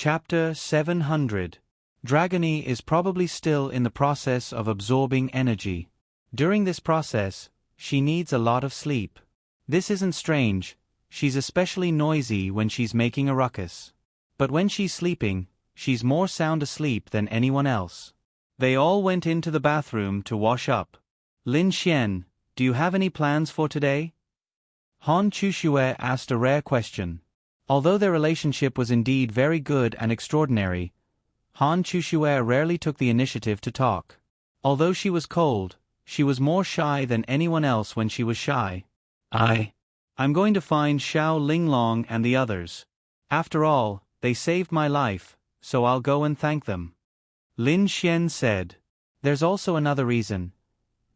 Chapter 700. Dragony is probably still in the process of absorbing energy. During this process, she needs a lot of sleep. This isn't strange, she's especially noisy when she's making a ruckus. But when she's sleeping, she's more sound asleep than anyone else. They all went into the bathroom to wash up. Lin Xian, do you have any plans for today? Han Chuxue asked a rare question. Although their relationship was indeed very good and extraordinary, Han Chuxue rarely took the initiative to talk. Although she was cold, she was more shy than anyone else when she was shy. I'm going to find Xiao Linglong and the others. After all, they saved my life, so I'll go and thank them. Lin Xian said. There's also another reason.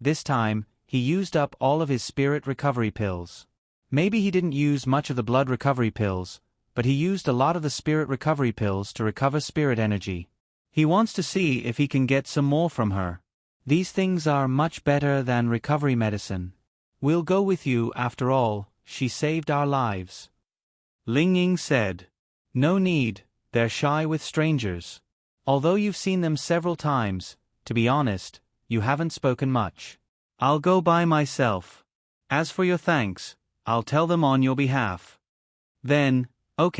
This time, he used up all of his spirit recovery pills. Maybe he didn't use much of the blood recovery pills, but he used a lot of the spirit recovery pills to recover spirit energy. He wants to see if he can get some more from her. These things are much better than recovery medicine. We'll go with you after all, she saved our lives. Ling Ying said. No need, they're shy with strangers. Although you've seen them several times, to be honest, you haven't spoken much. I'll go by myself. As for your thanks, I'll tell them on your behalf. Then I'll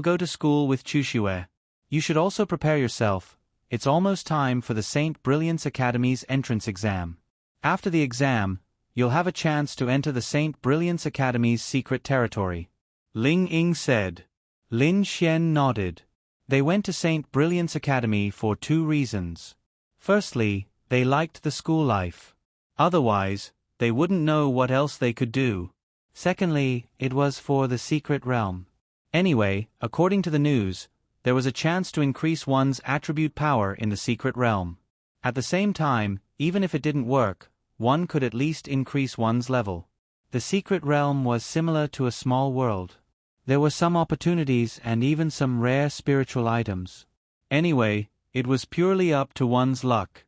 go to school with Chuxue. You should also prepare yourself. It's almost time for the Saint Brilliance Academy's entrance exam. After the exam, you'll have a chance to enter the Saint Brilliance Academy's secret territory. Ling Ying said. Lin Xian nodded. They went to Saint Brilliance Academy for two reasons. Firstly, they liked the school life. Otherwise, they wouldn't know what else they could do. Secondly, it was for the secret realm. Anyway, according to the news, there was a chance to increase one's attribute power in the secret realm. At the same time, even if it didn't work, one could at least increase one's level. The secret realm was similar to a small world. There were some opportunities and even some rare spiritual items. Anyway, it was purely up to one's luck.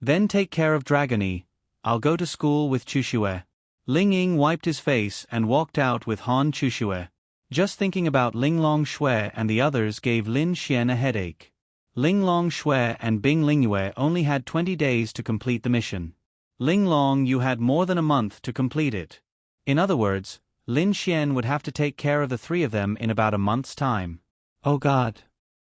Then take care of Dragony. I'll go to school with Chuxue. Ling Ying wiped his face and walked out with Han Chuxue. Just thinking about Linglong Shui and the others gave Lin Xian a headache. Linglong Shui and Bing Lingyue only had 20 days to complete the mission. Linglong, you had more than a month to complete it. In other words, Lin Xian would have to take care of the three of them in about a month's time. Oh God!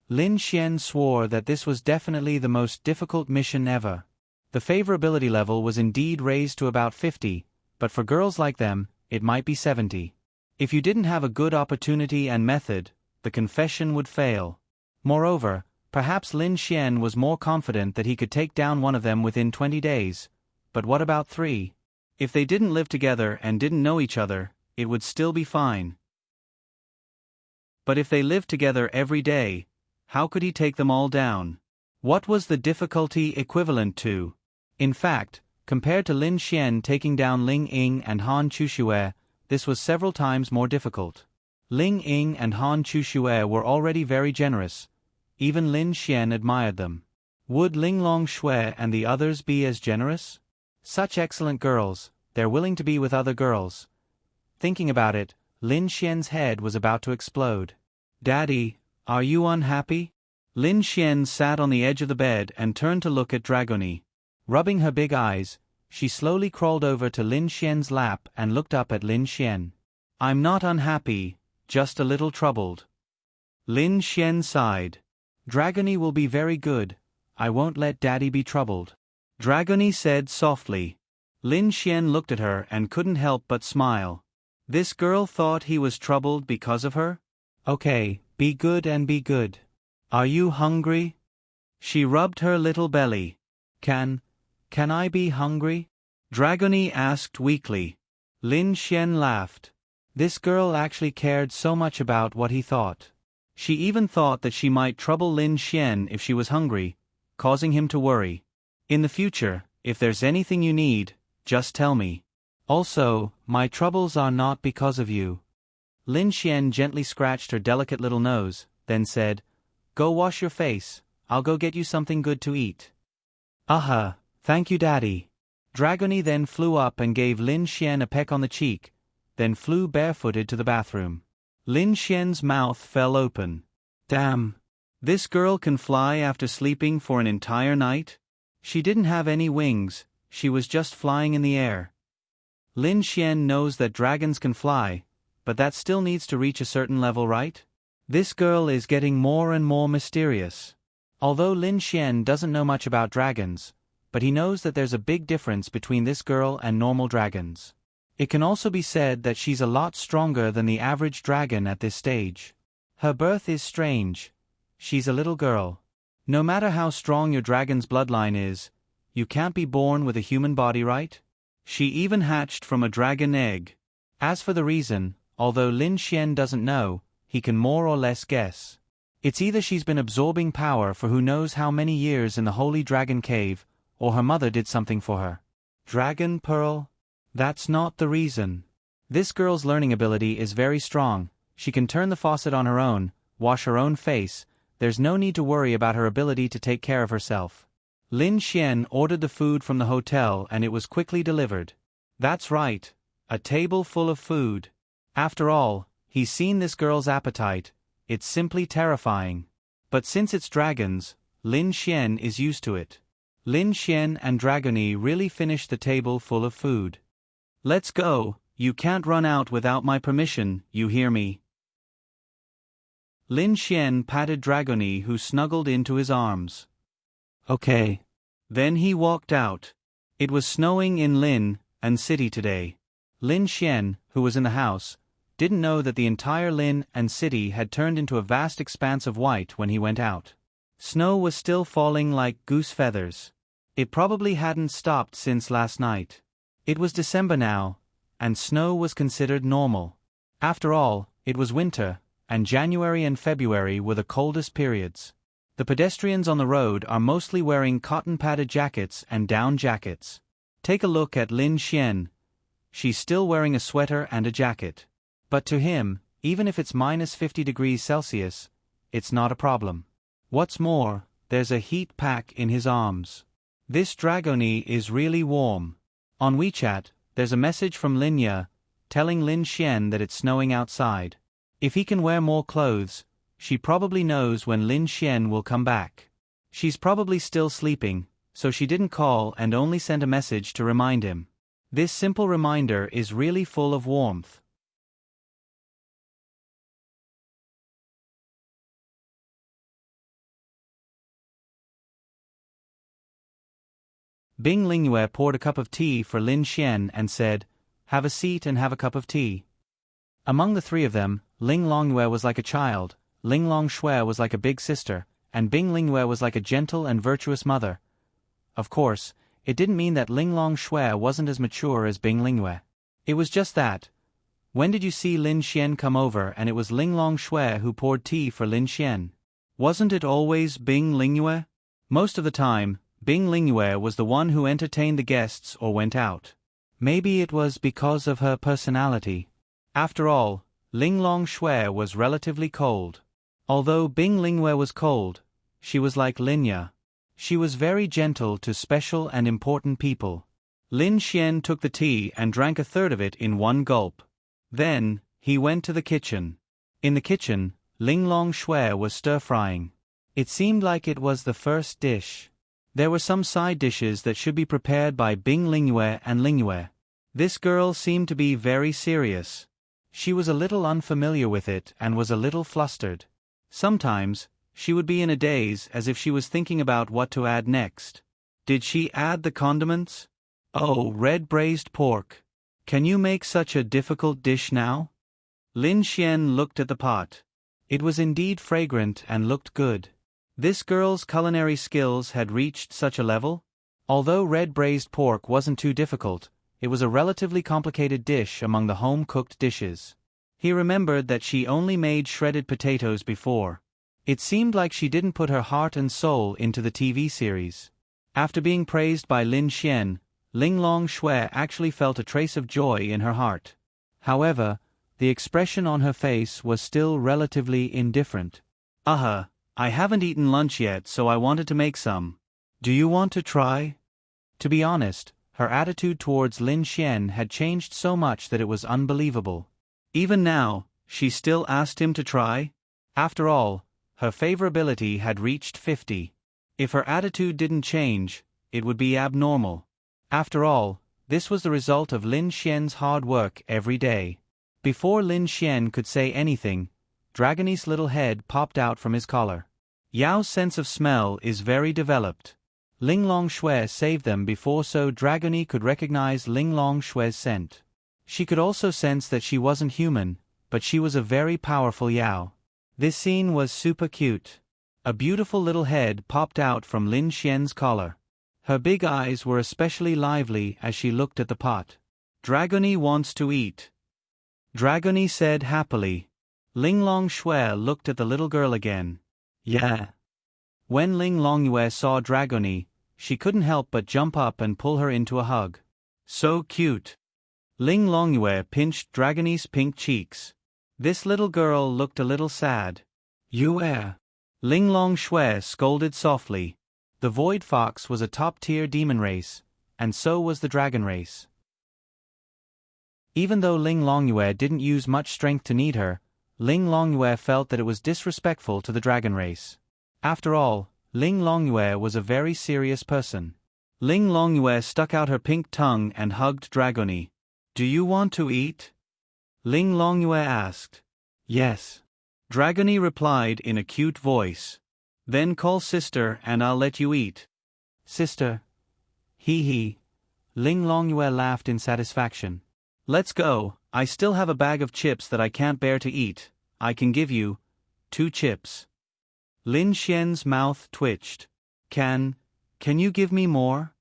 Lin Xian swore that this was definitely the most difficult mission ever. The favorability level was indeed raised to about 50, but for girls like them, it might be 70. If you didn't have a good opportunity and method, the confession would fail. Moreover, perhaps Lin Xian was more confident that he could take down one of them within 20 days. But what about 3? If they didn't live together and didn't know each other, it would still be fine. But if they lived together every day, how could he take them all down? What was the difficulty equivalent to? In fact, compared to Lin Xian taking down Ling Ying and Han Chuxue, this was several times more difficult. Ling Ying and Han Chuxue were already very generous. Even Lin Xian admired them. Would Linglong Shui and the others be as generous? Such excellent girls, they're willing to be with other girls. Thinking about it, Lin Xian's head was about to explode. Daddy, are you unhappy? Lin Xian sat on the edge of the bed and turned to look at Dragony. Rubbing her big eyes, she slowly crawled over to Lin Xian's lap and looked up at Lin Xian. I'm not unhappy, just a little troubled. Lin Xian sighed. Dragony will be very good. I won't let Daddy be troubled. Dragony said softly. Lin Xian looked at her and couldn't help but smile. This girl thought he was troubled because of her? Okay, be good and be good. Are you hungry? She rubbed her little belly. Can I be hungry? Dragony asked weakly. Lin Xian laughed. This girl actually cared so much about what he thought. She even thought that she might trouble Lin Xian if she was hungry, causing him to worry. In the future, if there's anything you need, just tell me. Also, my troubles are not because of you. Lin Xian gently scratched her delicate little nose, then said, Go wash your face, I'll go get you something good to eat. Thank you, Daddy. Dragony then flew up and gave Lin Xian a peck on the cheek, then flew barefooted to the bathroom. Lin Xian's mouth fell open. Damn, This girl can fly after sleeping for an entire night? She didn't have any wings, she was just flying in the air. Lin Xian knows that dragons can fly, but that still needs to reach a certain level, right? This girl is getting more and more mysterious. Although Lin Xian doesn't know much about dragons, but he knows that there's a big difference between this girl and normal dragons. It can also be said that she's a lot stronger than the average dragon at this stage. Her birth is strange. She's a little girl. No matter how strong your dragon's bloodline is, you can't be born with a human body, right? She even hatched from a dragon egg. As for the reason, although Lin Xian doesn't know, he can more or less guess. It's either she's been absorbing power for who knows how many years in the Holy Dragon Cave, or her mother did something for her. Dragon Pearl? That's not the reason. This girl's learning ability is very strong. She can turn the faucet on her own, wash her own face. There's no need to worry about her ability to take care of herself. Lin Xian ordered the food from the hotel and it was quickly delivered. That's right, a table full of food. After all, he's seen this girl's appetite. It's simply terrifying. But since it's dragons, Lin Xian is used to it. Lin Xian and Dragony really finished the table full of food. Let's go, you can't run out without my permission, you hear me? Lin Xian patted Dragony, who snuggled into his arms. Okay. Then he walked out. It was snowing in Lin and City today. Lin Xian, who was in the house, didn't know that the entire Lin and City had turned into a vast expanse of white when he went out. Snow was still falling like goose feathers. It probably hadn't stopped since last night. It was December now, and snow was considered normal. After all, it was winter, and January and February were the coldest periods. The pedestrians on the road are mostly wearing cotton-padded jackets and down jackets. Take a look at Lin Xian. She's still wearing a sweater and a jacket. But to him, even if it's minus 50 degrees Celsius, it's not a problem. What's more, there's a heat pack in his arms. This Dragony is really warm. On WeChat, there's a message from Linya, telling Lin Xian that it's snowing outside. If he can wear more clothes, she probably knows when Lin Xian will come back. She's probably still sleeping, so she didn't call and only sent a message to remind him. This simple reminder is really full of warmth. Bing Lingyue poured a cup of tea for Lin Xian and said, "Have a seat and have a cup of tea." Among the three of them, Ling Longyue was like a child, Ling Longshui was like a big sister, and Bing Lingyue was like a gentle and virtuous mother. Of course, it didn't mean that Ling Longshui wasn't as mature as Bing Lingyue. It was just that. When did you see Lin Xian come over and it was Ling Longshui who poured tea for Lin Xian? Wasn't it always Bing Lingyue? Most of the time, Bing Lingyue was the one who entertained the guests or went out. Maybe it was because of her personality. After all, Ling Longshui was relatively cold. Although Bing Lingyue was cold, she was like Linya. She was very gentle to special and important people. Lin Xian took the tea and drank a third of it in one gulp. Then, he went to the kitchen. In the kitchen, Ling Longshui was stir-frying. It seemed like it was the first dish. There were some side dishes that should be prepared by Bing Lingyue and Lingyue. This girl seemed to be very serious. She was a little unfamiliar with it and was a little flustered. Sometimes, she would be in a daze as if she was thinking about what to add next. Did she add the condiments? Oh, red braised pork. Can you make such a difficult dish now? Lin Xian looked at the pot. It was indeed fragrant and looked good. This girl's culinary skills had reached such a level? Although red braised pork wasn't too difficult, it was a relatively complicated dish among the home-cooked dishes. He remembered that she only made shredded potatoes before. It seemed like she didn't put her heart and soul into the TV series. After being praised by Lin Xian, Ling Longshui actually felt a trace of joy in her heart. However, the expression on her face was still relatively indifferent. I haven't eaten lunch yet, so I wanted to make some. Do you want to try? To be honest, her attitude towards Lin Xian had changed so much that it was unbelievable. Even now, she still asked him to try. After all, Her favorability had reached 50. If her attitude didn't change, it would be abnormal. After all, this was the result of Lin Xian's hard work every day. Before Lin Xian could say anything, Dragone's little head popped out from his collar. Yao's sense of smell is very developed. Ling Longshui saved them before so Dragone could recognize Ling Longshui's scent. She could also sense that she wasn't human, but she was a very powerful Yao. This scene was super cute. A beautiful little head popped out from Lin Xian's collar. Her big eyes were especially lively as she looked at the pot. Dragone wants to eat, Dragone said happily. Ling Longshui looked at the little girl again. Yeah. When Ling Longyue saw Dragone, she couldn't help but jump up and pull her into a hug. So cute. Ling Longyue pinched Dragone's pink cheeks. This little girl looked a little sad. Yue. Ling Longshui scolded softly. The Void Fox was a top-tier demon race, and so was the dragon race. Even though Ling Longyue didn't use much strength to knead her, Ling Longyue felt that it was disrespectful to the dragon race. After all, Ling Longyue was a very serious person. Ling Longyue stuck out her pink tongue and hugged Dragone. Do you want to eat? Ling Longyue asked. Yes. Dragone replied in a cute voice. Then call sister and I'll let you eat. Sister. Hee hee. Ling Longyue laughed in satisfaction. Let's go, I still have a bag of chips that I can't bear to eat. I can give you 2 chips. Lin Xian's mouth twitched. Can you give me more?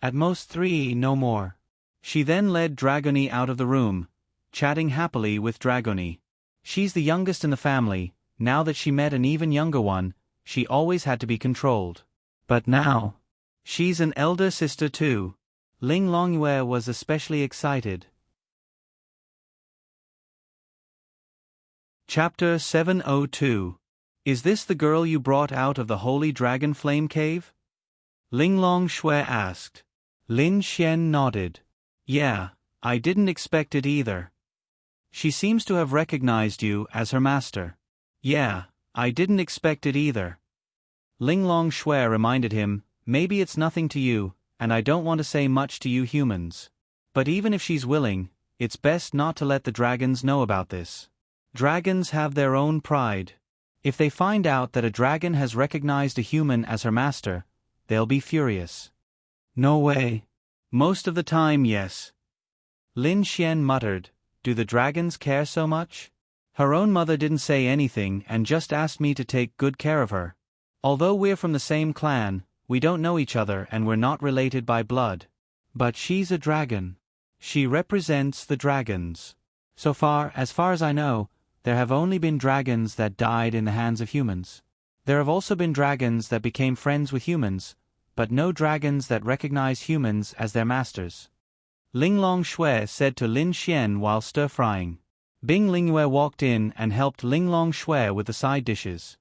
At most 3, no more. She then led Dragone out of the room, chatting happily with Dragone. She's the youngest in the family. Now that she met an even younger one, she always had to be controlled. But now, she's an elder sister too. Ling Longyue was especially excited. Chapter 702. Is this the girl you brought out of the Holy Dragon Flame Cave? Ling Longshui asked. Lin Xian nodded. Yeah, I didn't expect it either. She seems to have recognized you as her master. Yeah, I didn't expect it either. Ling Longshui reminded him, maybe it's nothing to you, and I don't want to say much to you humans. But even if she's willing, it's best not to let the dragons know about this. Dragons have their own pride. If they find out that a dragon has recognized a human as her master, they'll be furious. No way. Most of the time, yes. Lin Xian muttered, do the dragons care so much? Her own mother didn't say anything and just asked me to take good care of her. Although we're from the same clan, we don't know each other and we're not related by blood. But she's a dragon. She represents the dragons. As far as I know, there have only been dragons that died in the hands of humans. There have also been dragons that became friends with humans, but no dragons that recognize humans as their masters. Ling Longshui said to Lin Xian while stir-frying. Bing Lingyue walked in and helped Ling Longshui with the side dishes.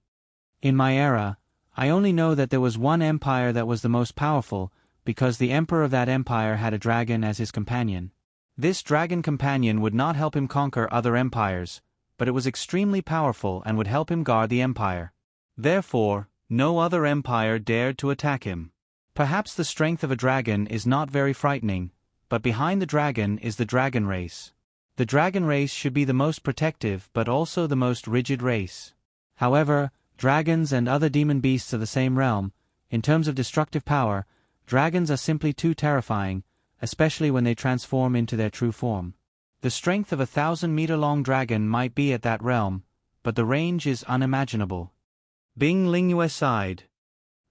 In my era, I only know that there was one empire that was the most powerful, because the emperor of that empire had a dragon as his companion. This dragon companion would not help him conquer other empires, but it was extremely powerful and would help him guard the empire. Therefore, no other empire dared to attack him. Perhaps the strength of a dragon is not very frightening, but behind the dragon is the dragon race. The dragon race should be the most protective but also the most rigid race. However, dragons and other demon beasts of the same realm, in terms of destructive power, dragons are simply too terrifying, especially when they transform into their true form. The strength of a 1,000-meter-long dragon might be at that realm, but the range is unimaginable. Bing Lingyue sighed.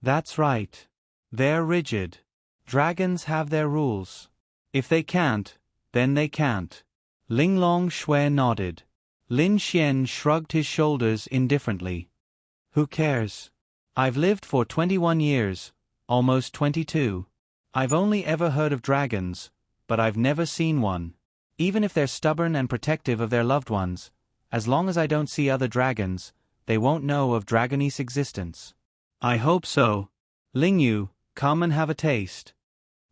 That's right. They're rigid. Dragons have their rules. If they can't, then they can't. Ling Longshui nodded. Lin Xian shrugged his shoulders indifferently. Who cares? I've lived for 21 years, almost 22. I've only ever heard of dragons, but I've never seen one. Even if they're stubborn and protective of their loved ones, as long as I don't see other dragons, they won't know of Dragone's existence. I hope so. Lingyu, come and have a taste.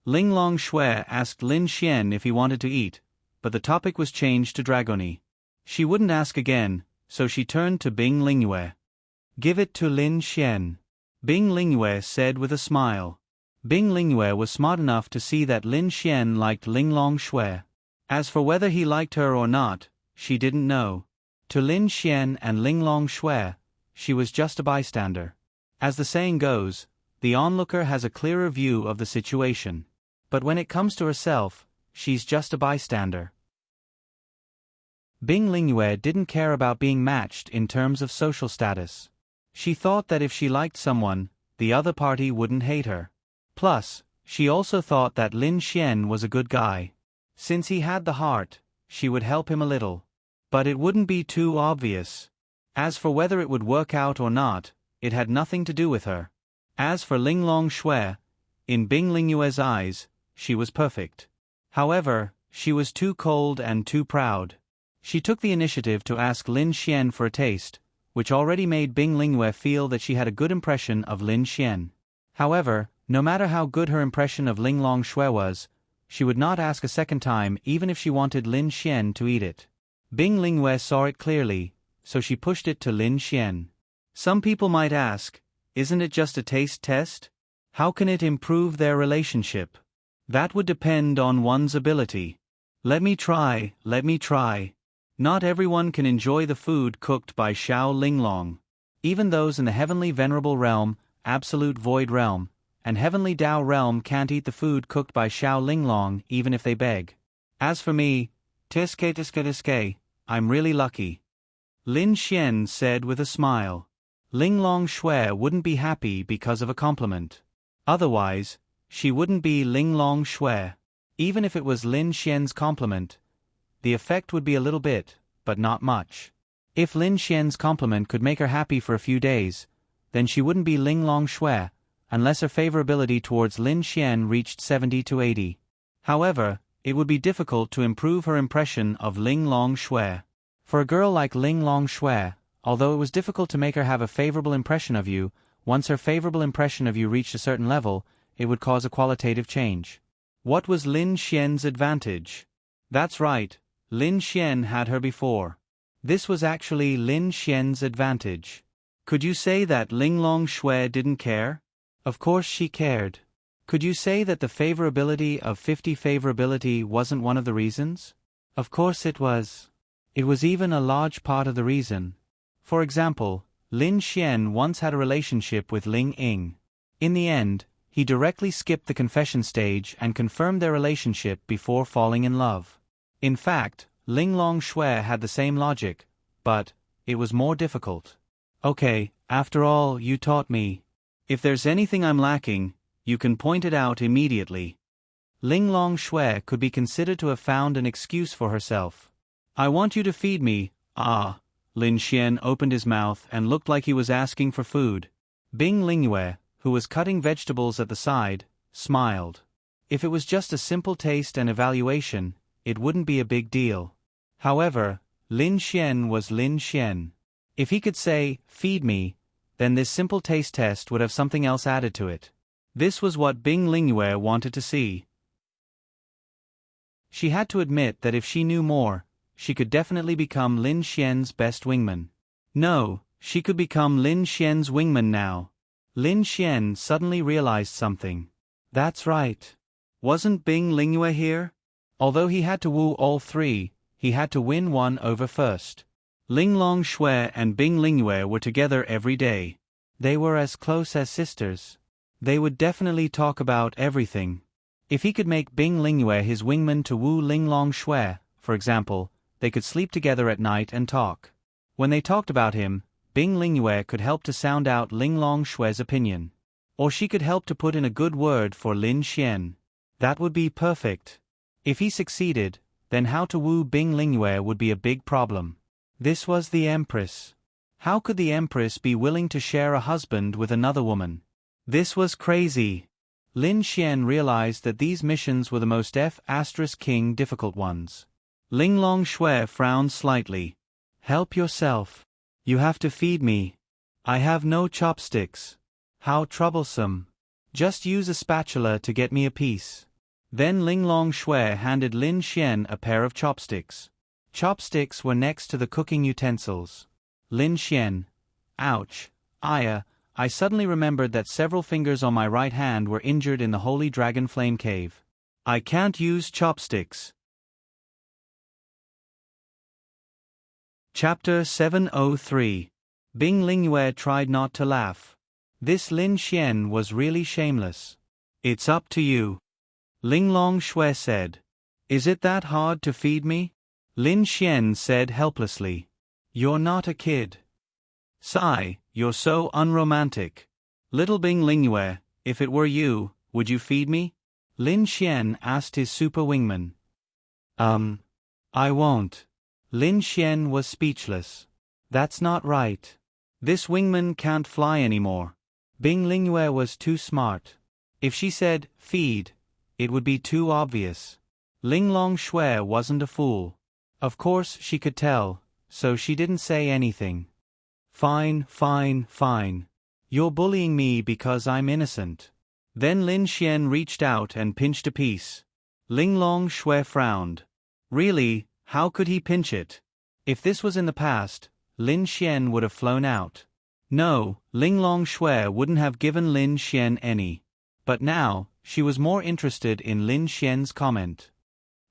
Ling Longshui asked Lin Xian if he wanted to eat, but the topic was changed to Dragone. She wouldn't ask again, so she turned to Bing Lingyue. Give it to Lin Xian, Bing Lingyue said with a smile. Bing Lingyue was smart enough to see that Lin Xian liked Linglong Shui. As for whether he liked her or not, she didn't know. To Lin Xian and Linglong Shui, she was just a bystander. As the saying goes, the onlooker has a clearer view of the situation. But when it comes to herself, she's just a bystander. Bing Lingyue didn't care about being matched in terms of social status. She thought that if she liked someone, the other party wouldn't hate her. Plus, she also thought that Lin Xian was a good guy. Since he had the heart, she would help him a little. But it wouldn't be too obvious. As for whether it would work out or not, it had nothing to do with her. As for Linglong Shui, in Bing Lingyue's eyes, she was perfect. However, she was too cold and too proud. She took the initiative to ask Lin Xian for a taste, which already made Bing Lingyue feel that she had a good impression of Lin Xian. However, no matter how good her impression of Linglong Shui was, she would not ask a second time even if she wanted Lin Xian to eat it. Bing Lingyue saw it clearly, so she pushed it to Lin Xian. Some people might ask, isn't it just a taste test? How can it improve their relationship? That would depend on one's ability. Let me try. Not everyone can enjoy the food cooked by Xiao Linglong. Even those in the heavenly venerable realm, absolute void realm, and heavenly Tao realm can't eat the food cooked by Xiao Linglong even if they beg. As for me, tiske, I'm really lucky. Lin Xian said with a smile. Linglong Shui wouldn't be happy because of a compliment. Otherwise, she wouldn't be Linglong Shui. Even if it was Lin Xian's compliment, the effect would be a little bit, but not much. If Lin Xian's compliment could make her happy for a few days, then she wouldn't be Linglong Shui, unless her favorability towards Lin Xian reached 70 to 80. However, it would be difficult to improve her impression of Linglong Shui. For a girl like Linglong Shui, although it was difficult to make her have a favorable impression of you, once her favorable impression of you reached a certain level, it would cause a qualitative change. What was Lin Xian's advantage? That's right, Lin Xian had her before. This was actually Lin Xian's advantage. Could you say that Linglong Shui didn't care? Of course she cared. Could you say that the favorability of 50 favorability wasn't one of the reasons? Of course it was. It was even a large part of the reason. For example, Lin Xian once had a relationship with Ling Ying. In the end, he directly skipped the confession stage and confirmed their relationship before falling in love. In fact, Linglong Shui had the same logic, but it was more difficult. Okay, after all, you taught me. If there's anything I'm lacking, you can point it out immediately. Linglong Shui could be considered to have found an excuse for herself. I want you to feed me. Lin Xian opened his mouth and looked like he was asking for food. Bing Lingyue, who was cutting vegetables at the side, smiled. If it was just a simple taste and evaluation, it wouldn't be a big deal. However, Lin Xian was Lin Xian. If he could say, feed me, then this simple taste test would have something else added to it. This was what Bing Lingyue wanted to see. She had to admit that if she knew more, she could definitely become Lin Xian's best wingman. No, she could become Lin Xian's wingman now. Lin Xian suddenly realized something. That's right. Wasn't Bing Lingyue here? Although he had to woo all three, he had to win one over first. Linglong Shui and Bing Lingyue were together every day. They were as close as sisters. They would definitely talk about everything. If he could make Bing Lingyue his wingman to woo Linglong Shui, for example, they could sleep together at night and talk. When they talked about him, Bing Lingyue could help to sound out Linglong Shui's opinion. Or she could help to put in a good word for Lin Xian. That would be perfect. If he succeeded, then how to woo Bing Lingyue would be a big problem. This was the Empress. How could the Empress be willing to share a husband with another woman? This was crazy. Lin Xian realized that these missions were the most F***king difficult ones. Linglong Shui frowned slightly. Help yourself. You have to feed me. I have no chopsticks. How troublesome. Just use a spatula to get me a piece. Then Linglong Shui handed Lin Xian a pair of chopsticks. Chopsticks were next to the cooking utensils. Lin Xian. Ouch, I suddenly remembered that several fingers on my right hand were injured in the Holy Dragon Flame Cave. I can't use chopsticks. Chapter 703. Bing Lingyue tried not to laugh. This Lin Xian was really shameless. It's up to you. Linglong Shui said. Is it that hard to feed me? Lin Xian said helplessly. You're not a kid. Sigh, you're so unromantic. Little Bing Lingyue, if it were you, would you feed me? Lin Xian asked his super wingman. I won't. Lin Xian was speechless. That's not right. This wingman can't fly anymore. Bing Lingyue was too smart. If she said, feed, it would be too obvious. Linglong Shui wasn't a fool. Of course she could tell, so she didn't say anything. Fine. You're bullying me because I'm innocent. Then Lin Xian reached out and pinched a piece. Linglong Shui frowned. Really, how could he pinch it? If this was in the past, Lin Xian would have flown out. No, Linglong Shui wouldn't have given Lin Xian any. But now, she was more interested in Lin Xian's comment.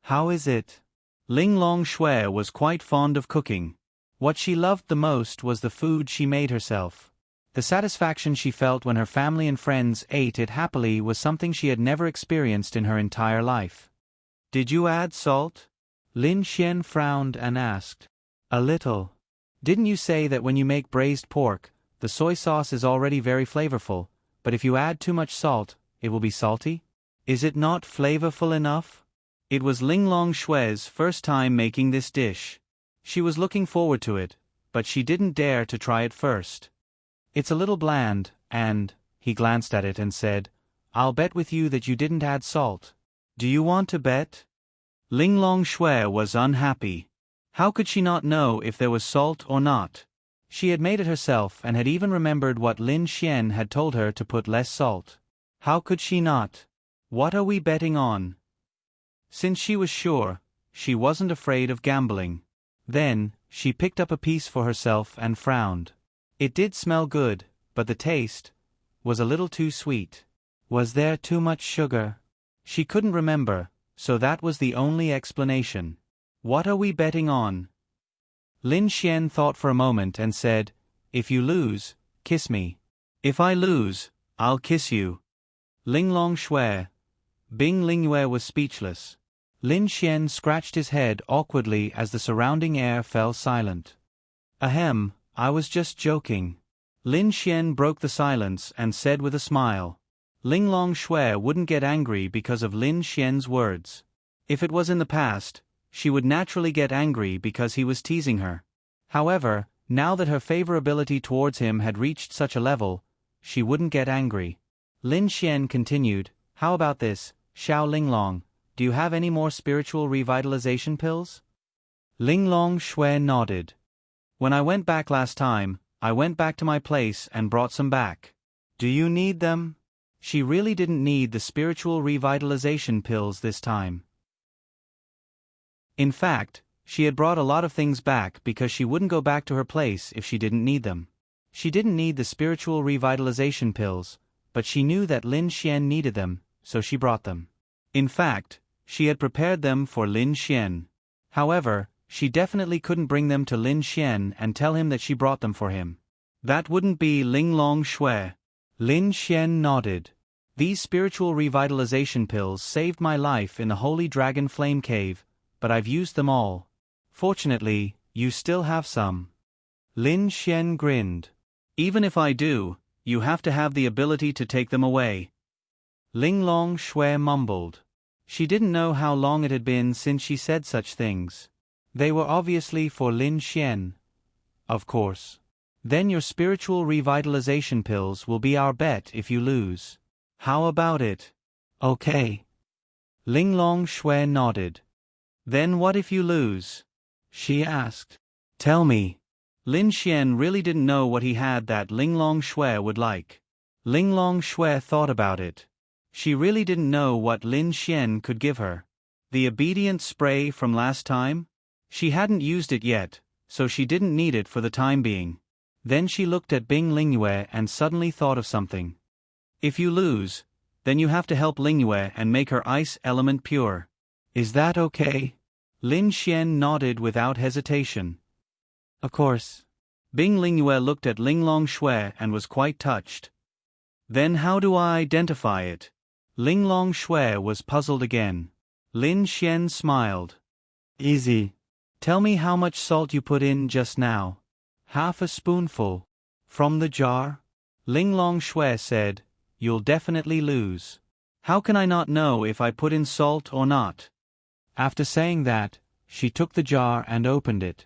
How is it? Linglong Shui was quite fond of cooking. What she loved the most was the food she made herself. The satisfaction she felt when her family and friends ate it happily was something she had never experienced in her entire life. Did you add salt? Lin Xian frowned and asked. A little. Didn't you say that when you make braised pork, the soy sauce is already very flavorful, but if you add too much salt, it will be salty? Is it not flavorful enough? It was Linglong Shui's first time making this dish. She was looking forward to it, but she didn't dare to try it first. It's a little bland, and, he glanced at it and said, I'll bet with you that you didn't add salt. Do you want to bet? Linglong Shui was unhappy. How could she not know if there was salt or not? She had made it herself and had even remembered what Lin Xian had told her to put less salt. How could she not? What are we betting on? Since she was sure, she wasn't afraid of gambling. Then, she picked up a piece for herself and frowned. It did smell good, but the taste was a little too sweet. Was there too much sugar? She couldn't remember, so that was the only explanation. What are we betting on? Lin Xian thought for a moment and said, If you lose, kiss me. If I lose, I'll kiss you. Linglong Shui. Bing Lingyue was speechless. Lin Xian scratched his head awkwardly as the surrounding air fell silent. Ahem, I was just joking. Lin Xian broke the silence and said with a smile. Linglong Shui wouldn't get angry because of Lin Xian's words. If it was in the past, she would naturally get angry because he was teasing her. However, now that her favorability towards him had reached such a level, she wouldn't get angry. Lin Xian continued, How about this, Xiao Linglong, do you have any more spiritual revitalization pills? Linglong Shui nodded. When I went back last time, I went back to my place and brought some back. Do you need them? She really didn't need the spiritual revitalization pills this time. In fact, she had brought a lot of things back because she wouldn't go back to her place if she didn't need them. She didn't need the spiritual revitalization pills, but she knew that Lin Xian needed them, so she brought them. In fact, she had prepared them for Lin Xian. However, she definitely couldn't bring them to Lin Xian and tell him that she brought them for him. That wouldn't be Linglong Shui. Lin Xian nodded. These spiritual revitalization pills saved my life in the Holy Dragon Flame Cave, but I've used them all. Fortunately, you still have some. Lin Xian grinned. Even if I do, you have to have the ability to take them away. Linglong Shui mumbled. She didn't know how long it had been since she said such things. They were obviously for Lin Xian. Of course. Then your spiritual revitalization pills will be our bet if you lose. How about it? Okay. Linglong Shui nodded. Then what if you lose? She asked. Tell me. Lin Xian really didn't know what he had that Linglong Shui would like. Linglong Shui thought about it. She really didn't know what Lin Xian could give her. The obedient spray from last time? She hadn't used it yet, so she didn't need it for the time being. Then she looked at Bing Lingyue and suddenly thought of something. If you lose, then you have to help Lingyue and make her ice element pure. Is that okay? Lin Xian nodded without hesitation. Of course. Bing Lingyue looked at Linglong Shui and was quite touched. Then how do I identify it? Linglong Shui was puzzled again. Lin Xian smiled. Easy. Tell me how much salt you put in just now. Half a spoonful. From the jar? Linglong Shui said, You'll definitely lose. How can I not know if I put in salt or not? After saying that, she took the jar and opened it.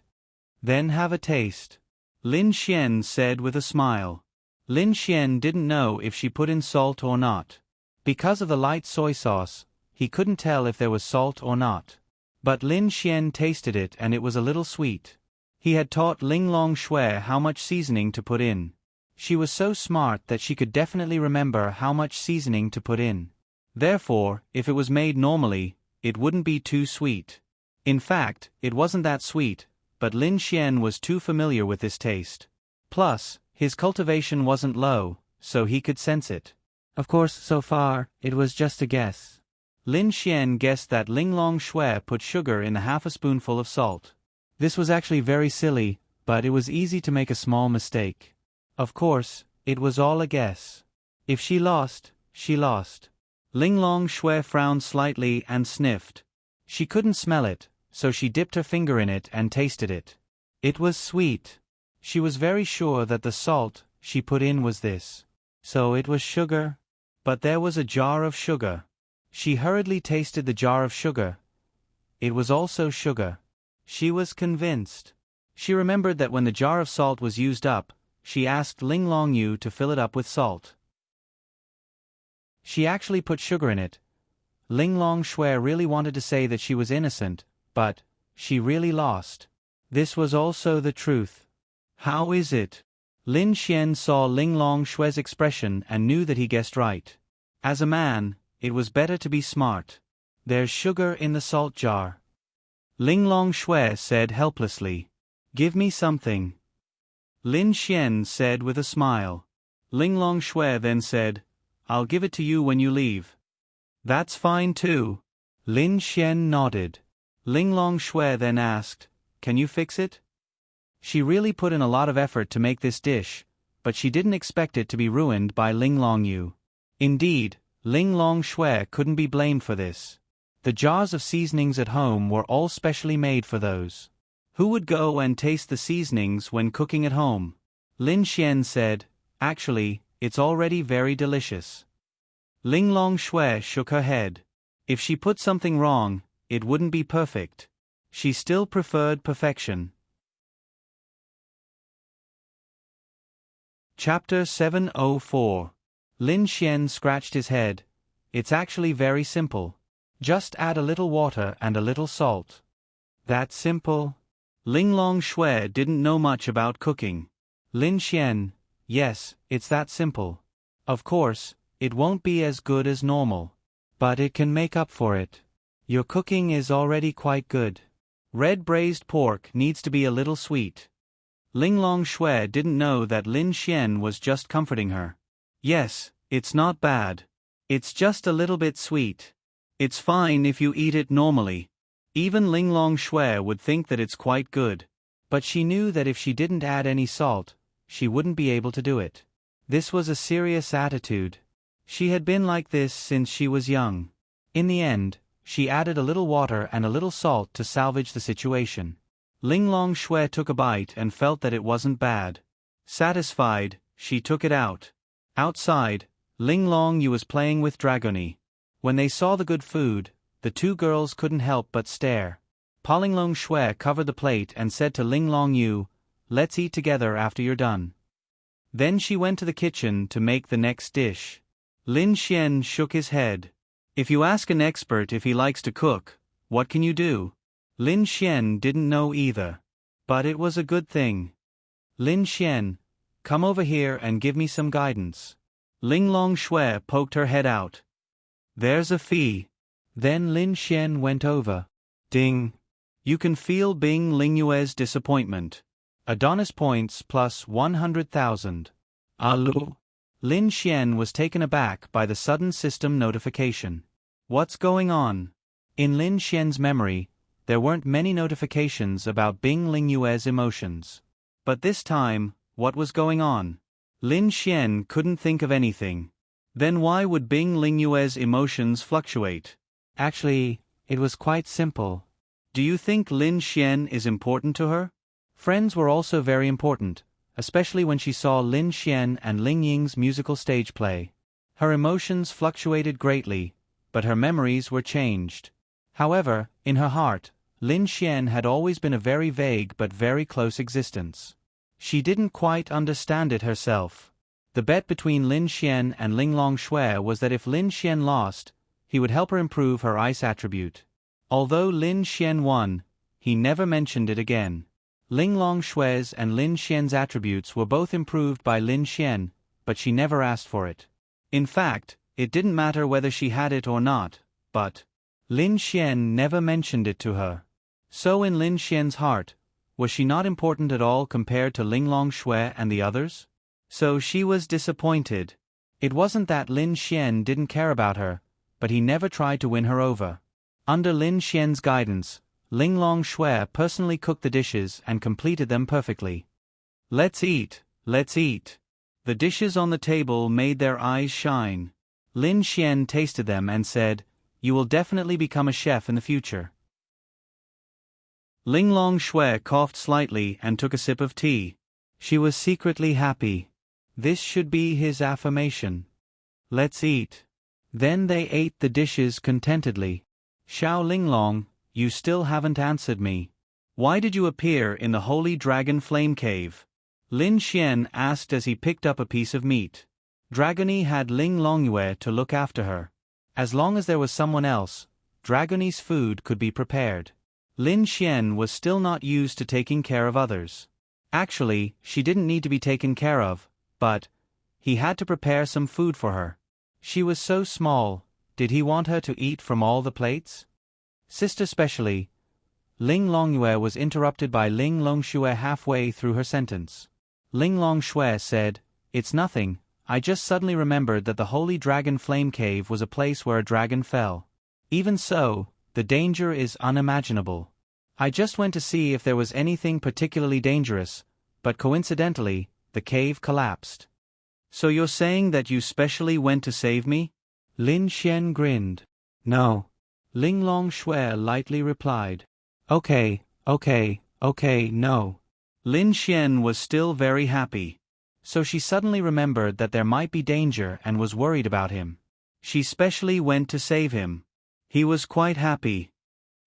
Then have a taste. Lin Xian said with a smile. Lin Xian didn't know if she put in salt or not. Because of the light soy sauce, he couldn't tell if there was salt or not. But Lin Xian tasted it and it was a little sweet. He had taught Linglong Shui how much seasoning to put in. She was so smart that she could definitely remember how much seasoning to put in. Therefore, if it was made normally, it wouldn't be too sweet. In fact, it wasn't that sweet, but Lin Xian was too familiar with this taste. Plus, his cultivation wasn't low, so he could sense it. Of course, so far, it was just a guess. Lin Xian guessed that Linglong Shui put sugar in half a spoonful of salt. This was actually very silly, but it was easy to make a small mistake. Of course, it was all a guess. If she lost, she lost. Linglong Shui frowned slightly and sniffed. She couldn't smell it, so she dipped her finger in it and tasted it. It was sweet. She was very sure that the salt she put in was this. So it was sugar? But there was a jar of sugar. She hurriedly tasted the jar of sugar. It was also sugar. She was convinced. She remembered that when the jar of salt was used up, she asked Linglong Yu to fill it up with salt. She actually put sugar in it. Linglong Shui really wanted to say that she was innocent, but she really lost. This was also the truth. How is it? Lin Xian saw Linglong Shui's expression and knew that he guessed right. As a man, it was better to be smart. There's sugar in the salt jar. Linglong Shui said helplessly. Give me something. Lin Xian said with a smile. Linglong Shui then said, I'll give it to you when you leave. That's fine too. Lin Xian nodded. Linglong Shui then asked, Can you fix it? She really put in a lot of effort to make this dish, but she didn't expect it to be ruined by Linglong Yu. Indeed, Linglong Shui couldn't be blamed for this. The jars of seasonings at home were all specially made for those. Who would go and taste the seasonings when cooking at home? Lin Xian said, Actually, it's already very delicious. Linglong Shui shook her head. If she put something wrong, it wouldn't be perfect. She still preferred perfection. Chapter 704. Lin Xian scratched his head. It's actually very simple. Just add a little water and a little salt. That simple? Linglong Shui didn't know much about cooking. Lin Xian, yes, it's that simple. Of course, it won't be as good as normal. But it can make up for it. Your cooking is already quite good. Red braised pork needs to be a little sweet. Linglong Shui didn't know that Lin Xian was just comforting her. Yes, it's not bad. It's just a little bit sweet. It's fine if you eat it normally. Even Linglong Shui would think that it's quite good. But she knew that if she didn't add any salt, she wouldn't be able to do it. This was a serious attitude. She had been like this since she was young. In the end, she added a little water and a little salt to salvage the situation. Linglong Shui took a bite and felt that it wasn't bad. Satisfied, she took it out. Outside, Linglong Yu was playing with Dragony. When they saw the good food, the two girls couldn't help but stare. Linglong Shui covered the plate and said to Linglong Yu, Let's eat together after you're done. Then she went to the kitchen to make the next dish. Lin Xian shook his head. If you ask an expert if he likes to cook, what can you do? Lin Xian didn't know either. But it was a good thing. Lin Xian, come over here and give me some guidance. Linglong Shui poked her head out. There's a fee. Then Lin Xian went over. Ding. You can feel Bing Lingyue's disappointment. Adonis points plus 100,000. Alu. Lin Xian was taken aback by the sudden system notification. What's going on? In Lin Xian's memory, there weren't many notifications about Bing Lingyue's emotions. But this time, what was going on? Lin Xian couldn't think of anything. Then why would Bing Lingyue's emotions fluctuate? Actually, it was quite simple. Do you think Lin Xian is important to her? Friends were also very important, especially when she saw Lin Xian and Ling Ying's musical stage play. Her emotions fluctuated greatly, but her memories were changed. However, in her heart, Lin Xian had always been a very vague but very close existence. She didn't quite understand it herself. The bet between Lin Xian and Ling Longshui was that if Lin Xian lost, he would help her improve her ice attribute. Although Lin Xian won, he never mentioned it again. Ling Longshui's and Lin Xian's attributes were both improved by Lin Xian, but she never asked for it. In fact, it didn't matter whether she had it or not, but Lin Xian never mentioned it to her. So in Lin Xian's heart, was she not important at all compared to Ling Longshui and the others? So she was disappointed. It wasn't that Lin Xian didn't care about her, but he never tried to win her over. Under Lin Xian's guidance, Ling Longshui personally cooked the dishes and completed them perfectly. Let's eat, let's eat. The dishes on the table made their eyes shine. Lin Xian tasted them and said, "You will definitely become a chef in the future." Ling Longshui coughed slightly and took a sip of tea. She was secretly happy. This should be his affirmation. Let's eat. Then they ate the dishes contentedly. Xiao Linglong, you still haven't answered me. Why did you appear in the Holy Dragon Flame Cave? Lin Xian asked as he picked up a piece of meat. Dragony had Ling Longyue to look after her. As long as there was someone else, Dragony's food could be prepared. Lin Xian was still not used to taking care of others. Actually, she didn't need to be taken care of, but he had to prepare some food for her. She was so small, did he want her to eat from all the plates? Sister specially. Ling Longyue was interrupted by Ling Longshui halfway through her sentence. Ling Longshui said, "It's nothing, I just suddenly remembered that the Holy Dragon Flame Cave was a place where a dragon fell. Even so, the danger is unimaginable. I just went to see if there was anything particularly dangerous, but coincidentally, the cave collapsed." So you're saying that you specially went to save me? Lin Xian grinned. No. Ling Longshui lightly replied. Okay, no. Lin Xian was still very happy. So she suddenly remembered that there might be danger and was worried about him. She specially went to save him. He was quite happy.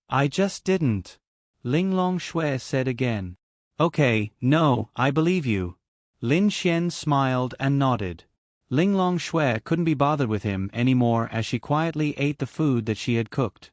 I just didn't. Ling Longshui said again. Okay, no, I believe you. Lin Xian smiled and nodded. Ling Longshui couldn't be bothered with him anymore as she quietly ate the food that she had cooked.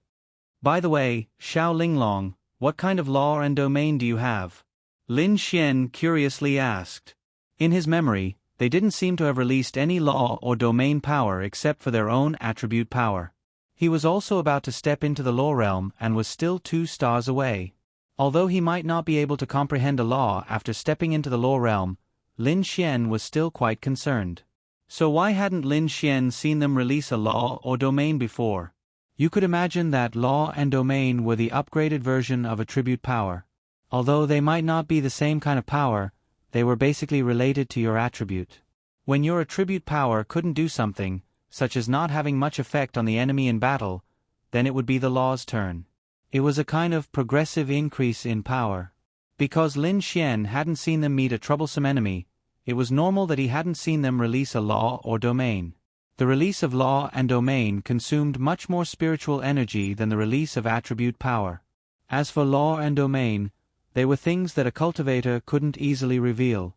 By the way, Xiao Linglong, what kind of law and domain do you have? Lin Xian curiously asked. In his memory, they didn't seem to have released any law or domain power except for their own attribute power. He was also about to step into the law realm and was still 2 stars away. Although he might not be able to comprehend a law after stepping into the law realm, Lin Xian was still quite concerned. So why hadn't Lin Xian seen them release a law or domain before? You could imagine that law and domain were the upgraded version of attribute power. Although they might not be the same kind of power, they were basically related to your attribute. When your attribute power couldn't do something, such as not having much effect on the enemy in battle, then it would be the law's turn. It was a kind of progressive increase in power. Because Lin Xian hadn't seen them meet a troublesome enemy, it was normal that he hadn't seen them release a law or domain. The release of law and domain consumed much more spiritual energy than the release of attribute power. As for law and domain, they were things that a cultivator couldn't easily reveal.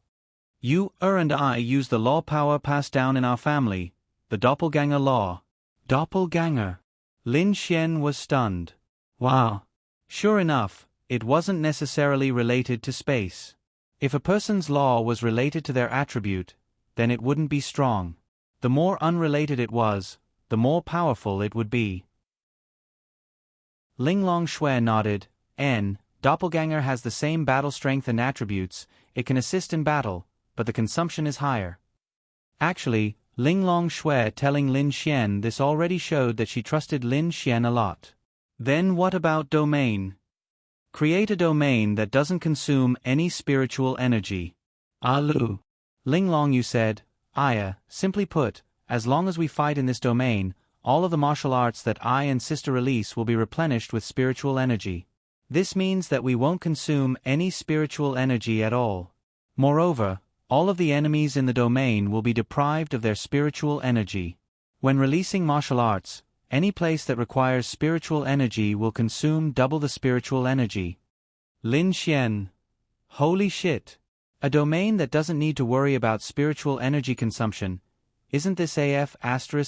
You, and I use the law power passed down in our family, the doppelganger law. Doppelganger? Lin Xian was stunned. Wow. Sure enough, it wasn't necessarily related to space. If a person's law was related to their attribute, then it wouldn't be strong. The more unrelated it was, the more powerful it would be. Ling Longshui nodded, Doppelganger has the same battle strength and attributes, it can assist in battle, but the consumption is higher. Actually, Linglong Shui telling Lin Xian this already showed that she trusted Lin Xian a lot. Then what about domain? Create a domain that doesn't consume any spiritual energy. Lu. Linglong Yu said, Aya, simply put, as long as we fight in this domain, all of the martial arts that I and sister release will be replenished with spiritual energy. This means that we won't consume any spiritual energy at all. Moreover, all of the enemies in the domain will be deprived of their spiritual energy. When releasing martial arts, any place that requires spiritual energy will consume double the spiritual energy. Lin Xian. Holy shit. A domain that doesn't need to worry about spiritual energy consumption. Isn't this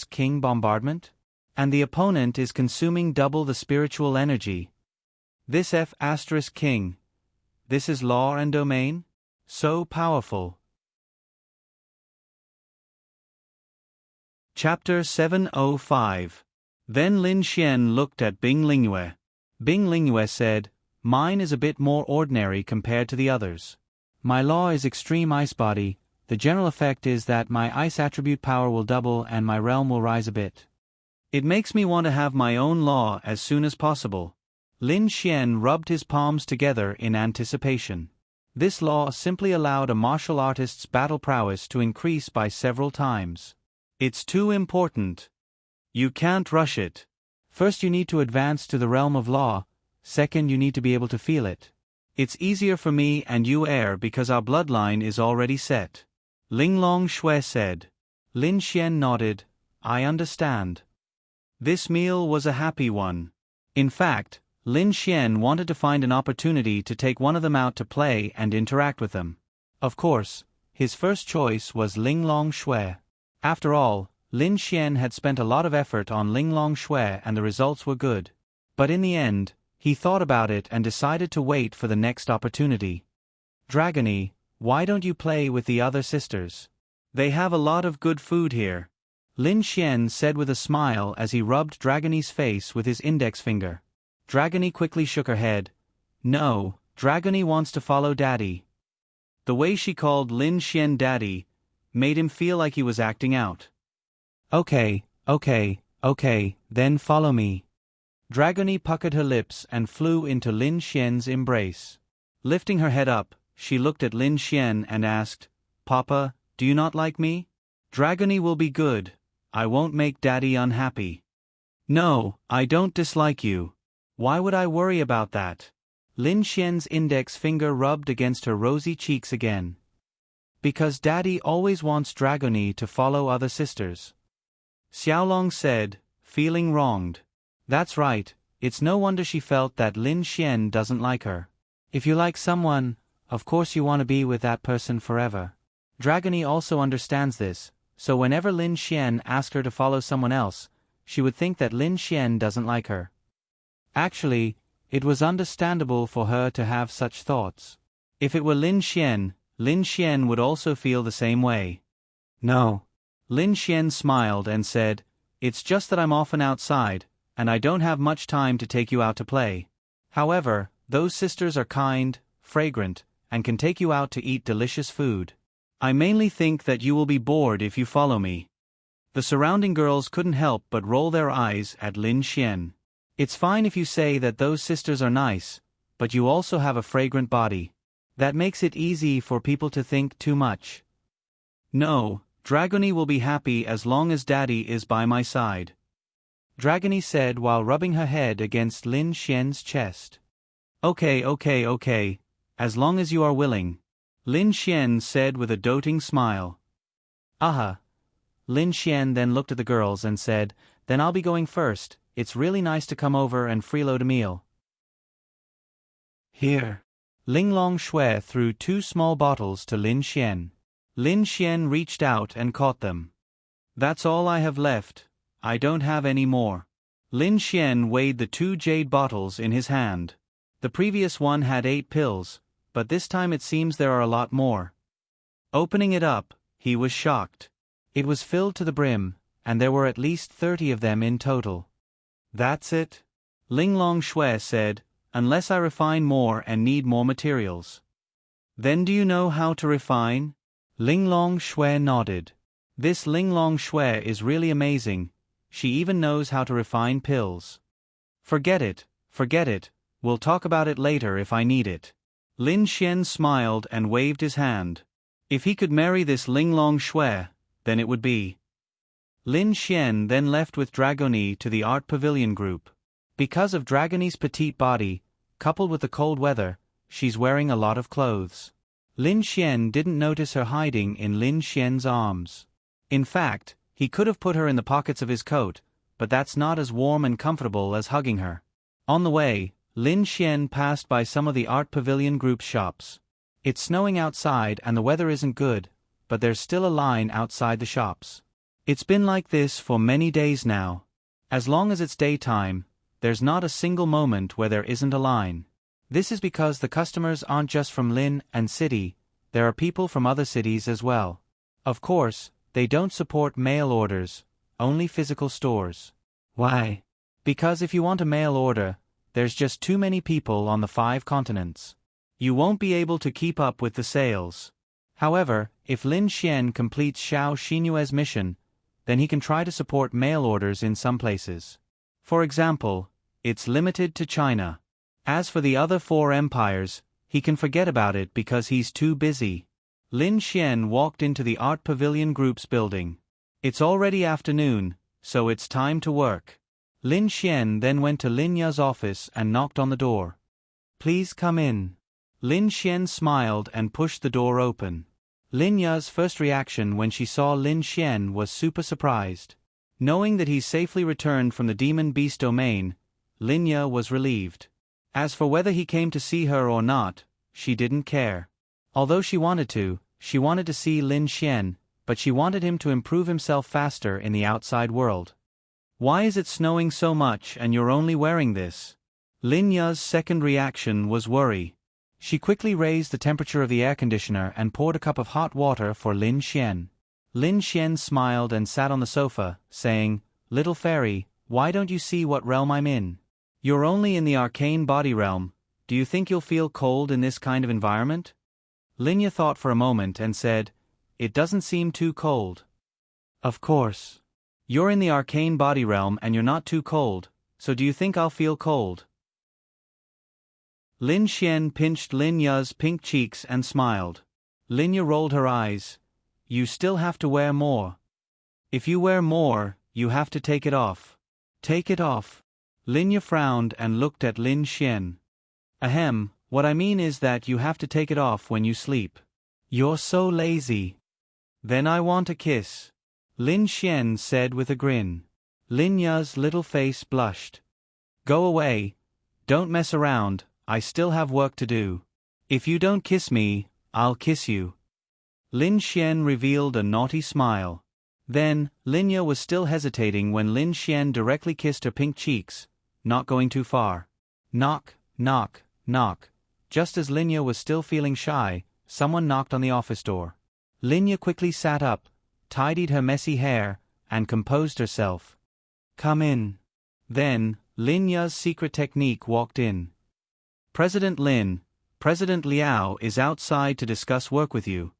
King bombardment? And the opponent is consuming double the spiritual energy. This King. This is law and domain? So powerful. Chapter 705. Then Lin Xian looked at Bing Lingyue. Bing Lingyue said, Mine is a bit more ordinary compared to the others. My law is extreme ice body. The general effect is that my ice attribute power will double and my realm will rise a bit. It makes me want to have my own law as soon as possible. Lin Xian rubbed his palms together in anticipation. This law simply allowed a martial artist's battle prowess to increase by several times. It's too important. You can't rush it. First you need to advance to the realm of law, second you need to be able to feel it. It's easier for me and you because our bloodline is already set. Linglong Shui said. Lin Xian nodded, I understand. This meal was a happy one. In fact, Lin Xian wanted to find an opportunity to take one of them out to play and interact with them. Of course, his first choice was Linglong Shui. After all, Lin Xian had spent a lot of effort on Linglong Shui and the results were good. But in the end, he thought about it and decided to wait for the next opportunity. Dragony, why don't you play with the other sisters? They have a lot of good food here. Lin Xian said with a smile as he rubbed Dragony's face with his index finger. Dragony quickly shook her head. No, Dragony wants to follow Daddy. The way she called Lin Xian Daddy made him feel like he was acting out. Okay, then follow me. Dragony puckered her lips and flew into Lin Xian's embrace. Lifting her head up, she looked at Lin Xian and asked, Papa, do you not like me? Dragony will be good. I won't make Daddy unhappy. No, I don't dislike you. Why would I worry about that? Lin Xian's index finger rubbed against her rosy cheeks again. Because Daddy always wants Dragony to follow other sisters. Xiaolong said, feeling wronged. That's right, it's no wonder she felt that Lin Xian doesn't like her. If you like someone, of course you want to be with that person forever. Dragony also understands this, so whenever Lin Xian asked her to follow someone else, she would think that Lin Xian doesn't like her. Actually, it was understandable for her to have such thoughts. If it were Lin Xian would also feel the same way. No. Lin Xian smiled and said, It's just that I'm often outside, and I don't have much time to take you out to play. However, those sisters are kind, fragrant, and can take you out to eat delicious food. I mainly think that you will be bored if you follow me. The surrounding girls couldn't help but roll their eyes at Lin Xian. It's fine if you say that those sisters are nice, but you also have a fragrant body. That makes it easy for people to think too much. No, Dragony will be happy as long as Daddy is by my side. Dragony said while rubbing her head against Lin Xian's chest. Okay, as long as you are willing. Lin Xian said with a doting smile. Aha. Lin Xian then looked at the girls and said, Then I'll be going first, it's really nice to come over and freeload a meal. Here. Linglong Shui threw 2 small bottles to Lin Xian. Lin Xian reached out and caught them. That's all I have left, I don't have any more. Lin Xian weighed the 2 jade bottles in his hand. The previous one had 8 pills, but this time it seems there are a lot more. Opening it up, he was shocked. It was filled to the brim, and there were at least 30 of them in total. That's it? Linglong Shui said, unless I refine more and need more materials. Then do you know how to refine? Linglong Shui nodded. This Linglong Shui is really amazing. She even knows how to refine pills. Forget it, we'll talk about it later if I need it. Lin Xian smiled and waved his hand. If he could marry this Linglong Shui, then it would be. Lin Xian then left with Dragoni to the art pavilion group. Because of Dragoni's petite body, coupled with the cold weather, she's wearing a lot of clothes. Lin Xian didn't notice her hiding in Lin Xian's arms. In fact, he could have put her in the pockets of his coat, but that's not as warm and comfortable as hugging her. On the way, Lin Xian passed by some of the art pavilion group's shops. It's snowing outside and the weather isn't good, but there's still a line outside the shops. It's been like this for many days now. As long as it's daytime, there's not a single moment where there isn't a line. This is because the customers aren't just from Lin and city, there are people from other cities as well. Of course, they don't support mail orders, only physical stores. Why? Because if you want a mail order, there's just too many people on the 5 continents. You won't be able to keep up with the sales. However, if Lin Xian completes Xiao Xinyue's mission, then he can try to support mail orders in some places. For example, it's limited to China. As for the other 4 empires, he can forget about it because he's too busy. Lin Xian walked into the art pavilion group's building. It's already afternoon, so it's time to work. Lin Xian then went to Lin Ya's office and knocked on the door. Please come in. Lin Xian smiled and pushed the door open. Lin Ya's first reaction when she saw Lin Xian was super surprised. Knowing that he's safely returned from the demon beast domain, Lin Ya was relieved. As for whether he came to see her or not, she didn't care. Although she wanted to see Lin Xian, but she wanted him to improve himself faster in the outside world. Why is it snowing so much and you're only wearing this? Lin Ya's second reaction was worry. She quickly raised the temperature of the air conditioner and poured a cup of hot water for Lin Xian. Lin Xian smiled and sat on the sofa, saying, "Little fairy, why don't you see what realm I'm in? You're only in the arcane body realm, do you think you'll feel cold in this kind of environment?" Lin Ya thought for a moment and said, "It doesn't seem too cold." "Of course. You're in the arcane body realm and you're not too cold, so do you think I'll feel cold?" Lin Xian pinched Lin Ya's pink cheeks and smiled. Lin Ya rolled her eyes. "You still have to wear more. If you wear more, you have to take it off." "Take it off?" Lin Ya frowned and looked at Lin Xian. "Ahem, what I mean is that you have to take it off when you sleep." "You're so lazy." "Then I want a kiss," Lin Xian said with a grin. Lin Ya's little face blushed. "Go away. Don't mess around, I still have work to do. If you don't kiss me, I'll kiss you." Lin Xian revealed a naughty smile. Then, Lin Ya was still hesitating when Lin Xian directly kissed her pink cheeks, not going too far. Knock, knock, knock. Just as Lin Ya was still feeling shy, someone knocked on the office door. Lin Ya quickly sat up, tidied her messy hair, and composed herself. "Come in." Then, Lin Ya's secret technique walked in. "President Lin, President Liao is outside to discuss work with you."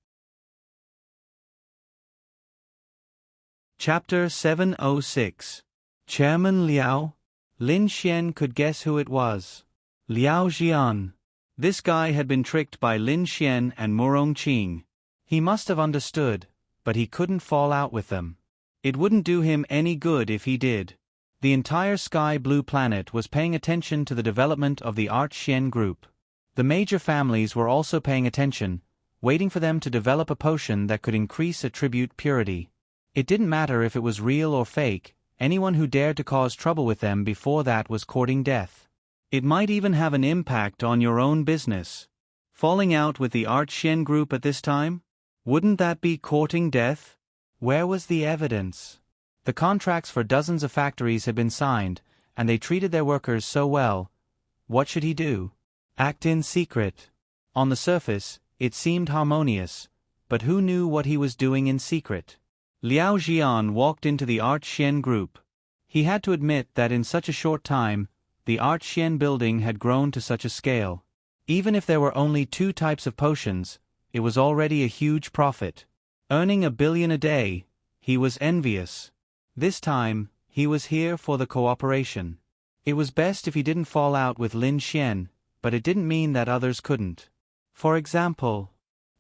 Chapter 706. Chairman Liao? Lin Xian could guess who it was. Liao Jian. This guy had been tricked by Lin Xian and Murong Qing. He must have understood, but he couldn't fall out with them. It wouldn't do him any good if he did. The entire Sky Blue planet was paying attention to the development of the Art Xian group. The major families were also paying attention, waiting for them to develop a potion that could increase attribute purity. It didn't matter if it was real or fake, anyone who dared to cause trouble with them before that was courting death. It might even have an impact on your own business. Falling out with the Art Xian group at this time? Wouldn't that be courting death? Where was the evidence? The contracts for dozens of factories had been signed, and they treated their workers so well. What should he do? Act in secret. On the surface, it seemed harmonious, but who knew what he was doing in secret? Liao Jian walked into the Art Xian group. He had to admit that in such a short time, the Art Xian building had grown to such a scale. Even if there were only 2 types of potions, it was already a huge profit. Earning $1 billion a day, he was envious. This time, he was here for the cooperation. It was best if he didn't fall out with Lin Xian, but it didn't mean that others couldn't. For example,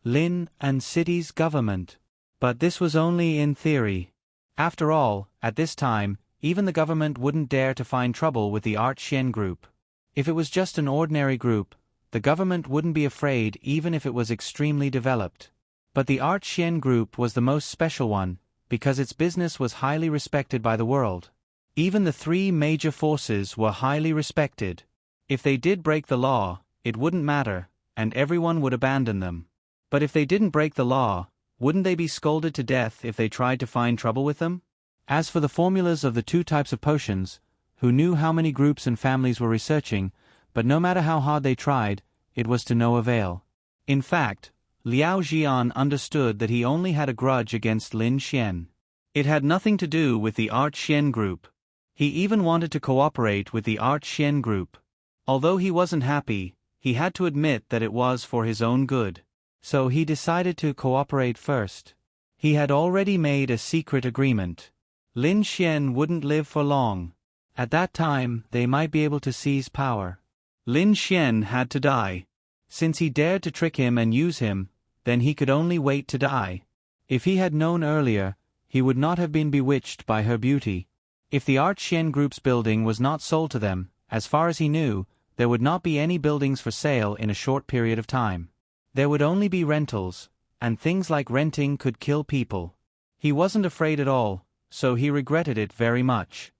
Lin and city's government. But this was only in theory. After all, at this time, even the government wouldn't dare to find trouble with the Art Xian group. If it was just an ordinary group, the government wouldn't be afraid even if it was extremely developed. But the Art Xian group was the most special one, because its business was highly respected by the world. Even the 3 major forces were highly respected. If they did break the law, it wouldn't matter, and everyone would abandon them. But if they didn't break the law, wouldn't they be scolded to death if they tried to find trouble with them? As for the formulas of the 2 types of potions, who knew how many groups and families were researching, but no matter how hard they tried, it was to no avail. In fact, Liao Jian understood that he only had a grudge against Lin Xian. It had nothing to do with the Art Xian group. He even wanted to cooperate with the Art Xian group. Although he wasn't happy, he had to admit that it was for his own good. So he decided to cooperate first. He had already made a secret agreement. Lin Xian wouldn't live for long. At that time, they might be able to seize power. Lin Xian had to die. Since he dared to trick him and use him, then he could only wait to die. If he had known earlier, he would not have been bewitched by her beauty. If the Art Xian group's building was not sold to them, as far as he knew, there would not be any buildings for sale in a short period of time. There would only be rentals, and things like renting could kill people. He wasn't afraid at all, so he regretted it very much.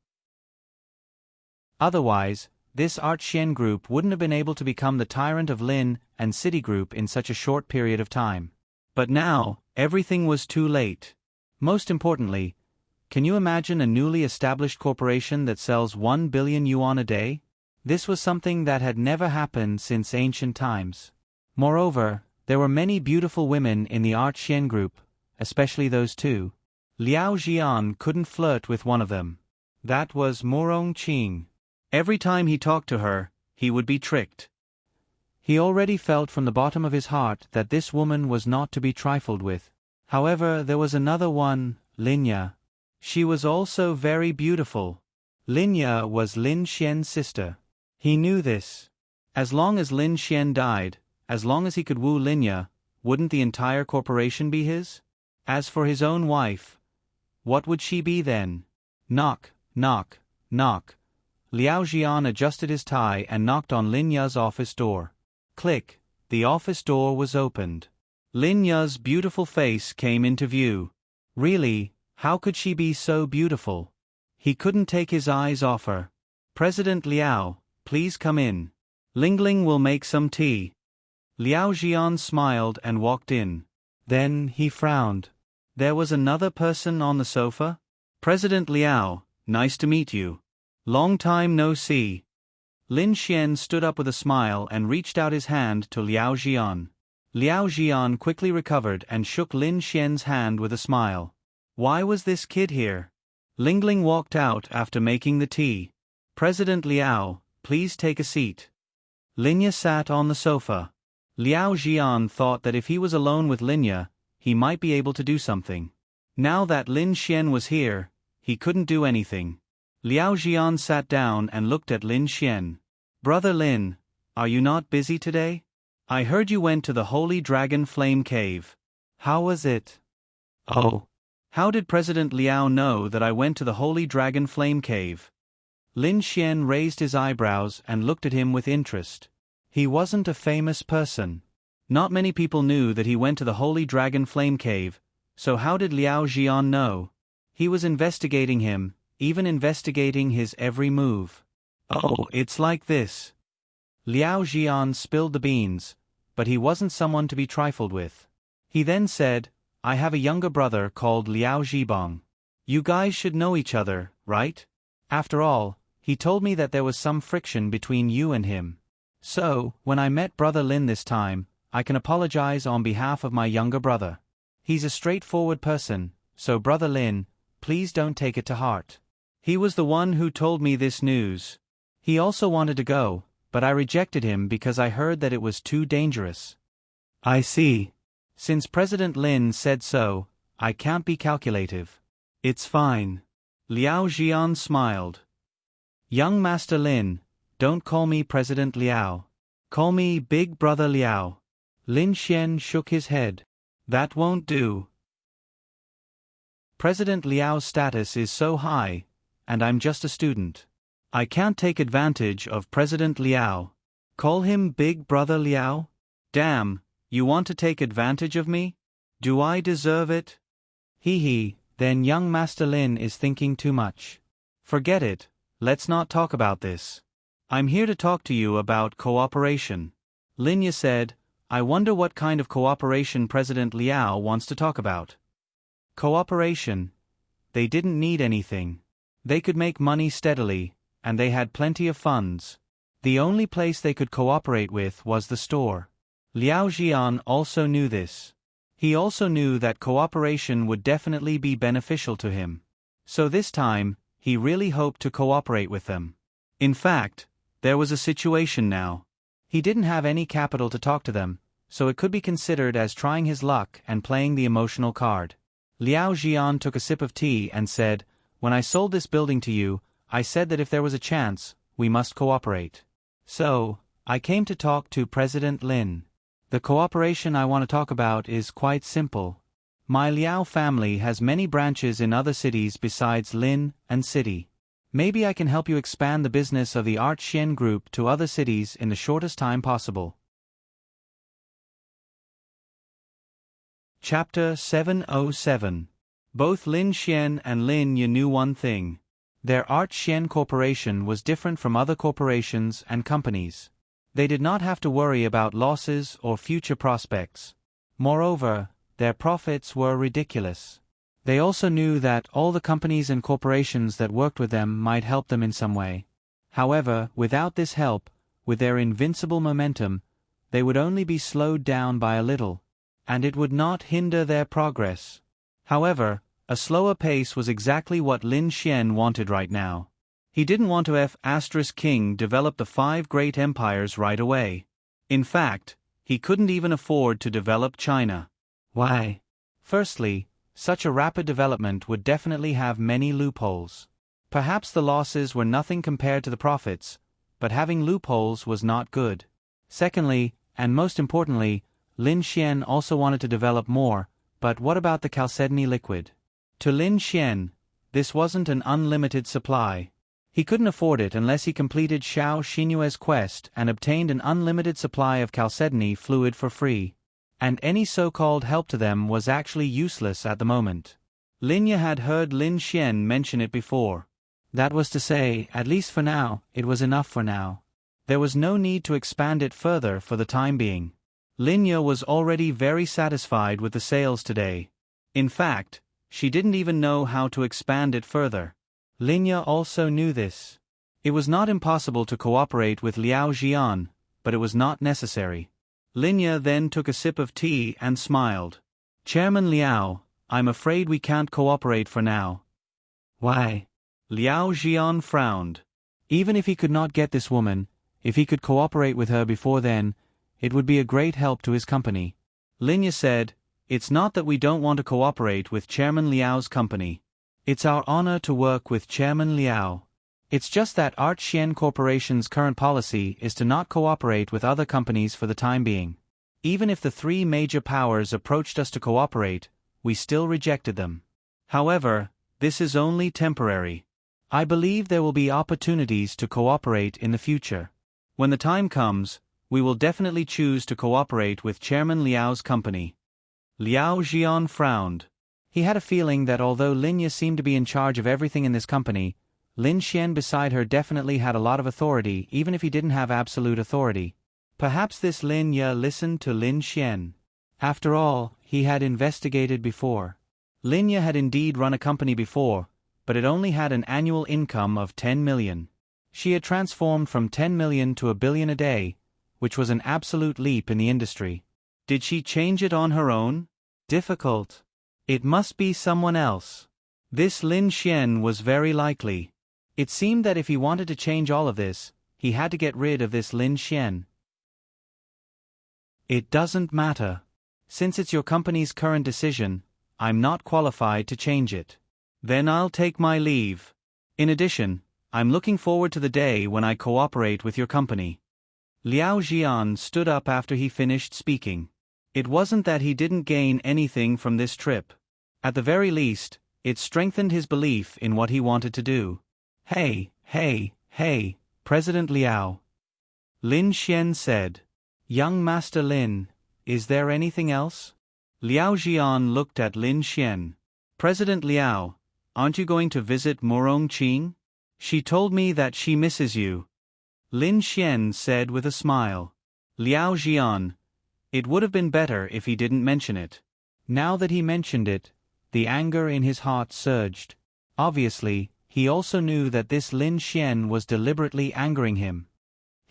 Otherwise, this Art Xian group wouldn't have been able to become the tyrant of Lin and Citigroup in such a short period of time. But now, everything was too late. Most importantly, can you imagine a newly established corporation that sells 1 billion yuan a day? This was something that had never happened since ancient times. Moreover, there were many beautiful women in the Art Xian group, especially those 2. Liao Jian couldn't flirt with one of them. That was Murong Qing. Every time he talked to her, he would be tricked. He already felt from the bottom of his heart that this woman was not to be trifled with. However, there was another one, Linya. She was also very beautiful. Linya was Lin Xian's sister. He knew this. As long as Lin Xian died, as long as he could woo Linya, wouldn't the entire corporation be his? As for his own wife, what would she be then? Knock, knock, knock. Liao Jian adjusted his tie and knocked on Linya's office door. Click, the office door was opened. Linya's beautiful face came into view. Really, how could she be so beautiful? He couldn't take his eyes off her. President Liao, please come in. Lingling will make some tea. Liao Jian smiled and walked in. Then he frowned. There was another person on the sofa? President Liao, nice to meet you. Long time no see. Lin Xian stood up with a smile and reached out his hand to Liao Jian. Liao Jian quickly recovered and shook Lin Xian's hand with a smile. Why was this kid here? Lingling walked out after making the tea. President Liao, please take a seat. Linya sat on the sofa. Liao Jian thought that if he was alone with Linya, he might be able to do something. Now that Lin Xian was here, he couldn't do anything. Liao Jian sat down and looked at Lin Xian. Brother Lin, are you not busy today? I heard you went to the Holy Dragon Flame Cave. How was it? Oh. How did President Liao know that I went to the Holy Dragon Flame Cave? Lin Xian raised his eyebrows and looked at him with interest. He wasn't a famous person. Not many people knew that he went to the Holy Dragon Flame Cave, so how did Liao Jian know? He was investigating him, even investigating his every move. Oh, it's like this. Liao Jian spilled the beans, but he wasn't someone to be trifled with. He then said, I have a younger brother called Liao Zhibong. You guys should know each other, right? After all, he told me that there was some friction between you and him. So, when I met Brother Lin this time, I can apologize on behalf of my younger brother. He's a straightforward person, so Brother Lin, please don't take it to heart. He was the one who told me this news. He also wanted to go, but I rejected him because I heard that it was too dangerous. I see. Since President Lin said so, I can't be calculative. It's fine. Liao Jian smiled. Young Master Lin, don't call me President Liao. Call me Big Brother Liao. Lin Xian shook his head. That won't do. President Liao's status is so high, and I'm just a student. I can't take advantage of President Liao. Call him Big Brother Liao? Damn, you want to take advantage of me? Do I deserve it? Hee, then young Master Lin is thinking too much. Forget it, let's not talk about this. I'm here to talk to you about cooperation. Linya said, I wonder what kind of cooperation President Liao wants to talk about. Cooperation. They didn't need anything. They could make money steadily, and they had plenty of funds. The only place they could cooperate with was the store. Liao Jian also knew this. He also knew that cooperation would definitely be beneficial to him. So this time, he really hoped to cooperate with them. In fact, there was a situation now. He didn't have any capital to talk to them, so it could be considered as trying his luck and playing the emotional card. Liao Jian took a sip of tea and said, When I sold this building to you, I said that if there was a chance, we must cooperate. So, I came to talk to President Lin. The cooperation I want to talk about is quite simple. My Liao family has many branches in other cities besides Lin and City. Maybe I can help you expand the business of the Art Xian Group to other cities in the shortest time possible. Chapter 707. Both Lin Xian and Lin Ye knew one thing. Their Art Xian Corporation was different from other corporations and companies. They did not have to worry about losses or future prospects. Moreover, their profits were ridiculous. They also knew that all the companies and corporations that worked with them might help them in some way. However, without this help, with their invincible momentum, they would only be slowed down by a little, and it would not hinder their progress. However, a slower pace was exactly what Lin Xian wanted right now. He didn't want to King develop the 5 great empires right away. In fact, he couldn't even afford to develop China. Why? Firstly, such a rapid development would definitely have many loopholes. Perhaps the losses were nothing compared to the profits, but having loopholes was not good. Secondly, and most importantly, Lin Xian also wanted to develop more, but what about the chalcedony liquid? To Lin Xian, this wasn't an unlimited supply. He couldn't afford it unless he completed Xiao Xinyue's quest and obtained an unlimited supply of chalcedony fluid for free. And any so-called help to them was actually useless at the moment. Linya had heard Lin Xian mention it before. That was to say, at least for now, it was enough for now. There was no need to expand it further for the time being. Linya was already very satisfied with the sales today. In fact, she didn't even know how to expand it further. Linya also knew this. It was not impossible to cooperate with Liao Jian, but it was not necessary. Linya then took a sip of tea and smiled. Chairman Liao, I'm afraid we can't cooperate for now. Why? Liao Jian frowned. Even if he could not get this woman, if he could cooperate with her before then, it would be a great help to his company. Linya said, It's not that we don't want to cooperate with Chairman Liao's company. It's our honor to work with Chairman Liao. It's just that Art Xian Corporation's current policy is to not cooperate with other companies for the time being. Even if the 3 major powers approached us to cooperate, we still rejected them. However, this is only temporary. I believe there will be opportunities to cooperate in the future. When the time comes, we will definitely choose to cooperate with Chairman Liao's company. Liao Jian frowned. He had a feeling that although Linya seemed to be in charge of everything in this company, Lin Xian beside her definitely had a lot of authority even if he didn't have absolute authority. Perhaps this Linya listened to Lin Xian. After all, he had investigated before. Linya had indeed run a company before, but it only had an annual income of 10 million. She had transformed from 10 million to 1 billion a day, which was an absolute leap in the industry. Did she change it on her own? Difficult. It must be someone else. This Lin Xian was very likely. It seemed that if he wanted to change all of this, he had to get rid of this Lin Xian. It doesn't matter. Since it's your company's current decision, I'm not qualified to change it. Then I'll take my leave. In addition, I'm looking forward to the day when I cooperate with your company. Liao Jian stood up after he finished speaking. It wasn't that he didn't gain anything from this trip. At the very least, it strengthened his belief in what he wanted to do. Hey, President Liao. Lin Xian said. Young Master Lin, is there anything else? Liao Jian looked at Lin Xian. President Liao, aren't you going to visit Murong Qing? She told me that she misses you. Lin Xian said with a smile. Liao Jian. It would have been better if he didn't mention it. Now that he mentioned it, the anger in his heart surged. Obviously, he also knew that this Lin Xian was deliberately angering him.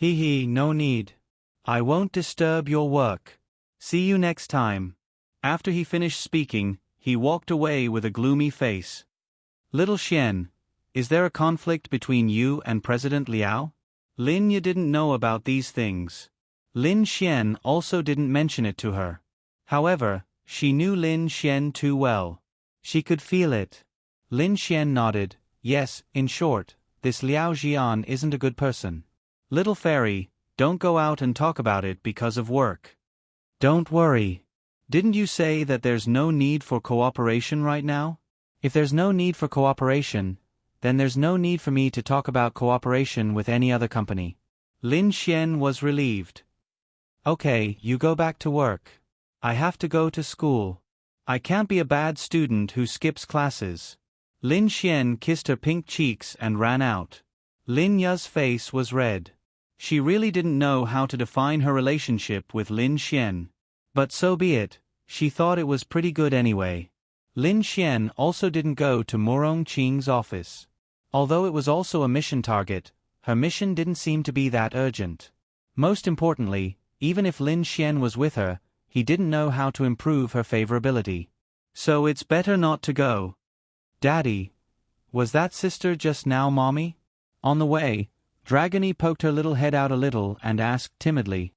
No need. I won't disturb your work. See you next time. After he finished speaking, he walked away with a gloomy face. Little Xian, is there a conflict between you and President Liao? Lin Yi didn't know about these things. Lin Xian also didn't mention it to her. However, she knew Lin Xian too well. She could feel it. Lin Xian nodded. Yes, in short, this Liao Jian isn't a good person. Little fairy, don't go out and talk about it because of work. Don't worry. Didn't you say that there's no need for cooperation right now? If there's no need for cooperation, then there's no need for me to talk about cooperation with any other company. Lin Xian was relieved. Okay, you go back to work. I have to go to school. I can't be a bad student who skips classes. Lin Xian kissed her pink cheeks and ran out. Lin Ya's face was red. She really didn't know how to define her relationship with Lin Xian. But so be it, she thought it was pretty good anyway. Lin Xian also didn't go to Murong Qing's office. Although it was also a mission target, her mission didn't seem to be that urgent. Most importantly, even if Lin Xian was with her, he didn't know how to improve her favorability. So it's better not to go. Daddy, was that sister just now Mommy? On the way, Dragony poked her little head out a little and asked timidly.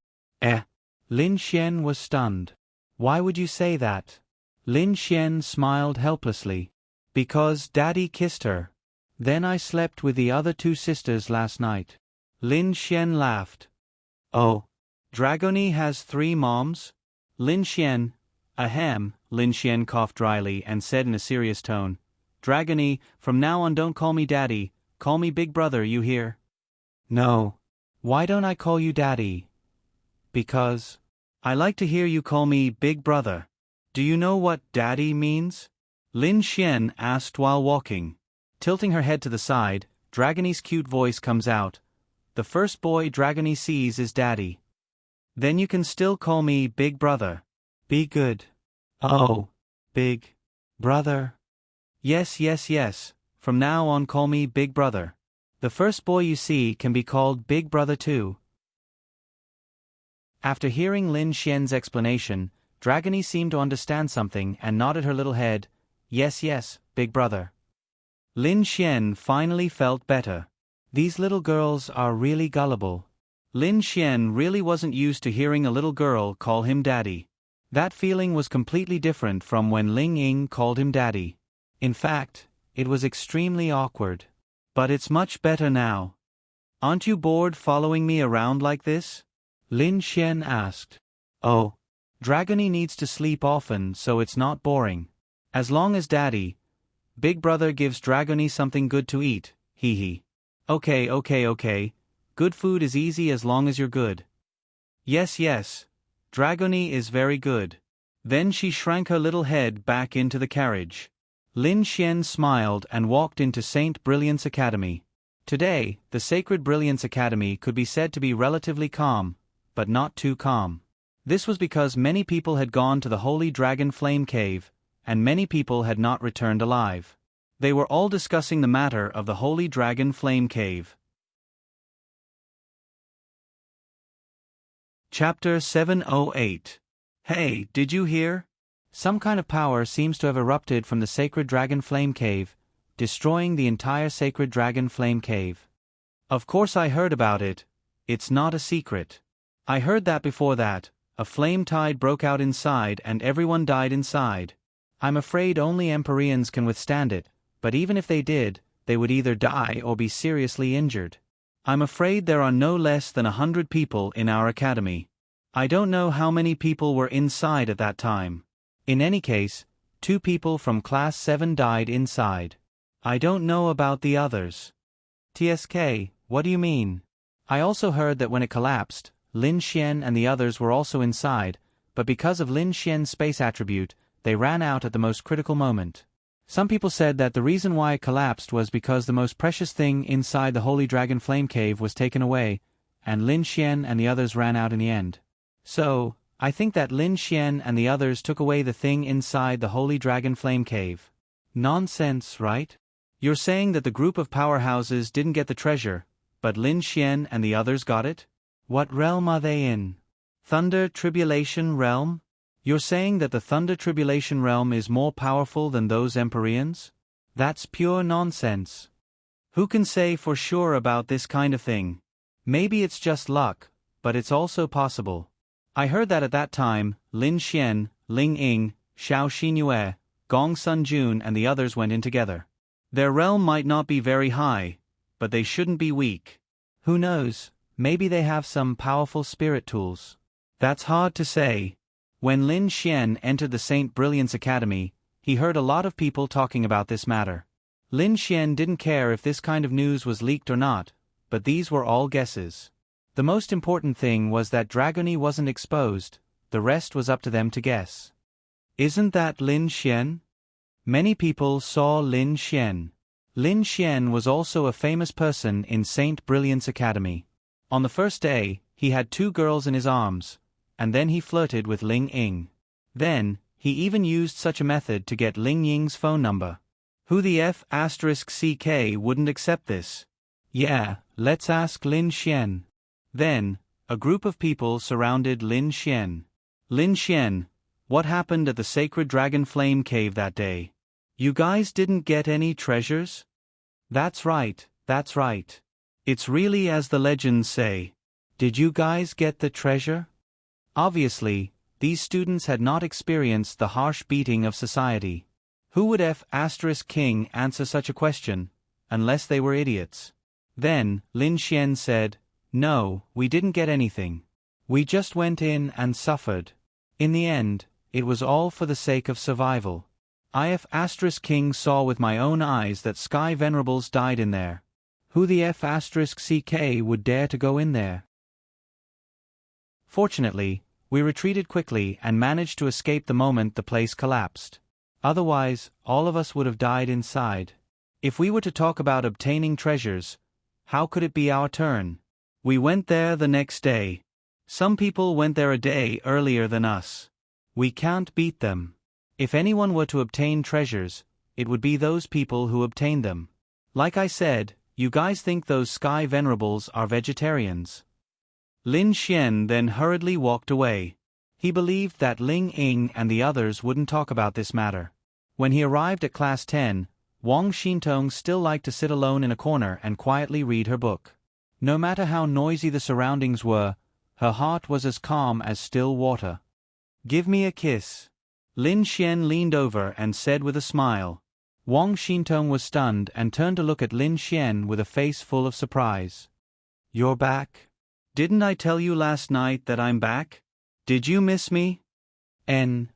Lin Xian was stunned. Why would you say that? Lin Xian smiled helplessly. Because Daddy kissed her. Then I slept with the other two sisters last night. Lin Xian laughed. Oh. Dragony has 3 moms? Lin Xian. Ahem, Lin Xian coughed dryly and said in a serious tone. Dragony, from now on don't call me Daddy, call me Big Brother, you hear? No. Why don't I call you Daddy? Because I like to hear you call me Big Brother. Do you know what Daddy means? Lin Xian asked while walking. Tilting her head to the side, Dragony's cute voice comes out. The first boy Dragony sees is Daddy. Then you can still call me Big Brother. Be good. Oh. Big Brother. Yes. From now on call me Big Brother. The first boy you see can be called Big Brother too. After hearing Lin Xian's explanation, Dragony seemed to understand something and nodded her little head. Yes, Big Brother. Lin Xian finally felt better. These little girls are really gullible. Lin Xian really wasn't used to hearing a little girl call him Daddy. That feeling was completely different from when Ling Ying called him Daddy. In fact, it was extremely awkward. But it's much better now. Aren't you bored following me around like this? Lin Xian asked. Oh. Dragony needs to sleep often so it's not boring. As long as Daddy, Big Brother gives Dragony something good to eat, hee. Okay. Good food is easy as long as you're good. Yes. Dragony is very good. Then she shrank her little head back into the carriage. Lin Xian smiled and walked into Saint Brilliance Academy. Today, the Sacred Brilliance Academy could be said to be relatively calm, but not too calm. This was because many people had gone to the Holy Dragon Flame Cave, and many people had not returned alive. They were all discussing the matter of the Holy Dragon Flame Cave. Chapter 708. Hey, did you hear? Some kind of power seems to have erupted from the Sacred Dragon Flame Cave. destroying the entire sacred dragon flame cave. Of course I heard about it. It's not a secret. I heard that before that, a flame tide broke out inside and everyone died inside. I'm afraid only Empyreans can withstand it, but even if they did, they would either die or be seriously injured. I'm afraid there are no less than 100 people in our academy. I don't know how many people were inside at that time. In any case, 2 people from Class 7 died inside. I don't know about the others. TSK, what do you mean? I also heard that when it collapsed, Lin Xian and the others were also inside, but because of Lin Xian's space attribute, they ran out at the most critical moment. Some people said that the reason why it collapsed was because the most precious thing inside the Holy Dragon Flame Cave was taken away, and Lin Xian and the others ran out in the end. So, I think that Lin Xian and the others took away the thing inside the Holy Dragon Flame Cave. Nonsense, right? You're saying that the group of powerhouses didn't get the treasure, but Lin Xian and the others got it? What realm are they in? Thunder Tribulation Realm? You're saying that the Thunder Tribulation Realm is more powerful than those Empyreans? That's pure nonsense. Who can say for sure about this kind of thing? Maybe it's just luck, but it's also possible. I heard that at that time, Lin Xian, Ling Ying, Xiao Xinyue, Gong Sun Jun and the others went in together. Their realm might not be very high, but they shouldn't be weak. Who knows, maybe they have some powerful spirit tools. That's hard to say. When Lin Xian entered the Saint Brilliance Academy, he heard a lot of people talking about this matter. Lin Xian didn't care if this kind of news was leaked or not, but these were all guesses. The most important thing was that Dragony wasn't exposed, the rest was up to them to guess. Isn't that Lin Xian? Many people saw Lin Xian. Lin Xian was also a famous person in Saint Brilliance Academy. On the first day, he had 2 girls in his arms, and then he flirted with Ling Ying. Then, he even used such a method to get Ling Ying's phone number. Who the F***CK wouldn't accept this? Yeah, let's ask Lin Xian. Then, a group of people surrounded Lin Xian. Lin Xian, what happened at the Sacred Dragon Flame Cave that day? You guys didn't get any treasures? That's right, that's right. It's really as the legends say. Did you guys get the treasure? Obviously, these students had not experienced the harsh beating of society. Who would F***king answer such a question, unless they were idiots? Then, Lin Xian said, no, we didn't get anything. We just went in and suffered. In the end, it was all for the sake of survival. King saw with my own eyes that Sky Venerables died in there. Who the F***ck would dare to go in there? Fortunately, we retreated quickly and managed to escape the moment the place collapsed. Otherwise, all of us would have died inside. If we were to talk about obtaining treasures, how could it be our turn? We went there the next day. Some people went there a day earlier than us. We can't beat them. If anyone were to obtain treasures, it would be those people who obtained them. Like I said, you guys think those Sky Venerables are vegetarians. Lin Xian then hurriedly walked away. He believed that Ling Ying and the others wouldn't talk about this matter. When he arrived at Class 10, Wang Xintong still liked to sit alone in a corner and quietly read her book. No matter how noisy the surroundings were, her heart was as calm as still water. Give me a kiss. Lin Xian leaned over and said with a smile. Wang Xintong was stunned and turned to look at Lin Xian with a face full of surprise. You're back? Didn't I tell you last night that I'm back? Did you miss me? Wang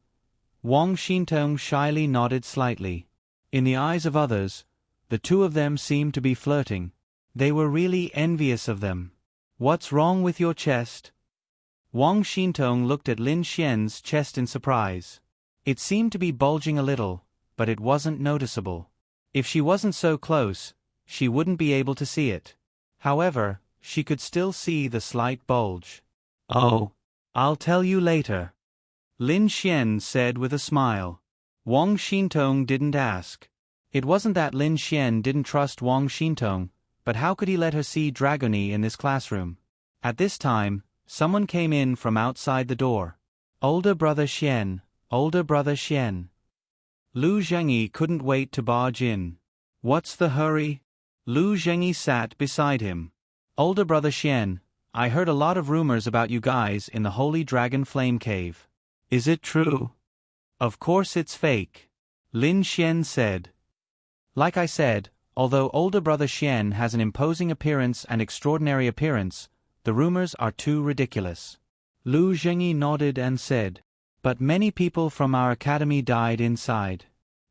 Xintong shyly nodded slightly. In the eyes of others, the 2 of them seemed to be flirting. They were really envious of them. What's wrong with your chest? Wang Xintong looked at Lin Xian's chest in surprise. It seemed to be bulging a little, but it wasn't noticeable. If she wasn't so close, she wouldn't be able to see it. However, she could still see the slight bulge. Oh, I'll tell you later. Lin Xian said with a smile. Wang Xintong didn't ask. It wasn't that Lin Xian didn't trust Wang Xintong, but how could he let her see Dragony in this classroom? At this time, someone came in from outside the door. Older brother Xian, older brother Xian. Lu Zhengyi couldn't wait to barge in. What's the hurry? Lu Zhengyi sat beside him. Older brother Xian, I heard a lot of rumors about you guys in the Holy Dragon Flame Cave. Is it true? Of course it's fake. Lin Xian said. Like I said, although older brother Xian has an imposing appearance and extraordinary appearance, the rumors are too ridiculous. Lu Zhengyi nodded and said, but many people from our academy died inside.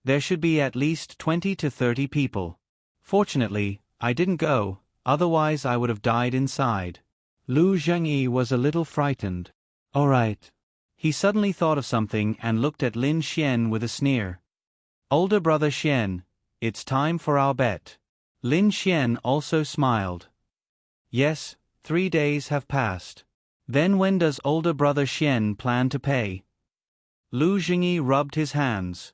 There should be at least 20 to 30 people. Fortunately, I didn't go, otherwise I would have died inside. Lu Zhengyi was a little frightened. All right. He suddenly thought of something and looked at Lin Xian with a sneer. Older brother Xian, it's time for our bet. Lin Xian also smiled. Yes, 3 days have passed. Then when does older brother Xian plan to pay? Lu Zhengyi rubbed his hands.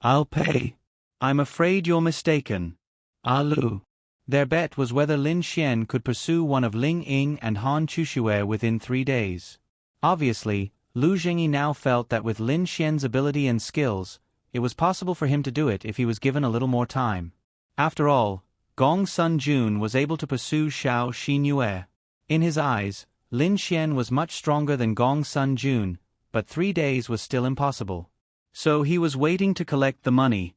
I'll pay. I'm afraid you're mistaken. Lu. Their bet was whether Lin Xian could pursue one of Ling Ying and Han Chuxue within 3 days. Obviously, Lu Zhengyi now felt that with Lin Xian's ability and skills, it was possible for him to do it if he was given a little more time. After all, Gong Sun Jun was able to pursue Xiao Xinyue. In his eyes, Lin Xian was much stronger than Gong Sun Jun, but 3 days was still impossible. So he was waiting to collect the money.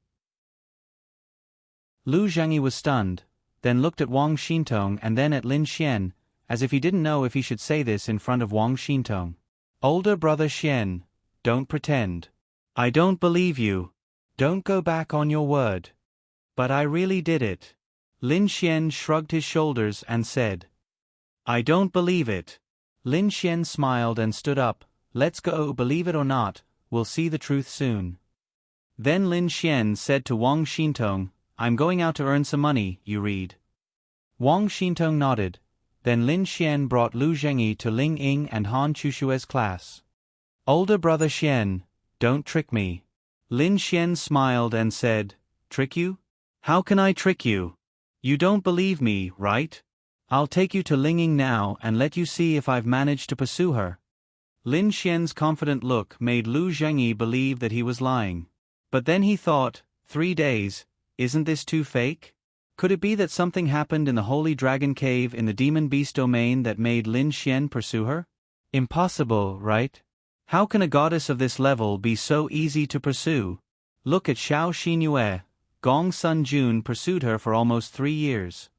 Lu Zhengyi was stunned, then looked at Wang Xintong and then at Lin Xian, as if he didn't know if he should say this in front of Wang Xintong. Older brother Xian, don't pretend. I don't believe you. Don't go back on your word. But I really did it. Lin Xian shrugged his shoulders and said. I don't believe it. Lin Xian smiled and stood up. Let's go, believe it or not, we'll see the truth soon. Then Lin Xian said to Wang Xintong, I'm going out to earn some money, you read. Wang Xintong nodded. Then Lin Xian brought Lu Zhengyi to Ling Ying and Han Chuxue's class. Older brother Xian, don't trick me. Lin Xian smiled and said, trick you? How can I trick you? You don't believe me, right? I'll take you to Ling Ying now and let you see if I've managed to pursue her. Lin Xian's confident look made Lu Zhengyi believe that he was lying. But then he thought, 3 days, isn't this too fake? Could it be that something happened in the Holy Dragon Cave in the Demon Beast domain that made Lin Xian pursue her? Impossible, right? How can a goddess of this level be so easy to pursue? Look at Xiao Xinyue. Gong Sun Jun pursued her for almost 3 years.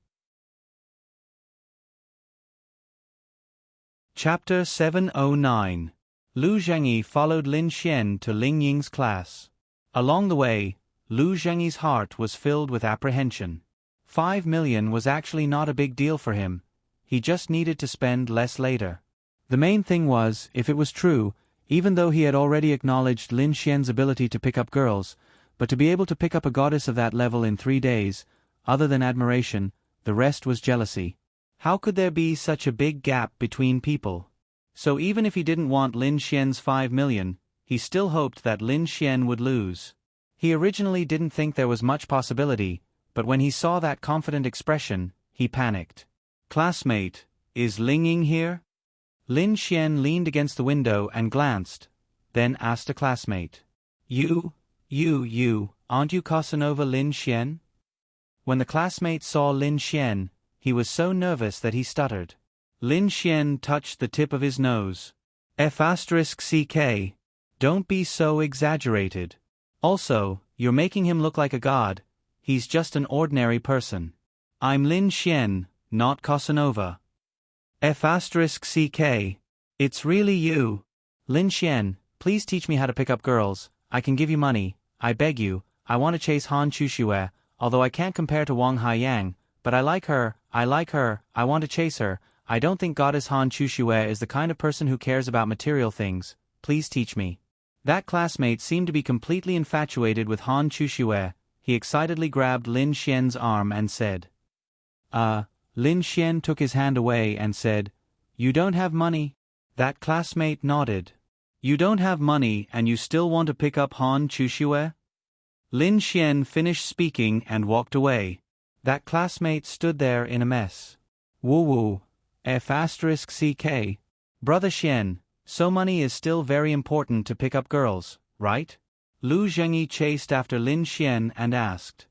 Chapter 709. Lu Zhengyi followed Lin Xian to Ling Ying's class. Along the way, Lu Zhengyi's heart was filled with apprehension. 5 million was actually not a big deal for him. He just needed to spend less later. The main thing was, if it was true, even though he had already acknowledged Lin Xian's ability to pick up girls, but to be able to pick up a goddess of that level in 3 days, other than admiration, the rest was jealousy. How could there be such a big gap between people? So even if he didn't want Lin Xian's 5 million, he still hoped that Lin Xian would lose. He originally didn't think there was much possibility, but when he saw that confident expression, he panicked. Classmate, is Ling Ying here? Lin Xian leaned against the window and glanced, then asked a classmate. You, aren't you Casanova Lin Xian? When the classmate saw Lin Xian, he was so nervous that he stuttered. Lin Xian touched the tip of his nose. F***ck. Don't be so exaggerated. Also, you're making him look like a god. He's just an ordinary person. I'm Lin Xian, not Casanova. F***ck. It's really you. Lin Xian, please teach me how to pick up girls. I can give you money, I beg you. I want to chase Han Chuxue, although I can't compare to Wang Haiyang, but I like her, I want to chase her. I don't think Goddess Han Chuxue is the kind of person who cares about material things. Please teach me. That classmate seemed to be completely infatuated with Han Chuxue. He excitedly grabbed Lin Xian's arm and said. Lin Xian took his hand away and said, You don't have money? That classmate nodded. You don't have money and you still want to pick up Han Chuxue? Lin Xian finished speaking and walked away. That classmate stood there in a mess. Woo-woo. F***ck. Brother Xian, so money is still very important to pick up girls, right? Lu Zhengyi chased after Lin Xian and asked.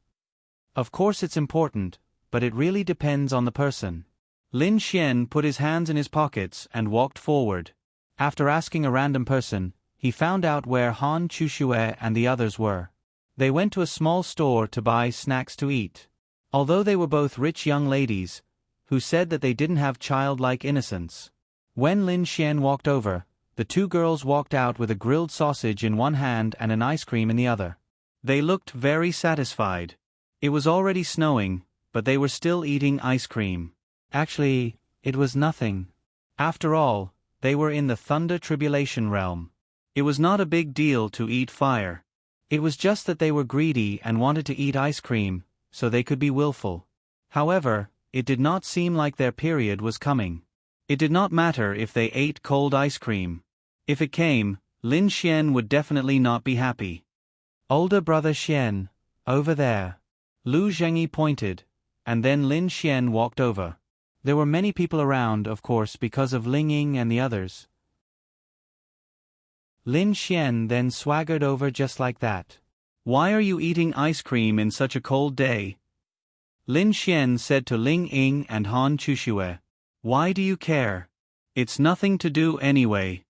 Of course it's important, but it really depends on the person. Lin Xian put his hands in his pockets and walked forward. After asking a random person, he found out where Han Chushue and the others were. They went to a small store to buy snacks to eat. Although they were both rich young ladies, who said that they didn't have childlike innocence. When Lin Xian walked over, the two girls walked out with a grilled sausage in one hand and an ice cream in the other. They looked very satisfied. It was already snowing, but they were still eating ice cream. Actually, it was nothing. After all, they were in the Thunder Tribulation realm. It was not a big deal to eat fire. It was just that they were greedy and wanted to eat ice cream, so they could be willful. However, it did not seem like their period was coming. It did not matter if they ate cold ice cream. If it came, Lin Xian would definitely not be happy. Older brother Xian, over there. Lu Zhengyi pointed, and then Lin Xian walked over. There were many people around, of course, because of Ling Ying and the others. Lin Xian then swaggered over just like that. Why are you eating ice cream in such a cold day? Lin Xian said to Ling Ying and Han Chushue. Why do you care? It's nothing to do anyway.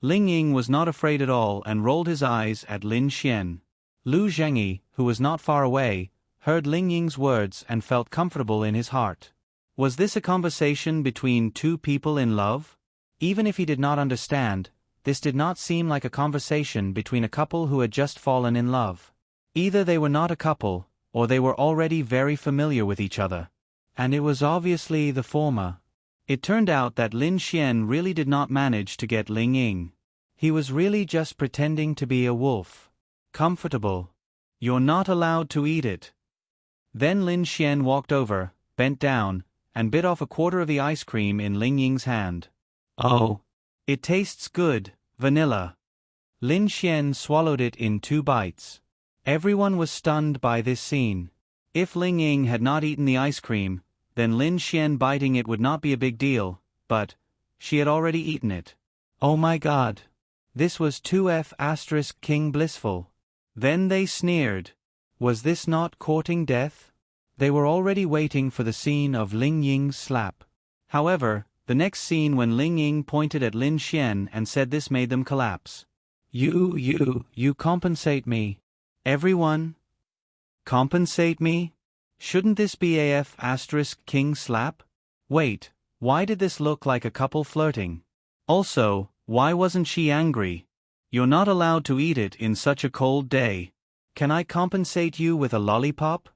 Ling Ying was not afraid at all and rolled his eyes at Lin Xian. Lu Zhengyi, who was not far away, heard Ling Ying's words and felt comfortable in his heart. Was this a conversation between two people in love? Even if he did not understand, this did not seem like a conversation between a couple who had just fallen in love. Either they were not a couple, or they were already very familiar with each other. And it was obviously the former. It turned out that Lin Xian really did not manage to get Ling Ying. He was really just pretending to be a wolf. Comfortable. You're not allowed to eat it. Then Lin Xian walked over, bent down, and bit off a quarter of the ice cream in Ling Ying's hand. Oh. It tastes good, vanilla. Lin Xian swallowed it in 2 bites. Everyone was stunned by this scene. If Ling Ying had not eaten the ice cream, then Lin Xian biting it would not be a big deal, but she had already eaten it. Oh my god. This was 2F** King Blissful. Then they sneered. Was this not courting death? They were already waiting for the scene of Ling Ying's slap. However, the next scene when Ling Ying pointed at Lin Xian and said this made them collapse. You compensate me. Everyone? Compensate me? Shouldn't this be AF** King slap? Wait, why did this look like a couple flirting? Also, why wasn't she angry? You're not allowed to eat it in such a cold day. Can I compensate you with a lollipop?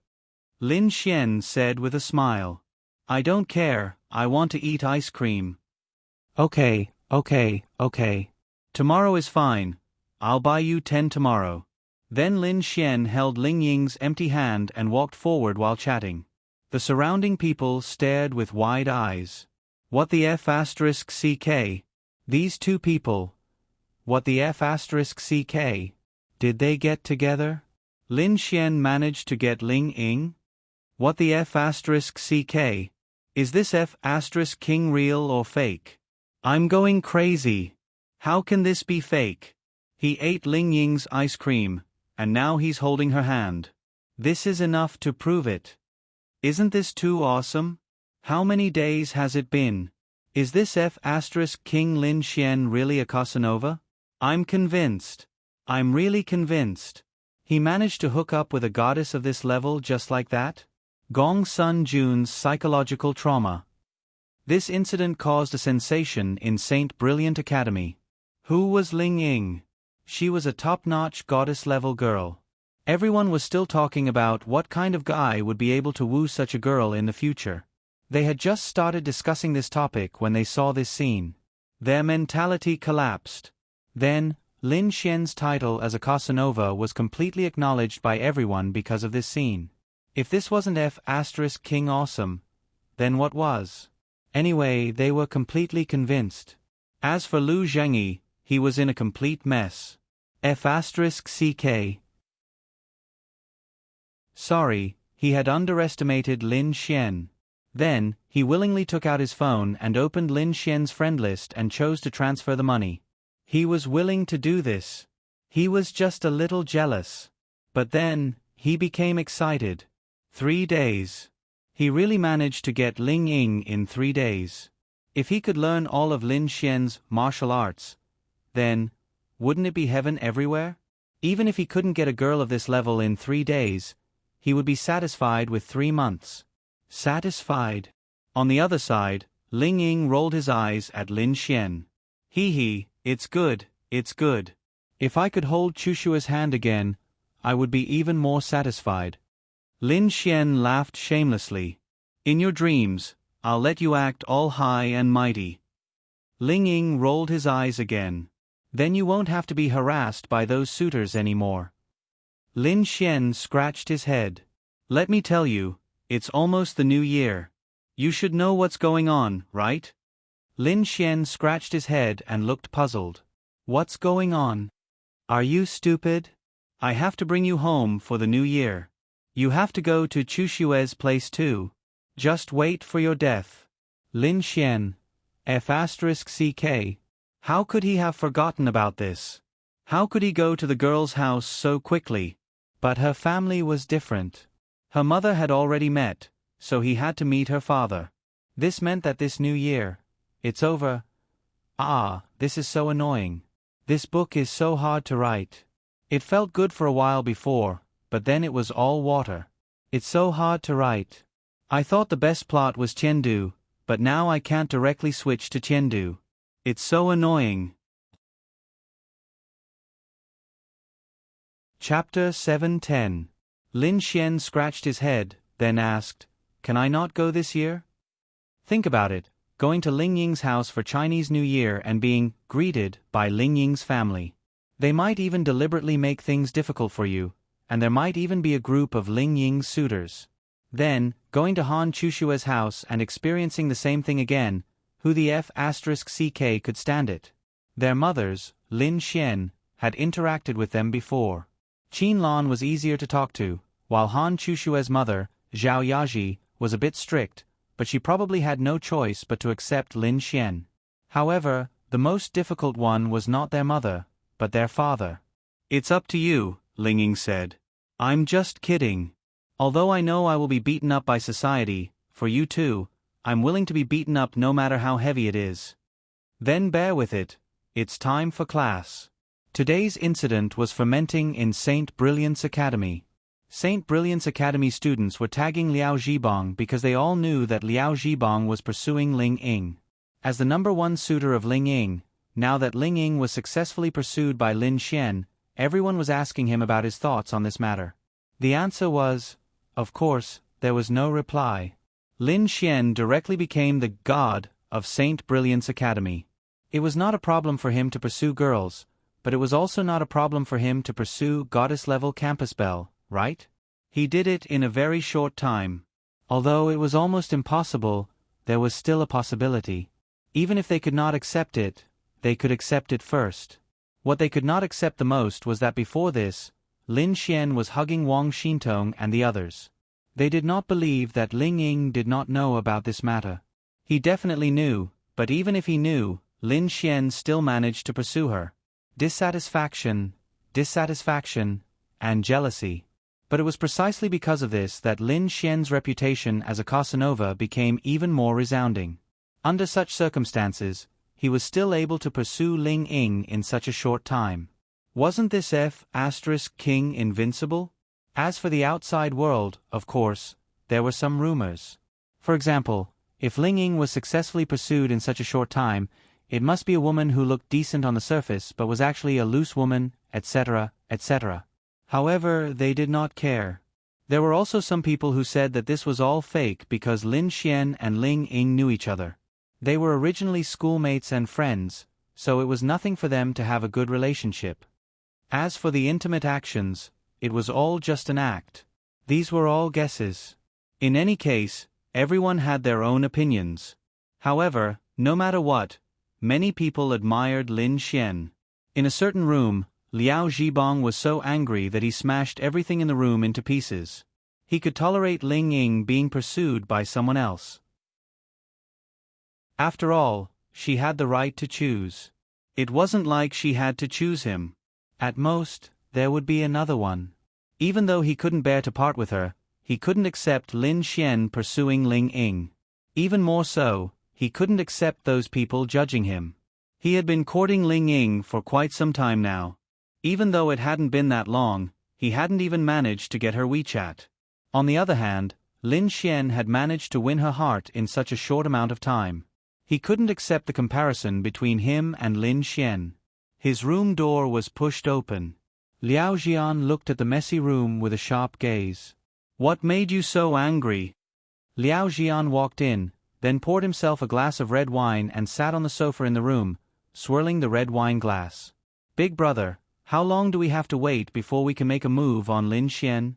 Lin Xian said with a smile. I don't care, I want to eat ice cream. Okay. Tomorrow is fine. I'll buy you 10 tomorrow. Then Lin Xian held Ling Ying's empty hand and walked forward while chatting. The surrounding people stared with wide eyes. What the F***CK? These two people. What the F***CK? Did they get together? Lin Xian managed to get Ling Ying? What the F***CK? Is this F***King real or fake? I'm going crazy. How can this be fake? He ate Ling Ying's ice cream, and now he's holding her hand. This is enough to prove it. Isn't this too awesome? How many days has it been? Is this F***King Lin Xian really a Casanova? I'm convinced. I'm really convinced. He managed to hook up with a goddess of this level just like that? Gong Sun Jun's psychological trauma. This incident caused a sensation in Saint Brilliant Academy. Who was Ling Ying? She was a top-notch goddess-level girl. Everyone was still talking about what kind of guy would be able to woo such a girl in the future. They had just started discussing this topic when they saw this scene. Their mentality collapsed. Then, Lin Xian's title as a Casanova was completely acknowledged by everyone because of this scene. If this wasn't F***King awesome, then what was? Anyway, they were completely convinced. As for Lu Zhengyi, he was in a complete mess. F***CK. Sorry, he had underestimated Lin Xian. Then, he willingly took out his phone and opened Lin Xian's friend list and chose to transfer the money. He was willing to do this. He was just a little jealous. But then, he became excited. 3 days. He really managed to get Ling Ying in 3 days. If he could learn all of Lin Xian's martial arts, then, wouldn't it be heaven everywhere? Even if he couldn't get a girl of this level in 3 days, he would be satisfied with 3 months. Satisfied. On the other side, Ling Ying rolled his eyes at Lin Xian. Hee, it's good, it's good. If I could hold Chushua's hand again, I would be even more satisfied. Lin Xian laughed shamelessly. In your dreams, I'll let you act all high and mighty. Ling Ying rolled his eyes again. Then you won't have to be harassed by those suitors anymore. Lin Xian scratched his head. Let me tell you, it's almost the new year. You should know what's going on, right? Lin Xian scratched his head and looked puzzled. What's going on? Are you stupid? I have to bring you home for the new year. You have to go to Chushue's place too. Just wait for your death. Lin Xian. F***ck. How could he have forgotten about this? How could he go to the girl's house so quickly? But her family was different. Her mother had already met, so he had to meet her father. This meant that this new year, it's over. This is so annoying. This book is so hard to write. It felt good for a while before, but then it was all water. It's so hard to write. I thought the best plot was Chengdu, but now I can't directly switch to Chengdu. It's so annoying. Chapter 710. Lin Xian scratched his head, then asked, Can I not go this year? Think about it, going to Ling Ying's house for Chinese New Year and being greeted by Ling Ying's family. They might even deliberately make things difficult for you, and there might even be a group of Ling Ying's suitors. Then, going to Han Chushua's house and experiencing the same thing again, who the F***ck could stand it? Their mothers, Lin Xian, had interacted with them before. Qin Lan was easier to talk to, while Han Chushua's mother, Zhao Yaji, was a bit strict, but she probably had no choice but to accept Lin Xian. However, the most difficult one was not their mother, but their father. It's up to you, Ling Ying said. I'm just kidding. Although I know I will be beaten up by society, for you too, I'm willing to be beaten up no matter how heavy it is. Then bear with it, it's time for class. Today's incident was fermenting in St. Brilliance Academy. St. Brilliance Academy students were tagging Liao Zhibong because they all knew that Liao Zhibong was pursuing Ling Ying. As the #1 suitor of Ling Ying, now that Ling Ying was successfully pursued by Lin Xian, everyone was asking him about his thoughts on this matter. The answer was, of course, there was no reply. Lin Xian directly became the god of St. Brilliance Academy. It was not a problem for him to pursue girls, but it was also not a problem for him to pursue goddess-level campus belle, right? He did it in a very short time. Although it was almost impossible, there was still a possibility. Even if they could not accept it, they could accept it first. What they could not accept the most was that before this, Lin Xian was hugging Wang Xintong and the others. They did not believe that Ling Ying did not know about this matter. He definitely knew, but even if he knew, Lin Xian still managed to pursue her. Dissatisfaction, and jealousy. But it was precisely because of this that Lin Xian's reputation as a Casanova became even more resounding. Under such circumstances, he was still able to pursue Ling Ying in such a short time. Wasn't this F***king invincible? As for the outside world, of course, there were some rumors. For example, if Ling Ying was successfully pursued in such a short time, it must be a woman who looked decent on the surface but was actually a loose woman, etc., etc. However, they did not care. There were also some people who said that this was all fake because Lin Xian and Ling Ying knew each other. They were originally schoolmates and friends, so it was nothing for them to have a good relationship. As for the intimate actions, it was all just an act. These were all guesses. In any case, everyone had their own opinions. However, no matter what, many people admired Lin Xian. In a certain room, Liao Zhibong was so angry that he smashed everything in the room into pieces. He could tolerate Ling Ying being pursued by someone else. After all, she had the right to choose. It wasn't like she had to choose him. At most, there would be another one. Even though he couldn't bear to part with her, he couldn't accept Lin Xian pursuing Ling Ying. Even more so, he couldn't accept those people judging him. He had been courting Ling Ying for quite some time now. Even though it hadn't been that long, he hadn't even managed to get her WeChat. On the other hand, Lin Xian had managed to win her heart in such a short amount of time. He couldn't accept the comparison between him and Lin Xian. His room door was pushed open. Liao Jian looked at the messy room with a sharp gaze. "What made you so angry?" Liao Jian walked in, then poured himself a glass of red wine and sat on the sofa in the room, swirling the red wine glass. "Big brother, how long do we have to wait before we can make a move on Lin Xian?"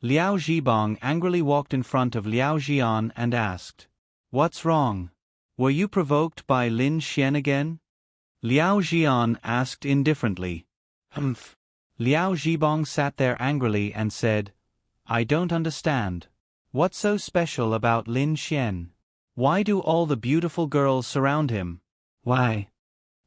Liao Zhibong angrily walked in front of Liao Jian and asked, "What's wrong? Were you provoked by Lin Xian again?" Liao Jian asked indifferently. "Humph." Liao Zhibong sat there angrily and said, "I don't understand. What's so special about Lin Xian? Why do all the beautiful girls surround him? Why?"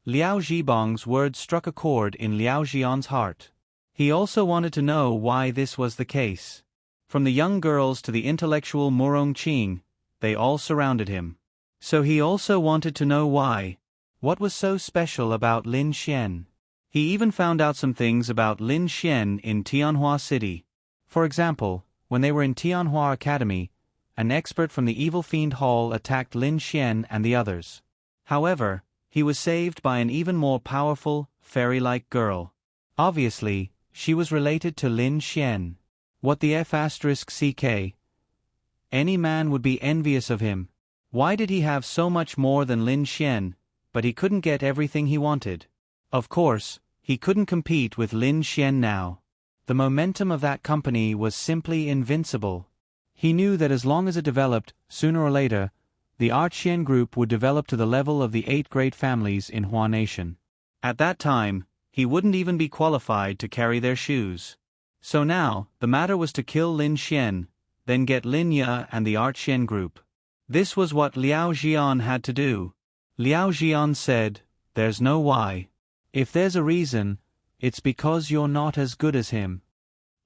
Liao Zhibong's words struck a chord in Liao Jian's heart. He also wanted to know why this was the case. From the young girls to the intellectual Murong Qing, they all surrounded him. So he also wanted to know why. What was so special about Lin Xian? He even found out some things about Lin Xian in Tianhua City. For example, when they were in Tianhua Academy, an expert from the Evil Fiend Hall attacked Lin Xian and the others. However, he was saved by an even more powerful, fairy-like girl. Obviously, she was related to Lin Xian. What the F***ck? Any man would be envious of him. Why did he have so much more than Lin Xian, but he couldn't get everything he wanted? Of course, he couldn't compete with Lin Xian now. The momentum of that company was simply invincible. He knew that as long as it developed, sooner or later, the Art Xian group would develop to the level of the 8 great families in Hua Nation. At that time, he wouldn't even be qualified to carry their shoes. So now, the matter was to kill Lin Xian, then get Lin Ye and the Art Xian group. This was what Liao Jian had to do. Liao Jian said, "There's no why. If there's a reason, it's because you're not as good as him."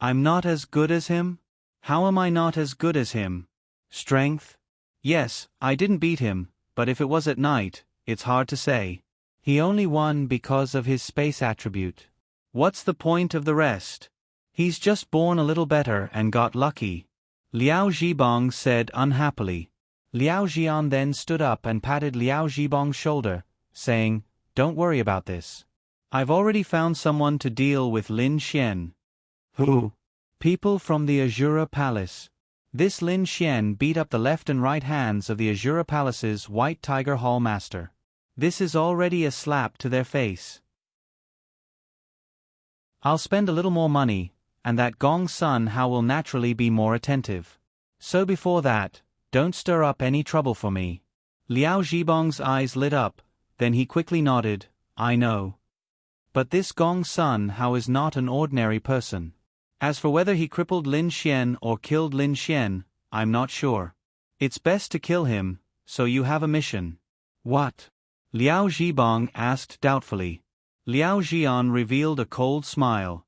"I'm not as good as him? How am I not as good as him? Strength? Yes, I didn't beat him, but if it was at night, it's hard to say. He only won because of his space attribute. What's the point of the rest? He's just born a little better and got lucky," Liao Zhibong said unhappily. Liao Jian then stood up and patted Liao Zhibong's shoulder, saying, "Don't worry about this. I've already found someone to deal with Lin Xian." "Who?" "People from the Azura Palace." This Lin Xian beat up the left and right hands of the Azura Palace's White Tiger Hall master. This is already a slap to their face. I'll spend a little more money, and that Gong Sun Hao will naturally be more attentive. So before that, don't stir up any trouble for me. Liao Zhibong's eyes lit up, then he quickly nodded, "I know. But this Gong Sun Hao is not an ordinary person. As for whether he crippled Lin Xian or killed Lin Xian, I'm not sure. It's best to kill him, so you have a mission." "What?" Liao Zhibong asked doubtfully. Liao Jian revealed a cold smile.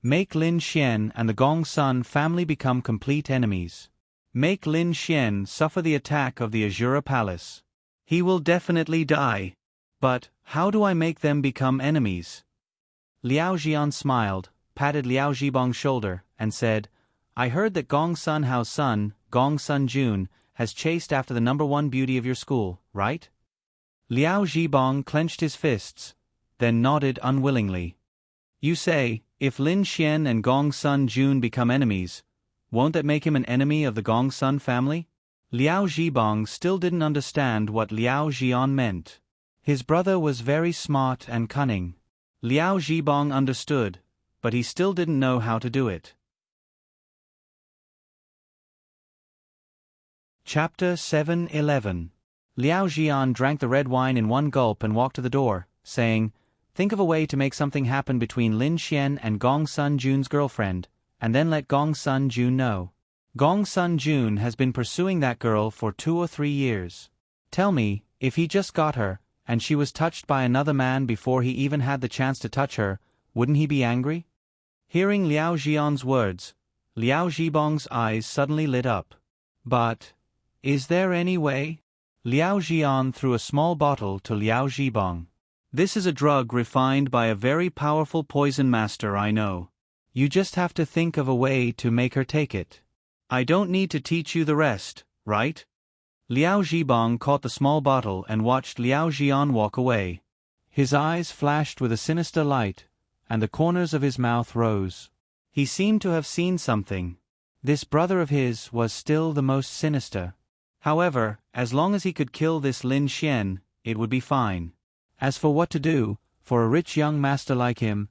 "Make Lin Xian and the Gong Sun family become complete enemies. Make Lin Xian suffer the attack of the Azura Palace. He will definitely die. But, how do I make them become enemies?" Liao Jian smiled, patted Liao Zhibong's shoulder, and said, "I heard that Gong Sun Hao's son, Gong Sun Jun, has chased after the #1 beauty of your school, right?" Liao Zhibong clenched his fists, then nodded unwillingly. "You say, if Lin Xian and Gong Sun Jun become enemies, won't that make him an enemy of the Gong Sun family?" Liao Zhibong still didn't understand what Liao Jian meant. His brother was very smart and cunning. Liao Zhibong understood, but he still didn't know how to do it. Chapter 7:11. Liao Jian drank the red wine in one gulp and walked to the door, saying, "Think of a way to make something happen between Lin Xian and Gong Sun Jun's girlfriend, and then let Gong Sun Jun know. Gong Sun Jun has been pursuing that girl for 2 or 3 years. Tell me, if he just got her, and she was touched by another man before he even had the chance to touch her, wouldn't he be angry?" Hearing Liao Jian's words, Liao Zhibong's eyes suddenly lit up. But, is there any way? Liao Jian threw a small bottle to Liao Zhibong. This is a drug refined by a very powerful poison master I know. You just have to think of a way to make her take it. I don't need to teach you the rest, right? Liao Zhibong caught the small bottle and watched Liao Jian walk away. His eyes flashed with a sinister light, and the corners of his mouth rose. He seemed to have seen something. This brother of his was still the most sinister. However, as long as he could kill this Lin Xian, it would be fine. As for what to do, for a rich young master like him,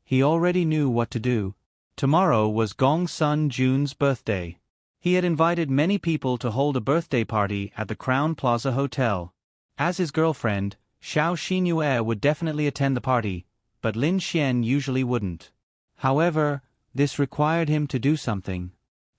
he already knew what to do. Tomorrow was Gong Sun Jun's birthday. He had invited many people to hold a birthday party at the Crown Plaza Hotel. As his girlfriend, Xiao Xinyue would definitely attend the party, but Lin Xian usually wouldn't. However, this required him to do something.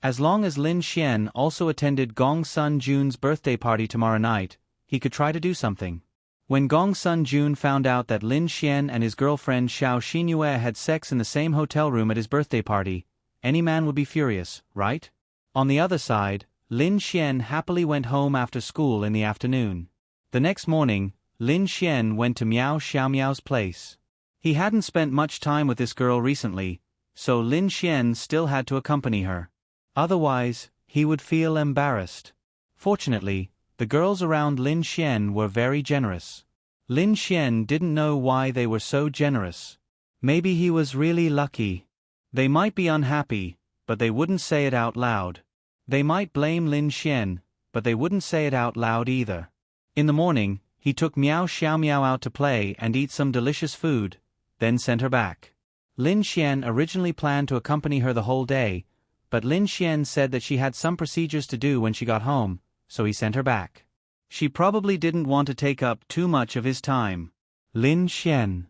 As long as Lin Xian also attended Gong Sun Jun's birthday party tomorrow night, he could try to do something. When Gong Sun Jun found out that Lin Xian and his girlfriend Xiao Xinyue had sex in the same hotel room at his birthday party, any man would be furious, right? On the other side, Lin Xian happily went home after school in the afternoon. The next morning, Lin Xian went to Miao Xiaomiao's place. He hadn't spent much time with this girl recently, so Lin Xian still had to accompany her. Otherwise, he would feel embarrassed. Fortunately, the girls around Lin Xian were very generous. Lin Xian didn't know why they were so generous. Maybe he was really lucky. They might be unhappy, but they wouldn't say it out loud. They might blame Lin Xian, but they wouldn't say it out loud either. In the morning, he took Miao Xiaomiao out to play and eat some delicious food, then sent her back. Lin Xian originally planned to accompany her the whole day, but Lin Xian said that she had some procedures to do when she got home, so he sent her back. She probably didn't want to take up too much of his time. Lin Xian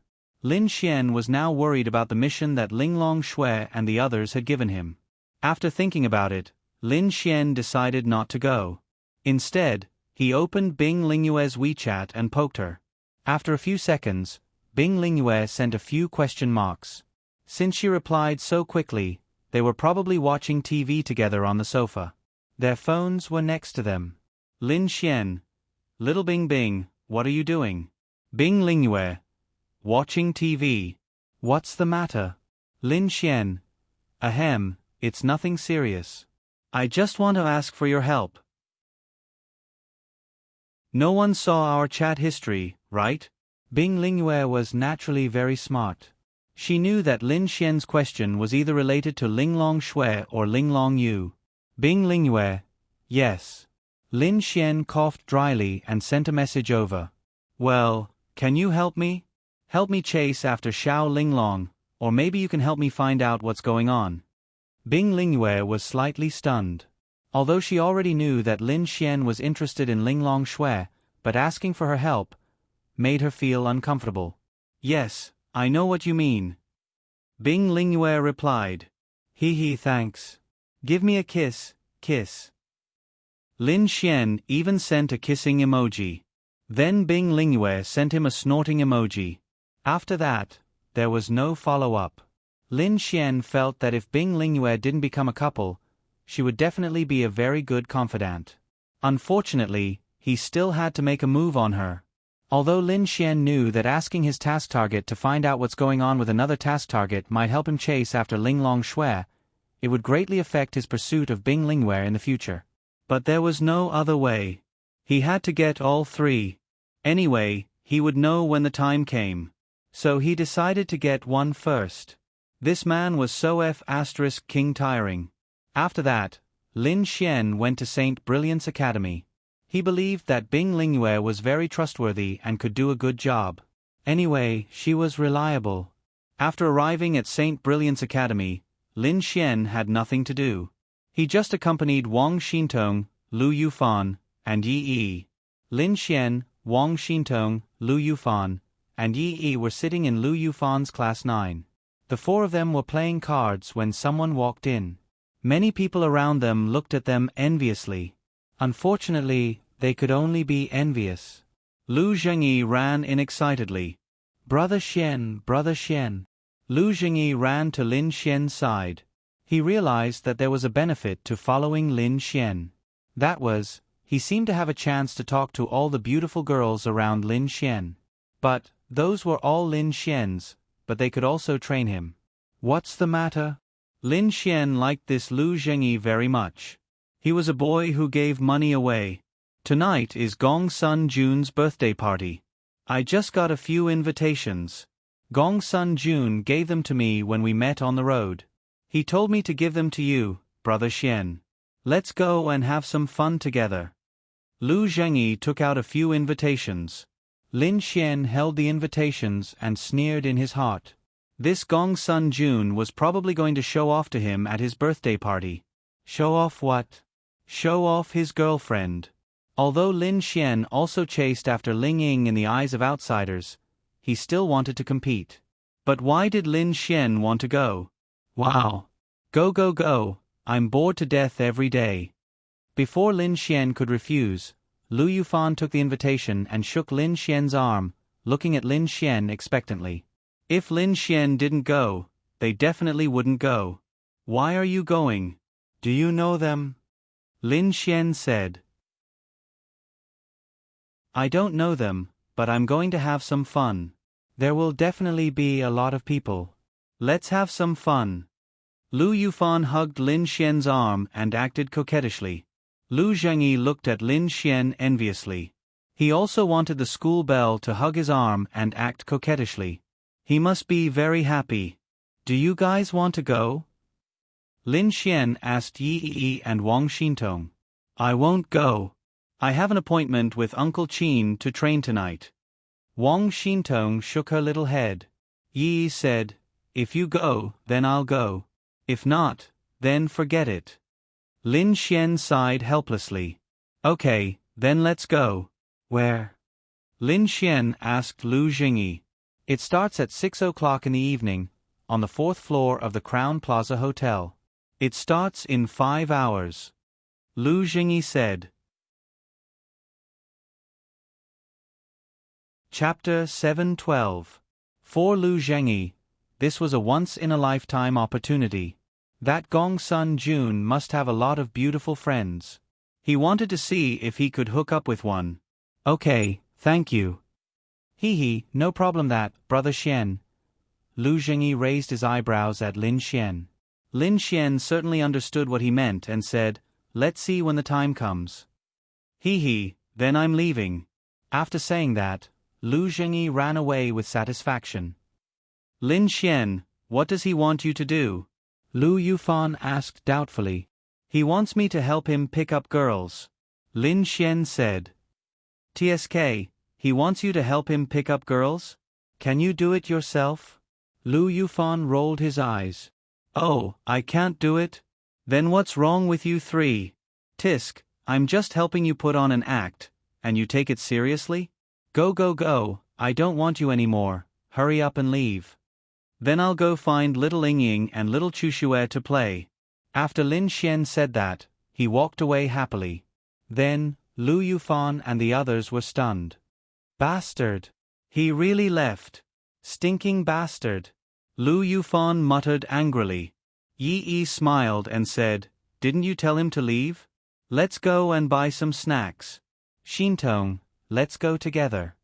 was now worried about the mission that Linglong Shui and the others had given him. After thinking about it, Lin Xian decided not to go. Instead, he opened Bing Lingyue's WeChat and poked her. After a few seconds, Bing Lingyue sent a few question marks. Since she replied so quickly, they were probably watching TV together on the sofa. Their phones were next to them. Lin Xian. Little Bing Bing, what are you doing? Bing Lingyue. Watching TV. What's the matter? Lin Xian. Ahem, it's nothing serious. I just want to ask for your help. No one saw our chat history, right? Bing Lingyue was naturally very smart. She knew that Lin Xian's question was either related to Linglong Shui or Linglong Yu. Bing Lingyue. Yes. Lin Xian coughed dryly and sent a message over. Well, can you help me? Help me chase after Xiao Linglong, or maybe you can help me find out what's going on. Bing Lingyue was slightly stunned. Although she already knew that Lin Xian was interested in Linglong Shui, but asking for her help made her feel uncomfortable. Yes, I know what you mean. Bing Lingyue replied. Hee thanks. Give me a kiss, kiss. Lin Xian even sent a kissing emoji. Then Bing Lingyue sent him a snorting emoji. After that, there was no follow-up. Lin Xian felt that if Bing Lingyue didn't become a couple, she would definitely be a very good confidant. Unfortunately, he still had to make a move on her. Although Lin Xian knew that asking his task target to find out what's going on with another task target might help him chase after Linglong Shui, it would greatly affect his pursuit of Bing Lingyue in the future. But there was no other way. He had to get all three. Anyway, he would know when the time came. So he decided to get one first. This man was so King tiring. After that, Lin Xian went to St. Brilliant's Academy. He believed that Bing Lingyue was very trustworthy and could do a good job. Anyway, she was reliable. After arriving at St. Brilliant's Academy, Lin Xian had nothing to do. He just accompanied Wang Xintong, Lu Yufan, and Yi Yi. Lin Xian, Wang Xintong, Lu Yufan, and Yi Yi were sitting in Lu Yufan's class 9. The four of them were playing cards when someone walked in. Many people around them looked at them enviously. Unfortunately, they could only be envious. Lu Zhengyi ran in excitedly. Brother Xian, Brother Xian. Lu Zhengyi ran to Lin Xian's side. He realized that there was a benefit to following Lin Xian. That was, he seemed to have a chance to talk to all the beautiful girls around Lin Xian. But, those were all Lin Xian's, but they could also train him. What's the matter? Lin Xian liked this Lu Zhengyi very much. He was a boy who gave money away. Tonight is Gong Sun Jun's birthday party. I just got a few invitations. Gong Sun Jun gave them to me when we met on the road. He told me to give them to you, Brother Xian. Let's go and have some fun together. Lu Zhengyi took out a few invitations. Lin Xian held the invitations and sneered in his heart. This Gong Sun Jun was probably going to show off to him at his birthday party. Show off what? Show off his girlfriend. Although Lin Xian also chased after Ling Ying in the eyes of outsiders, he still wanted to compete. But why did Lin Xian want to go? Wow. Go go go, I'm bored to death every day. Before Lin Xian could refuse, Lu Yufan took the invitation and shook Lin Xian's arm, looking at Lin Xian expectantly. If Lin Xian didn't go, they definitely wouldn't go. Why are you going? Do you know them? Lin Xian said. I don't know them, but I'm going to have some fun. There will definitely be a lot of people. Let's have some fun. Lu Yufan hugged Lin Xian's arm and acted coquettishly. Lu Zhengyi looked at Lin Xian enviously. He also wanted the school belle to hug his arm and act coquettishly. He must be very happy. Do you guys want to go? Lin Xian asked Yi Yi and Wang Xintong. I won't go. I have an appointment with Uncle Qin to train tonight. Wang Xintong shook her little head. Yi said, if you go, then I'll go. If not, then forget it. Lin Xian sighed helplessly. Okay, then let's go. Where? Lin Xian asked Lu Zhengyi. It starts at 6 o'clock in the evening, on the 4th floor of the Crown Plaza Hotel. It starts in 5 hours. Lu Zhengyi said. Chapter 712. For Lu Zhengyi, this was a once-in-a-lifetime opportunity. That Gong Sun Jun must have a lot of beautiful friends. He wanted to see if he could hook up with one. Okay, thank you. Hee, no problem that, Brother Xian. Lu Zhengyi raised his eyebrows at Lin Xian. Lin Xian certainly understood what he meant and said, let's see when the time comes. Hee, then I'm leaving. After saying that, Lu Zhengyi ran away with satisfaction. Lin Xian, what does he want you to do? Lu Yufan asked doubtfully. He wants me to help him pick up girls. Lin Xian said. TSK, he wants you to help him pick up girls? Can you do it yourself? Lu Yufan rolled his eyes. Oh, I can't do it? Then what's wrong with you three? Tisk, I'm just helping you put on an act, and you take it seriously? Go go go, I don't want you anymore, hurry up and leave. Then I'll go find little Ling Ying and little Chu Xue to play. After Lin Xian said that, he walked away happily. Then, Lu Yufan and the others were stunned. Bastard! He really left. Stinking bastard! Lu Yufan muttered angrily. Yi Yi smiled and said, didn't you tell him to leave? Let's go and buy some snacks. Xintong, let's go together.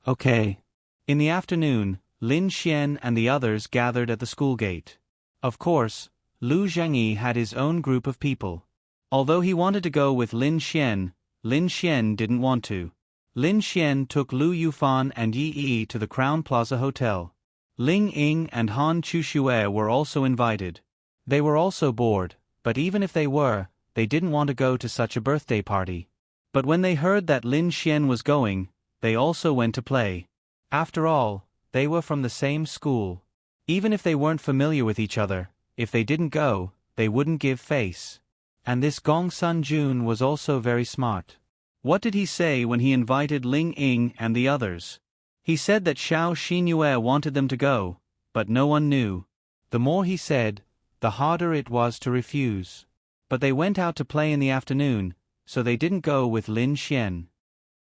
Okay. In the afternoon, Lin Xian and the others gathered at the school gate. Of course, Lu Zhengyi had his own group of people. Although he wanted to go with Lin Xian didn't want to. Lin Xian took Lu Yufan and Yi Yi to the Crown Plaza Hotel. Ling Ying and Han Chu Xue were also invited. They were also bored, but even if they were, they didn't want to go to such a birthday party. But when they heard that Lin Xian was going, they also went to play. After all, they were from the same school. Even if they weren't familiar with each other, if they didn't go, they wouldn't give face. And this Gong Sun Jun was also very smart. What did he say when he invited Ling Ying and the others? He said that Xiao Xinyue wanted them to go, but no one knew. The more he said, the harder it was to refuse. But they went out to play in the afternoon, so they didn't go with Lin Xian.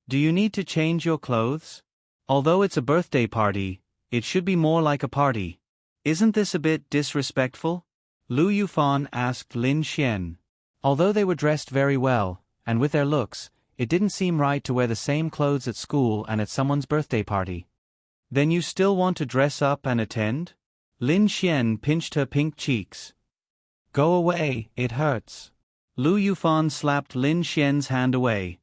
Do you need to change your clothes? Although it's a birthday party, it should be more like a party. Isn't this a bit disrespectful? Lu Yufan asked Lin Xian. Although they were dressed very well, and with their looks, it didn't seem right to wear the same clothes at school and at someone's birthday party. Then you still want to dress up and attend? Lin Xian pinched her pink cheeks. Go away, it hurts. Lu Yufan slapped Lin Xian's hand away.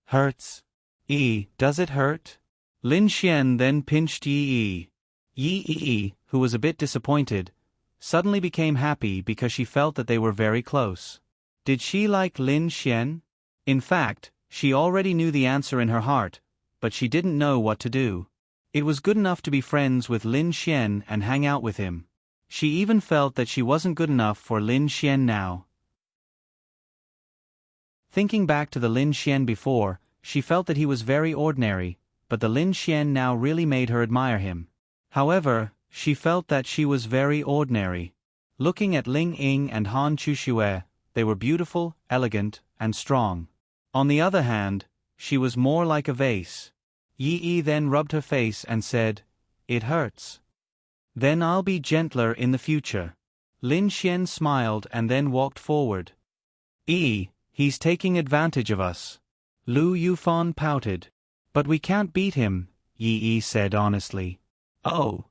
Hurts? Does it hurt? Lin Xian then pinched Yi. Yi, who was a bit disappointed, suddenly became happy because she felt that they were very close. Did she like Lin Xian? In fact, she already knew the answer in her heart, but she didn't know what to do. It was good enough to be friends with Lin Xian and hang out with him. She even felt that she wasn't good enough for Lin Xian now. Thinking back to the Lin Xian before, she felt that he was very ordinary, but the Lin Xian now really made her admire him. However, she felt that she was very ordinary. Looking at Ling Ying and Han Chuxue, they were beautiful, elegant, and strong. On the other hand, she was more like a vase. Yi then rubbed her face and said, "It hurts." Then I'll be gentler in the future. Lin Xian smiled and then walked forward. He's taking advantage of us. Lu Yufan pouted. But we can't beat him, Yi said honestly. Oh.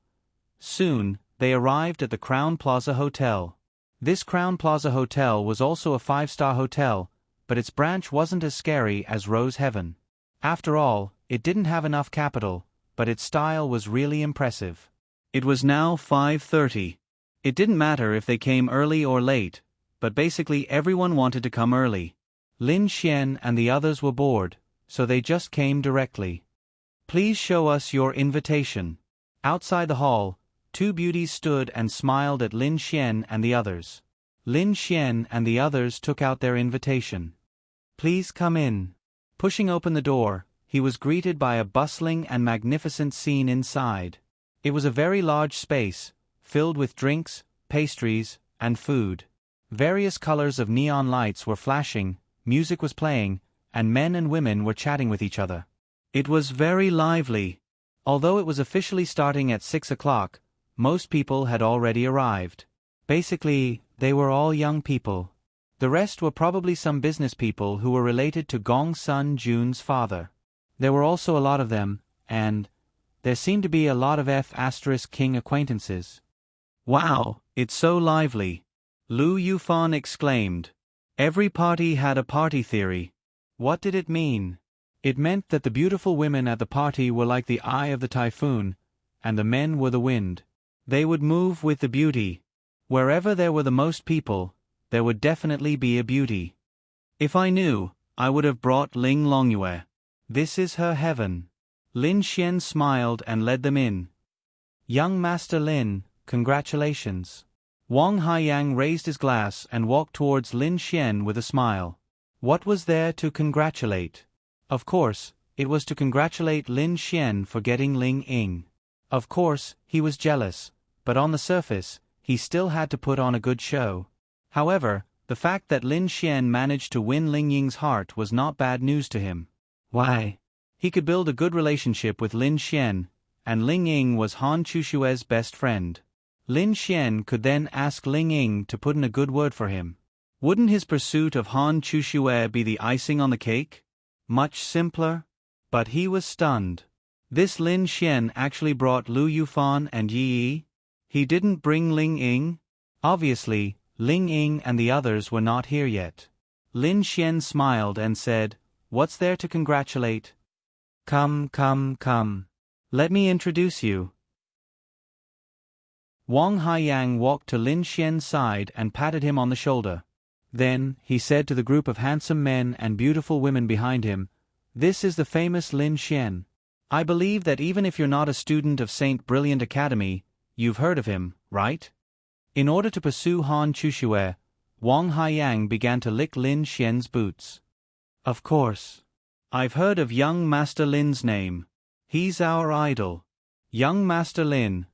Soon, they arrived at the Crown Plaza Hotel. This Crown Plaza Hotel was also a 5-star hotel, but its branch wasn't as scary as Rose Heaven. After all, it didn't have enough capital, but its style was really impressive. It was now 5:30. It didn't matter if they came early or late, but basically everyone wanted to come early. Lin Xian and the others were bored, so they just came directly. Please show us your invitation. Outside the hall, 2 beauties stood and smiled at Lin Xian and the others. Lin Xian and the others took out their invitation. Please come in. Pushing open the door, he was greeted by a bustling and magnificent scene inside. It was a very large space, filled with drinks, pastries, and food. Various colors of neon lights were flashing, music was playing, and men and women were chatting with each other. It was very lively. Although it was officially starting at 6 o'clock, most people had already arrived. Basically, they were all young people. The rest were probably some business people who were related to Gong Sun Jun's father. There were also a lot of them, and there seemed to be a lot of F*King acquaintances. Wow, it's so lively! Lu Yufan exclaimed. Every party had a party theory. What did it mean? It meant that the beautiful women at the party were like the eye of the typhoon, and the men were the wind. They would move with the beauty. Wherever there were the most people, there would definitely be a beauty. If I knew, I would have brought Ling Longyue. This is her heaven. Lin Xian smiled and led them in. Young Master Lin, congratulations. Wang Haiyang raised his glass and walked towards Lin Xian with a smile. What was there to congratulate? Of course, it was to congratulate Lin Xian for getting Ling Ying. Of course, he was jealous, but on the surface, he still had to put on a good show. However, the fact that Lin Xian managed to win Ling Ying's heart was not bad news to him. Why? He could build a good relationship with Lin Xian, and Ling Ying was Han Chuxue's best friend. Lin Xian could then ask Ling Ying to put in a good word for him. Wouldn't his pursuit of Han Chuxue be the icing on the cake? Much simpler? But he was stunned. This Lin Xian actually brought Lu Yufan and Yi? He didn't bring Ling Ying? Obviously, Ling Ying and the others were not here yet. Lin Xian smiled and said, "What's there to congratulate? Come. Let me introduce you." Wang Haiyang walked to Lin Xian's side and patted him on the shoulder. Then, he said to the group of handsome men and beautiful women behind him, "This is the famous Lin Xian. I believe that even if you're not a student of St. Brilliant Academy, you've heard of him, right?" In order to pursue Han Chuxue, Wang Haiyang began to lick Lin Xian's boots. "Of course. I've heard of young Master Lin's name. He's our idol. Young Master Lin.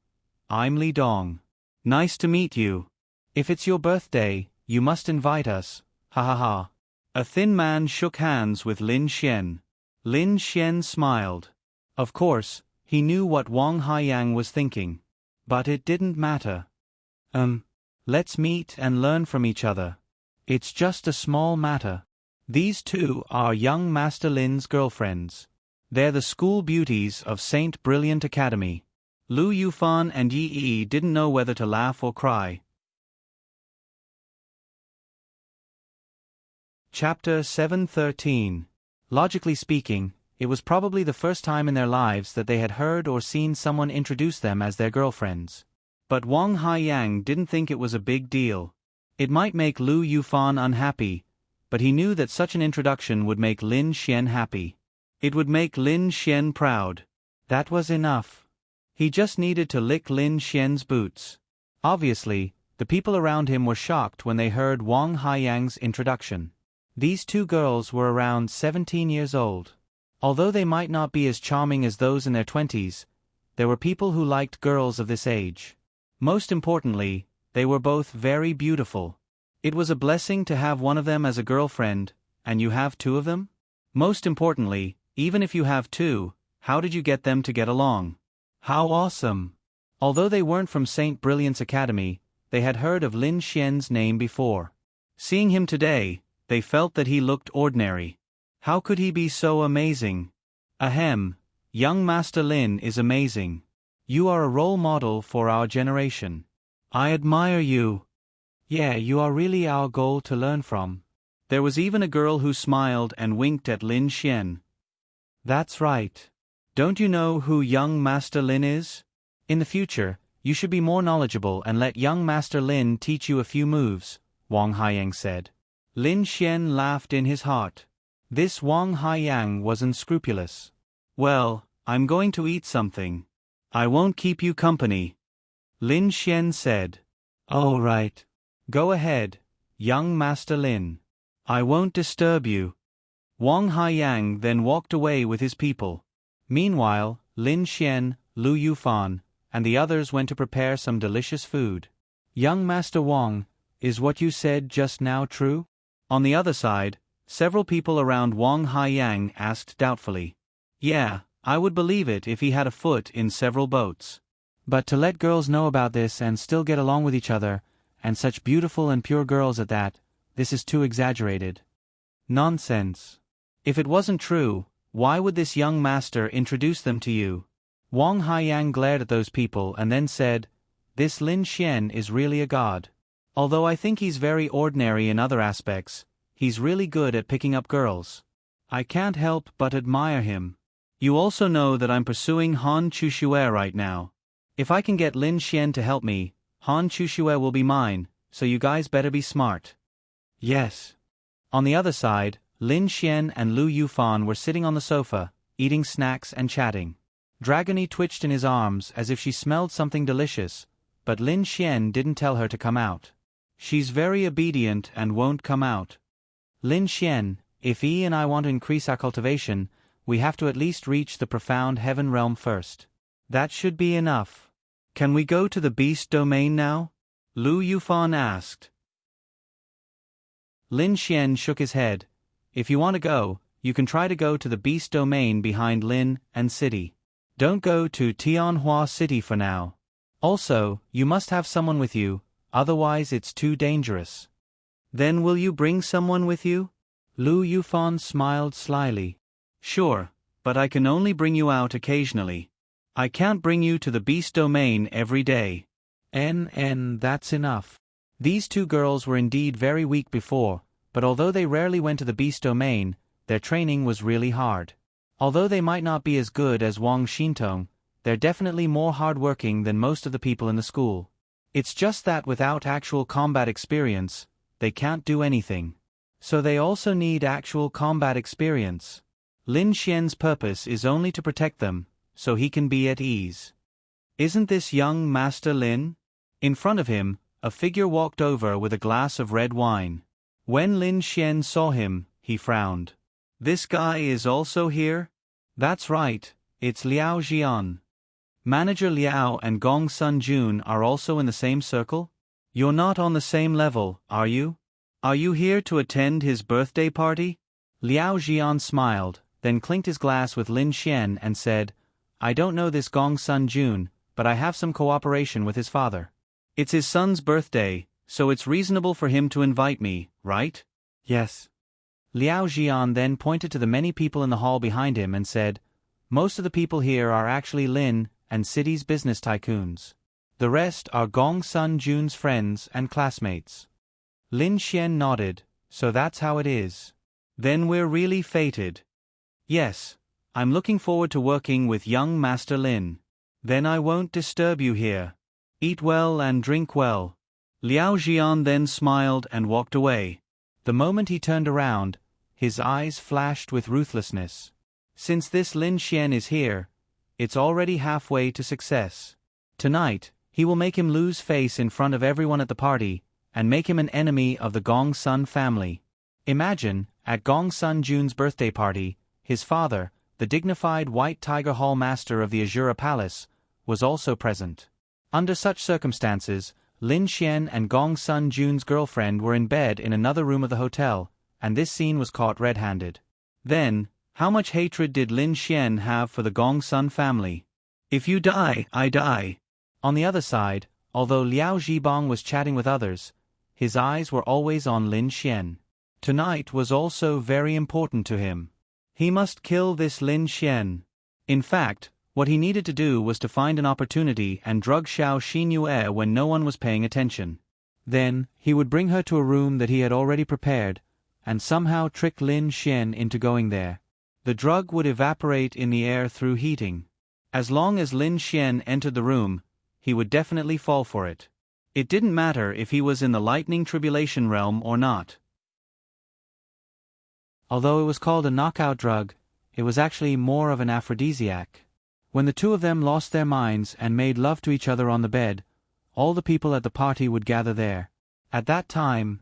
I'm Li Dong. Nice to meet you. If it's your birthday, you must invite us, ha ha ha." A thin man shook hands with Lin Xian. Lin Xian smiled. Of course, he knew what Wang Haiyang was thinking. But it didn't matter. Let's meet and learn from each other. It's just a small matter. These two are young Master Lin's girlfriends. They're the school beauties of Saint Brilliant Academy. Lu Yufan and Yi Yi didn't know whether to laugh or cry. Chapter 713. Logically speaking, it was probably the first time in their lives that they had heard or seen someone introduce them as their girlfriends. But Wang Haiyang didn't think it was a big deal. It might make Lu Yufan unhappy, but he knew that such an introduction would make Lin Xian happy. It would make Lin Xian proud. That was enough. He just needed to lick Lin Xian's boots. Obviously, the people around him were shocked when they heard Wang Haiyang's introduction. These two girls were around 17 years old. Although they might not be as charming as those in their 20s, there were people who liked girls of this age. Most importantly, they were both very beautiful. It was a blessing to have one of them as a girlfriend, and you have two of them? Most importantly, even if you have two, how did you get them to get along? How awesome! Although they weren't from St. Brilliant's Academy, they had heard of Lin Xian's name before. Seeing him today, they felt that he looked ordinary. How could he be so amazing? Ahem, young Master Lin is amazing. You are a role model for our generation. I admire you. Yeah, you are really our goal to learn from. There was even a girl who smiled and winked at Lin Xian. That's right. Don't you know who young Master Lin is? In the future, you should be more knowledgeable and let young Master Lin teach you a few moves, Wang Haiyang said. Lin Xian laughed in his heart. This Wang Haiyang was unscrupulous. Well, I'm going to eat something. I won't keep you company. Lin Xian said. All right. Go ahead, young Master Lin. I won't disturb you. Wang Haiyang then walked away with his people. Meanwhile, Lin Xian, Lu Yufan, and the others went to prepare some delicious food. Young Master Wang, is what you said just now true? On the other side, several people around Wang Haiyang asked doubtfully. Yeah, I would believe it if he had a foot in several boats. But to let girls know about this and still get along with each other, and such beautiful and pure girls at that, this is too exaggerated. Nonsense. If it wasn't true, why would this young master introduce them to you? Wang Haiyang glared at those people and then said, This Lin Xian is really a god. Although I think he's very ordinary in other aspects, he's really good at picking up girls. I can't help but admire him. You also know that I'm pursuing Han Chuxue right now. If I can get Lin Xian to help me, Han Chuxue will be mine, so you guys better be smart. Yes. On the other side, Lin Xian and Lu Yufan were sitting on the sofa, eating snacks and chatting. Dragony twitched in his arms as if she smelled something delicious, but Lin Xian didn't tell her to come out. She's very obedient and won't come out. Lin Xian, if Yi and I want to increase our cultivation, we have to at least reach the profound heaven realm first. That should be enough. Can we go to the beast domain now? Lu Yufan asked. Lin Xian shook his head. If you want to go, you can try to go to the beast domain behind Lin and City. Don't go to Tianhua City for now. Also, you must have someone with you, otherwise it's too dangerous. Then will you bring someone with you? Lu Yufan smiled slyly. Sure, but I can only bring you out occasionally. I can't bring you to the beast domain every day. That's enough. These two girls were indeed very weak before, but although they rarely went to the beast domain, their training was really hard. Although they might not be as good as Wang Xintong, they're definitely more hard-working than most of the people in the school. It's just that without actual combat experience, they can't do anything. So they also need actual combat experience. Lin Xian's purpose is only to protect them, so he can be at ease. Isn't this young Master Lin? In front of him, a figure walked over with a glass of red wine. When Lin Xian saw him, he frowned. This guy is also here? That's right, it's Liao Jian. Manager Liao and Gong Sun Jun are also in the same circle? You're not on the same level, are you? Are you here to attend his birthday party? Liao Jian smiled, then clinked his glass with Lin Xian and said, I don't know this Gong Sun Jun, but I have some cooperation with his father. It's his son's birthday, so it's reasonable for him to invite me, right? Yes. Liao Jian then pointed to the many people in the hall behind him and said, most of the people here are actually Lin and city's business tycoons. The rest are Gong Sun Jun's friends and classmates. Lin Xian nodded, so that's how it is. Then we're really fated. Yes, I'm looking forward to working with young Master Lin. Then I won't disturb you here. Eat well and drink well. Liao Jian then smiled and walked away. The moment he turned around, his eyes flashed with ruthlessness. Since this Lin Xian is here, it's already halfway to success. Tonight, he will make him lose face in front of everyone at the party, and make him an enemy of the Gong Sun family. Imagine, at Gong Sun Jun's birthday party, his father, the dignified White Tiger Hall master of the Azura Palace, was also present. Under such circumstances, Lin Xian and Gong Sun Jun's girlfriend were in bed in another room of the hotel, and this scene was caught red-handed. Then, how much hatred did Lin Xian have for the Gong Sun family? If you die, I die. On the other side, although Liao Zhibong was chatting with others, his eyes were always on Lin Xian. Tonight was also very important to him. He must kill this Lin Xian. In fact, what he needed to do was to find an opportunity and drug Xiao Xinyue when no one was paying attention. Then, he would bring her to a room that he had already prepared, and somehow trick Lin Xian into going there. The drug would evaporate in the air through heating. As long as Lin Xian entered the room, he would definitely fall for it. It didn't matter if he was in the lightning tribulation realm or not. Although it was called a knockout drug, it was actually more of an aphrodisiac. When the two of them lost their minds and made love to each other on the bed, all the people at the party would gather there. At that time,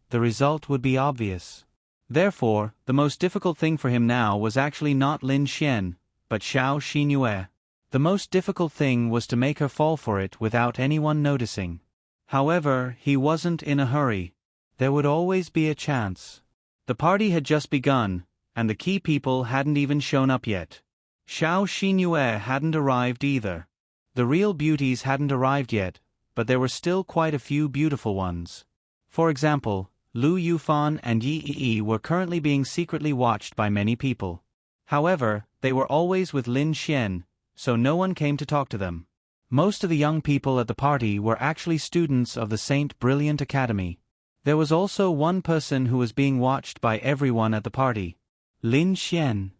the result would be obvious. Therefore, the most difficult thing for him now was actually not Lin Xian, but Xiao Xinyue. The most difficult thing was to make her fall for it without anyone noticing. However, he wasn't in a hurry. There would always be a chance. The party had just begun, and the key people hadn't even shown up yet. Xiao Xinyue hadn't arrived either. The real beauties hadn't arrived yet, but there were still quite a few beautiful ones. For example, Lu Yufan and Yi Yi were currently being secretly watched by many people. However, they were always with Lin Xian, so no one came to talk to them. Most of the young people at the party were actually students of the Saint Brilliant Academy. There was also one person who was being watched by everyone at the party. Lin Xian.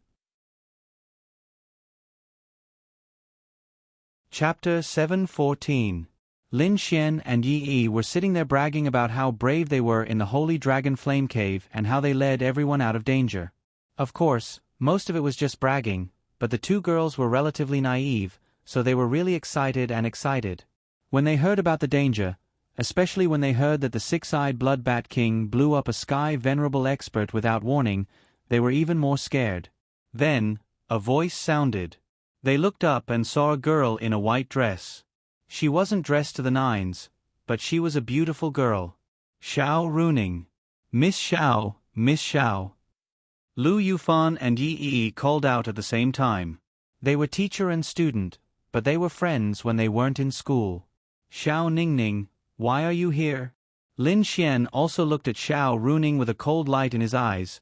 Chapter 714. Lin Xian and Yi Yi were sitting there bragging about how brave they were in the Holy Dragon Flame Cave and how they led everyone out of danger. Of course, most of it was just bragging, but the two girls were relatively naive, so they were really excited. When they heard about the danger, especially when they heard that the six-eyed Blood Bat King blew up a Sky Venerable expert without warning, they were even more scared. Then, a voice sounded. They looked up and saw a girl in a white dress. She wasn't dressed to the nines, but she was a beautiful girl. Xiao Runing. Miss Xiao, Miss Xiao. Lu Yufan and Yi Yi called out at the same time. They were teacher and student, but they were friends when they weren't in school. Xiao Ningning, why are you here? Lin Xian also looked at Xiao Runing with a cold light in his eyes.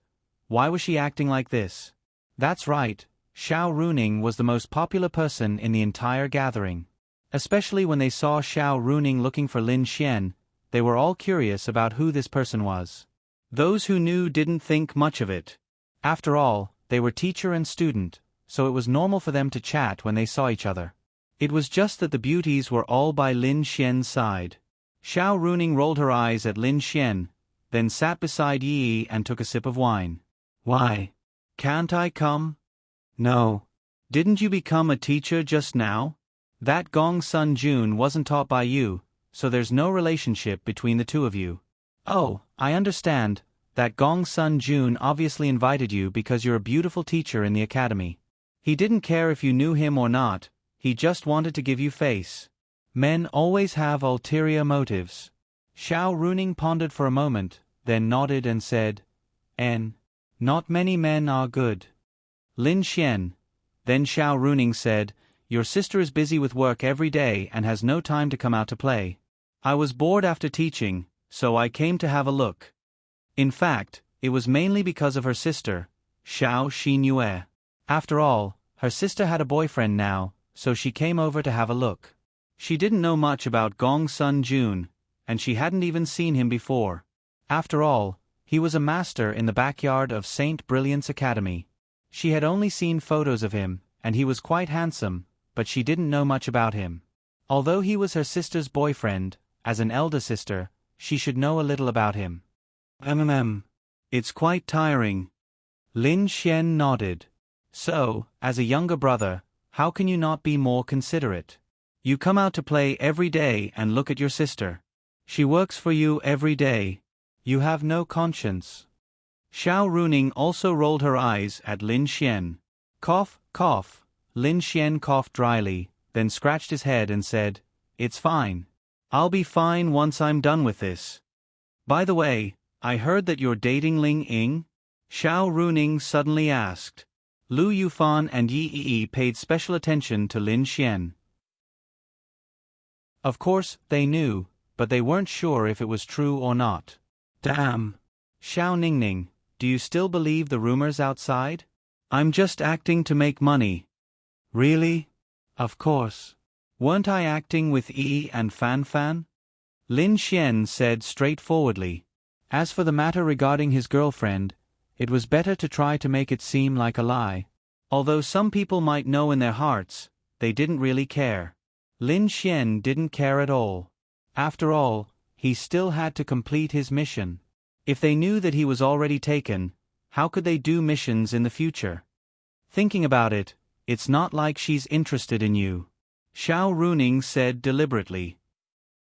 Why was she acting like this? That's right, Xiao Runing was the most popular person in the entire gathering. Especially when they saw Xiao Runing looking for Lin Xian, they were all curious about who this person was. Those who knew didn't think much of it. After all, they were teacher and student, so it was normal for them to chat when they saw each other. It was just that the beauties were all by Lin Xian's side. Xiao Runing rolled her eyes at Lin Xian, then sat beside Yi and took a sip of wine. Why? Can't I come? No. Didn't you become a teacher just now? That Gong Sun Jun wasn't taught by you, so there's no relationship between the two of you. Oh, I understand. That Gong Sun Jun obviously invited you because you're a beautiful teacher in the academy. He didn't care if you knew him or not, he just wanted to give you face. Men always have ulterior motives. Xiao Runing pondered for a moment, then nodded and said, Not many men are good. Lin Xian. Then Xiao Runing said, Your sister is busy with work every day and has no time to come out to play. I was bored after teaching, so I came to have a look. In fact, it was mainly because of her sister, Xiao Xinyue. After all, her sister had a boyfriend now, so she came over to have a look. She didn't know much about Gong Sun Jun, and she hadn't even seen him before. After all, he was a master in the backyard of Saint Brilliant's Academy. She had only seen photos of him, and he was quite handsome, but she didn't know much about him. Although he was her sister's boyfriend, as an elder sister, she should know a little about him. It's quite tiring. Lin Xian nodded. So, as a younger brother, how can you not be more considerate? You come out to play every day and look at your sister. She works for you every day. You have no conscience. Xiao Runing also rolled her eyes at Lin Xian. Cough, cough. Lin Xian coughed dryly, then scratched his head and said, "It's fine. I'll be fine once I'm done with this. By the way, I heard that you're dating Ling Ying?" Xiao Runing suddenly asked. Lu Yufan and Yi Yi paid special attention to Lin Xian. Of course, they knew, but they weren't sure if it was true or not. Damn. Xiao Ningning, do you still believe the rumors outside? I'm just acting to make money. Really? Of course. Weren't I acting with Yi and Fan Fan? Lin Xian said straightforwardly. As for the matter regarding his girlfriend, it was better to try to make it seem like a lie. Although some people might know in their hearts, they didn't really care. Lin Xian didn't care at all. After all, he still had to complete his mission. If they knew that he was already taken, how could they do missions in the future? Thinking about it, it's not like she's interested in you. Xiao Runing said deliberately.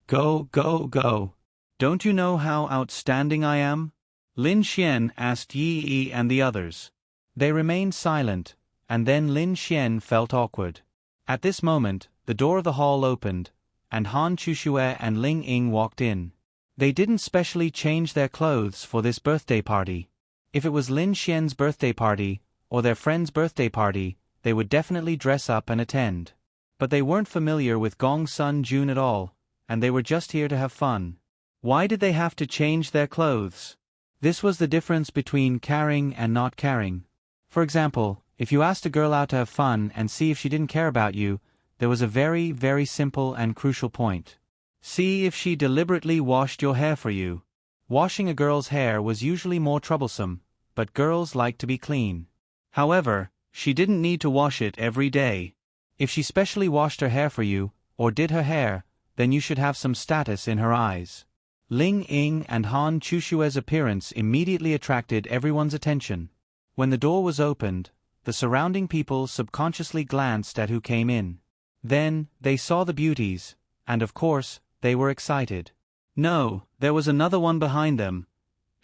Go, go, go. Don't you know how outstanding I am? Lin Xian asked Yi Yi and the others. They remained silent, and then Lin Xian felt awkward. At this moment, the door of the hall opened, and Han Chushue and Ling Ying walked in. They didn't specially change their clothes for this birthday party. If it was Lin Xian's birthday party, or their friend's birthday party, they would definitely dress up and attend. But they weren't familiar with Gong Sun Jun at all, and they were just here to have fun. Why did they have to change their clothes? This was the difference between caring and not caring. For example, if you asked a girl out to have fun and see if she didn't care about you, there was a very, very simple and crucial point. See if she deliberately washed your hair for you. Washing a girl's hair was usually more troublesome, but girls like to be clean. However, she didn't need to wash it every day. If she specially washed her hair for you, or did her hair, then you should have some status in her eyes. Ling Ying and Han Chushue's appearance immediately attracted everyone's attention. When the door was opened, the surrounding people subconsciously glanced at who came in. Then, they saw the beauties, and of course, they were excited. No, there was another one behind them.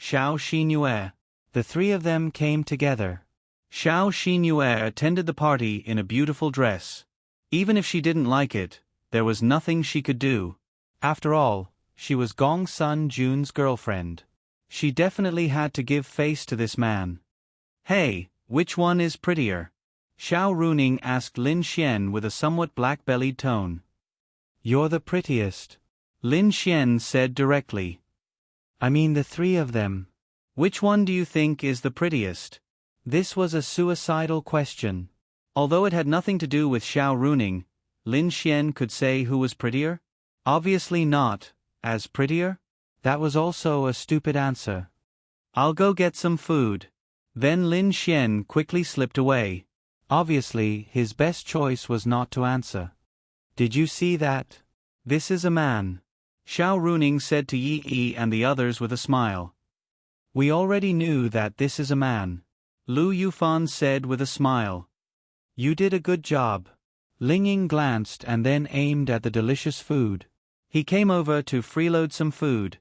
Xiao Xinyue. The three of them came together. Xiao Xinyue attended the party in a beautiful dress. Even if she didn't like it, there was nothing she could do. After all, she was Gong Sun Jun's girlfriend. She definitely had to give face to this man. Hey, which one is prettier? Xiao Runing asked Lin Xian with a somewhat black-bellied tone. You're the prettiest. Lin Xian said directly. I mean the three of them. Which one do you think is the prettiest? This was a suicidal question. Although it had nothing to do with Xiao Runing, Lin Xian could say who was prettier? Obviously not. As prettier? That was also a stupid answer. I'll go get some food. Then Lin Xian quickly slipped away. Obviously, his best choice was not to answer. Did you see that? This is a man. Xiao Runing said to Yi Yi and the others with a smile. We already knew that this is a man. Lu Yufan said with a smile. You did a good job. Ling Ying glanced and then aimed at the delicious food. He came over to freeload some food.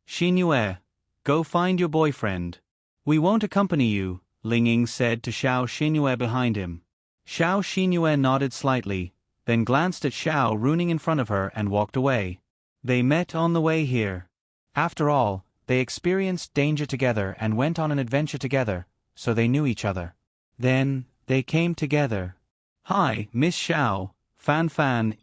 Xinyue, go find your boyfriend. We won't accompany you, Ling Ying said to Xiao Xinyue behind him. Xiao Xinyue nodded slightly, then glanced at Xiao Runing in front of her and walked away. They met on the way here. After all, they experienced danger together and went on an adventure together, so they knew each other. Then, they came together. Hi, Miss Xiao, Fan Fan,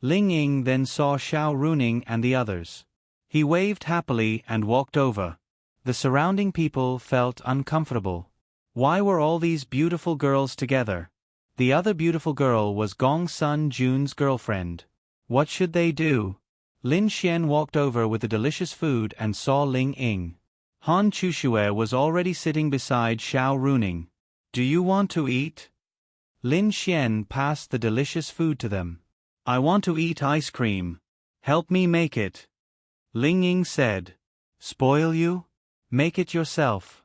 Ling Ying then saw Xiao Runing and the others. He waved happily and walked over. The surrounding people felt uncomfortable. Why were all these beautiful girls together? The other beautiful girl was Gong Sun Jun's girlfriend. What should they do? Lin Xian walked over with the delicious food and saw Ling Ying. Han Chushue was already sitting beside Xiao Runing. Do you want to eat? Lin Xian passed the delicious food to them. I want to eat ice cream. Help me make it. Ling Ying said. Spoil you? Make it yourself.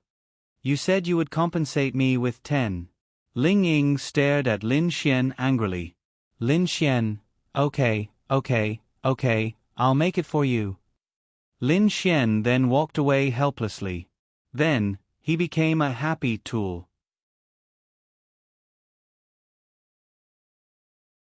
You said you would compensate me with 10. Ling Ying stared at Lin Xian angrily. Lin Xian, okay, I'll make it for you. Lin Xian then walked away helplessly. Then, he became a happy tool.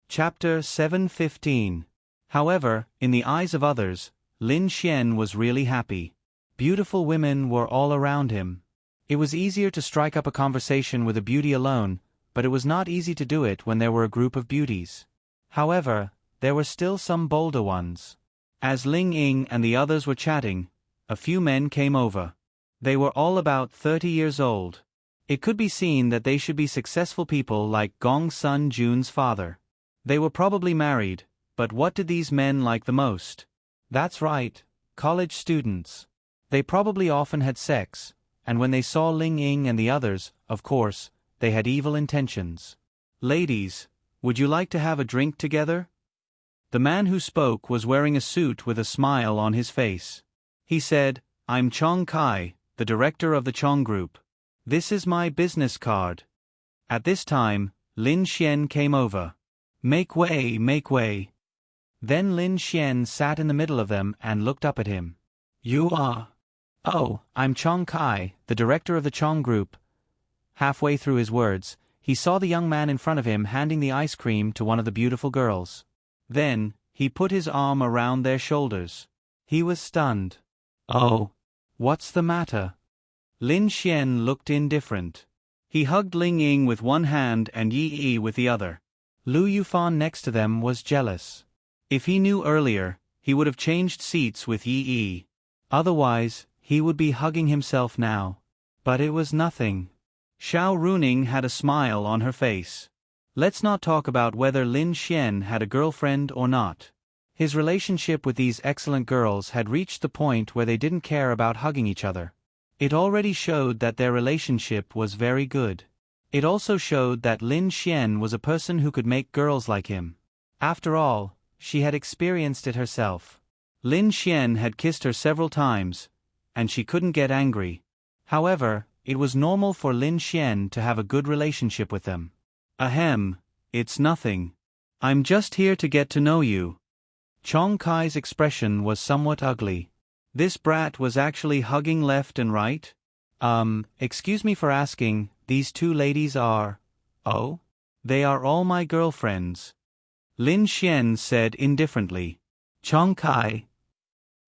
Chapter 7:15. However, in the eyes of others, Lin Xian was really happy. Beautiful women were all around him. It was easier to strike up a conversation with a beauty alone, but it was not easy to do it when there were a group of beauties. However, there were still some bolder ones. As Ling Ying and the others were chatting, a few men came over. They were all about 30 years old. It could be seen that they should be successful people like Gong Sun Jun's father. They were probably married, but what did these men like the most? That's right, college students. They probably often had sex, and when they saw Ling Ying and the others, of course, they had evil intentions. Ladies, would you like to have a drink together? The man who spoke was wearing a suit with a smile on his face. He said, I'm Chong Kai, the director of the Chong Group. This is my business card. At this time, Lin Xian came over. Make way, make way. Then Lin Xian sat in the middle of them and looked up at him. You are? Oh, I'm Chong Kai, the director of the Chong Group. Halfway through his words, he saw the young man in front of him handing the ice cream to one of the beautiful girls. Then, he put his arm around their shoulders. He was stunned. Oh, what's the matter? Lin Xian looked indifferent. He hugged Ling Ying with one hand and Yi Yi with the other. Lu Yufan next to them was jealous. If he knew earlier, he would have changed seats with Yi Yi. Otherwise, he would be hugging himself now. But it was nothing. Xiao Runing had a smile on her face. Let's not talk about whether Lin Xian had a girlfriend or not. His relationship with these excellent girls had reached the point where they didn't care about hugging each other. It already showed that their relationship was very good. It also showed that Lin Xian was a person who could make girls like him. After all, she had experienced it herself. Lin Xian had kissed her several times, and she couldn't get angry. However, it was normal for Lin Xian to have a good relationship with them. Ahem, it's nothing. I'm just here to get to know you. Chong Kai's expression was somewhat ugly. This brat was actually hugging left and right? Excuse me for asking, these two ladies are… Oh? They are all my girlfriends. Lin Xian said indifferently. Chong Kai.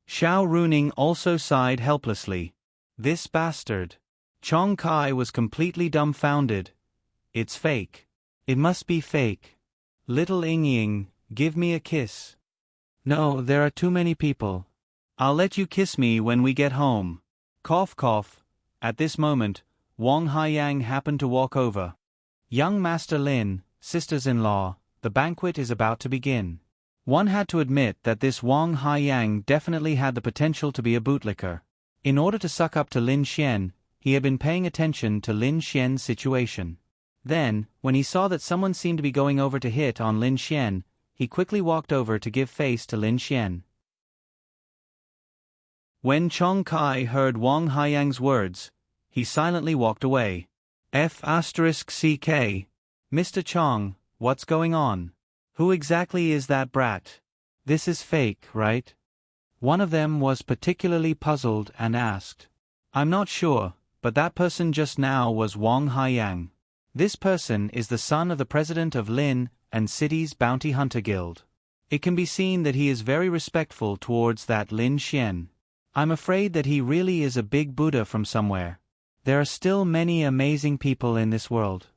Xiao Runing also sighed helplessly. This bastard. Chong Kai was completely dumbfounded. It's fake. It must be fake. Little Ying Ying, give me a kiss. No, there are too many people. I'll let you kiss me when we get home. Cough cough. At this moment, Wang Haiyang happened to walk over. Young Master Lin, sisters-in-law, the banquet is about to begin. One had to admit that this Wang Haiyang definitely had the potential to be a bootlicker. In order to suck up to Lin Xian, he had been paying attention to Lin Xian's situation. Then, when he saw that someone seemed to be going over to hit on Lin Xian, he *quickly walked over to give face to Lin Xian. When Chong Kai heard Wang Haiyang's words, he silently walked away. F***CK. Mr. Chong, what's going on? Who exactly is that brat? This is fake, right? One of them was particularly puzzled and asked. I'm not sure, but that person just now was Wang Haiyang. This person is the son of the president of Lin and City's Bounty Hunter Guild. It can be seen that he is very respectful towards that Lin Xian. I'm afraid that he really is a big Buddha from somewhere. There are still many amazing people in this world.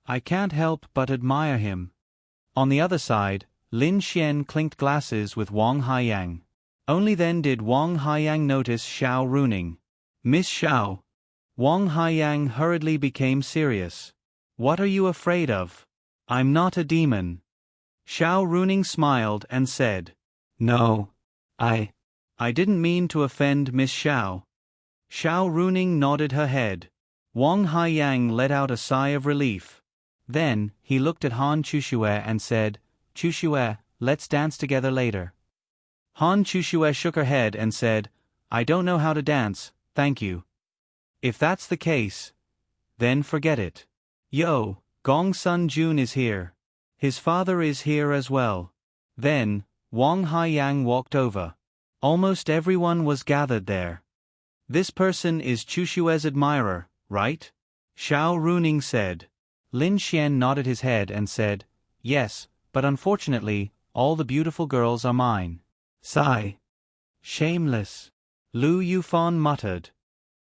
I can't help but admire him. On the other side, Lin Xian clinked glasses with Wang Haiyang. Only then did Wang Haiyang notice Xiao Runing. Miss Xiao. Wang Haiyang hurriedly became serious. What are you afraid of? I'm not a demon. Xiao Runing smiled and said. No. I didn't mean to offend Miss Xiao. Xiao Runing nodded her head. Wang Haiyang let out a sigh of relief. Then, he looked at Han Chuxue and said, Chuxue, let's dance together later. Han Chuxue shook her head and said, I don't know how to dance, thank you. If that's the case, then forget it. Yo, Gong Sun Jun is here. His father is here as well. Then, Wang Haiyang walked over. Almost everyone was gathered there. This person is Chuxue's admirer, right? Xiao Runing said. Lin Xian nodded his head and said, Yes, but unfortunately, all the beautiful girls are mine. Sigh. Shameless. Lu Yufan muttered.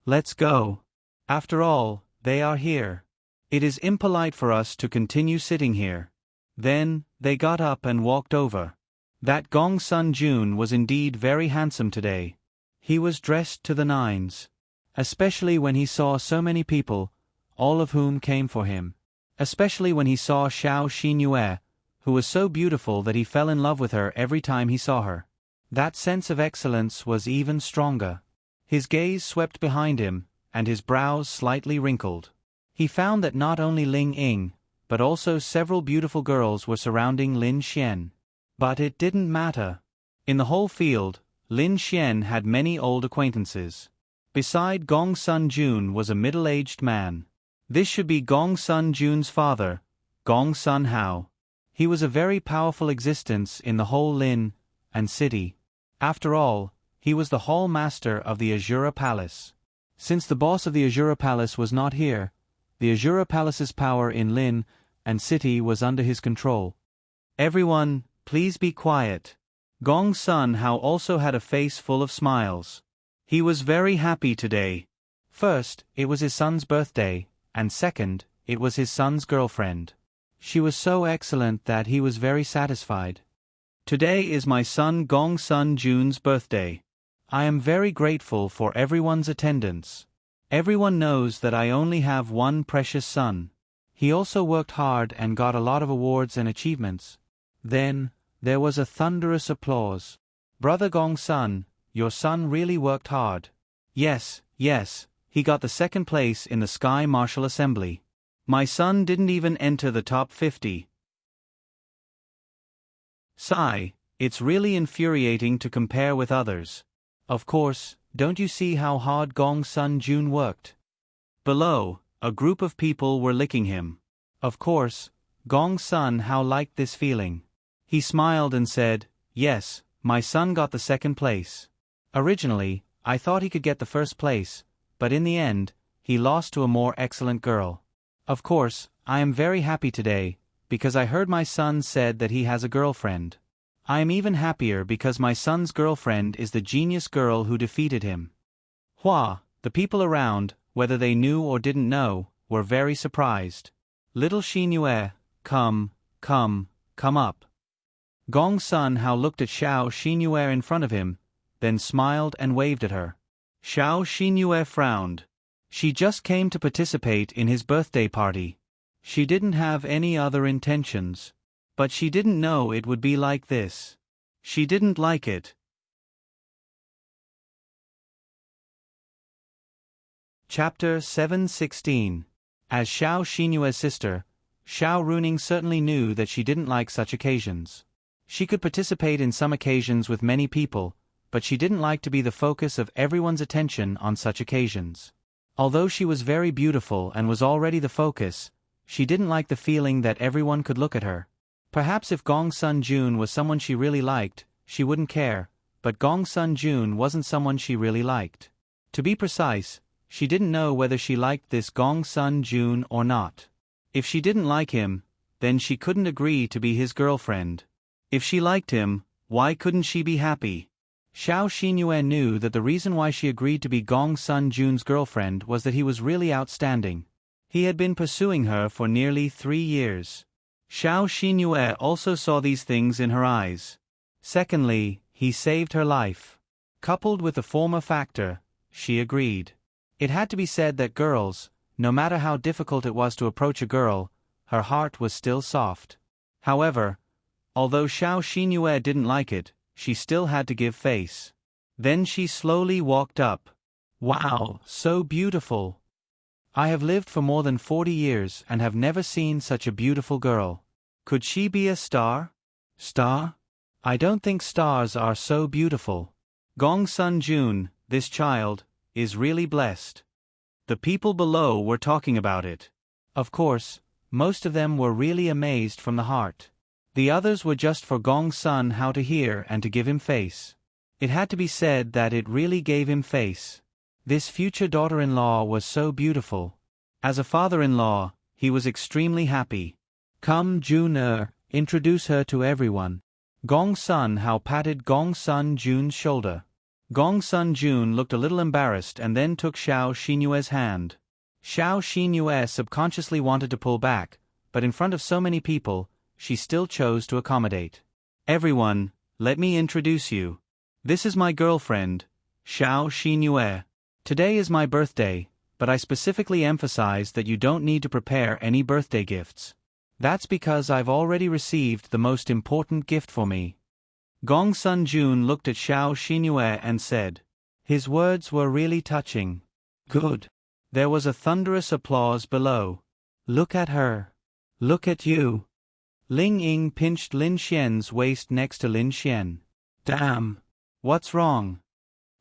Let's go. After all, they are here. It is impolite for us to continue sitting here. Then, they got up and walked over. That Gong Sun Jun was indeed very handsome today. He was dressed to the nines. Especially when he saw so many people, all of whom came for him. Especially when he saw Xiao Xinyue, who was so beautiful that he fell in love with her every time he saw her. That sense of excellence was even stronger. His gaze swept behind him, and his brows slightly wrinkled. He found that not only Ling Ying, but also several beautiful girls were surrounding Lin Xian. But it didn't matter. In the whole field, Lin Xian had many old acquaintances. Beside Gong Sun Jun was a middle-aged man. This should be Gong Sun Jun's father, Gong Sun Hao. He was a very powerful existence in the whole Lin and city. After all, he was the hall master of the Azura Palace. Since the boss of the Azura Palace was not here, the Azura Palace's power in Lin and city was under his control. Everyone, please be quiet. Gong Sun Hao also had a face full of smiles. He was very happy today. First, it was his son's birthday, and second, it was his son's girlfriend. She was so excellent that he was very satisfied. Today is my son Gong Sun Jun's birthday. I am very grateful for everyone's attendance. Everyone knows that I only have one precious son. He also worked hard and got a lot of awards and achievements. Then, there was a thunderous applause. Brother Gong Sun, your son really worked hard. Yes, he got the second place in the Sky Martial Assembly. My son didn't even enter the top 50. Sigh, it's really infuriating to compare with others. Of course, don't you see how hard Gong Sun Jun worked? Below, a group of people were licking him. Of course, Gong Sun Hao liked this feeling. He smiled and said, Yes, my son got the second place. Originally, I thought he could get the first place, but in the end, he lost to a more excellent girl. Of course, I am very happy today, because I heard my son said that he has a girlfriend. I am even happier because my son's girlfriend is the genius girl who defeated him. Hua, the people around, whether they knew or didn't know, were very surprised. Little Xinyue, come up. Gong Sun Hao looked at Xiao Xinyue in front of him, then smiled and waved at her. Xiao Xinyue frowned. She just came to participate in his birthday party. She didn't have any other intentions. But she didn't know it would be like this. She didn't like it. Chapter 7:16. As Xiao Xinyue's sister, Xiao Runing certainly knew that she didn't like such occasions. She could participate in some occasions with many people, but she didn't like to be the focus of everyone's attention on such occasions. Although she was very beautiful and was already the focus, she didn't like the feeling that everyone could look at her. Perhaps if Gong Sun Jun was someone she really liked, she wouldn't care, but Gong Sun Jun wasn't someone she really liked. To be precise, she didn't know whether she liked this Gong Sun Jun or not. If she didn't like him, then she couldn't agree to be his girlfriend. If she liked him, why couldn't she be happy? Xiao Xinyue knew that the reason why she agreed to be Gong Sun Jun's girlfriend was that he was really outstanding. He had been pursuing her for nearly 3 years. Xiao Xinyue also saw these things in her eyes. Secondly, he saved her life. Coupled with the former factor, she agreed. It had to be said that girls, no matter how difficult it was to approach a girl, her heart was still soft. However, although Xiao Xinyue didn't like it, she still had to give face. Then she slowly walked up. Wow, so beautiful. I have lived for more than 40 years and have never seen such a beautiful girl. Could she be a star? Star? I don't think stars are so beautiful. Gong Sun Jun, this child, is really blessed. The people below were talking about it. Of course, most of them were really amazed from the heart. The others were just for Gong Sun how to hear and to give him face. It had to be said that it really gave him face. This future daughter-in-law was so beautiful. As a father-in-law, he was extremely happy. Come Jun, introduce her to everyone. Gong Sun Hao patted Gong Sun Jun's shoulder. Gong Sun Jun looked a little embarrassed and then took Xiao Xinyue's hand. Xiao Xinyue subconsciously wanted to pull back, but in front of so many people, she still chose to accommodate. Everyone, let me introduce you. This is my girlfriend, Xiao Xinyue. Today is my birthday, but I specifically emphasize that you don't need to prepare any birthday gifts. That's because I've already received the most important gift for me. Gong Sun Jun looked at Xiao Xinyue and said. His words were really touching. Good. There was a thunderous applause below. Look at her. Look at you. Ling Ying pinched Lin Xian's waist next to Lin Xian. Damn. What's wrong?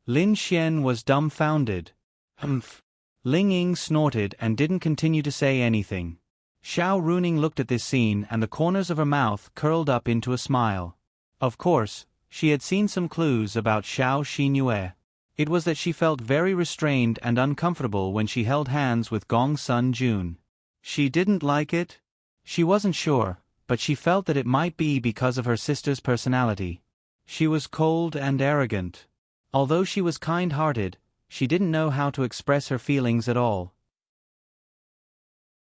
Lin Xian was dumbfounded. Humph. Ling Ying snorted and didn't continue to say anything. Xiao Runing looked at this scene and the corners of her mouth curled up into a smile. Of course, she had seen some clues about Xiao Xinyue. It was that she felt very restrained and uncomfortable when she held hands with Gong Sun Jun. She didn't like it? She wasn't sure, but she felt that it might be because of her sister's personality. She was cold and arrogant. Although she was kind-hearted, she didn't know how to express her feelings at all.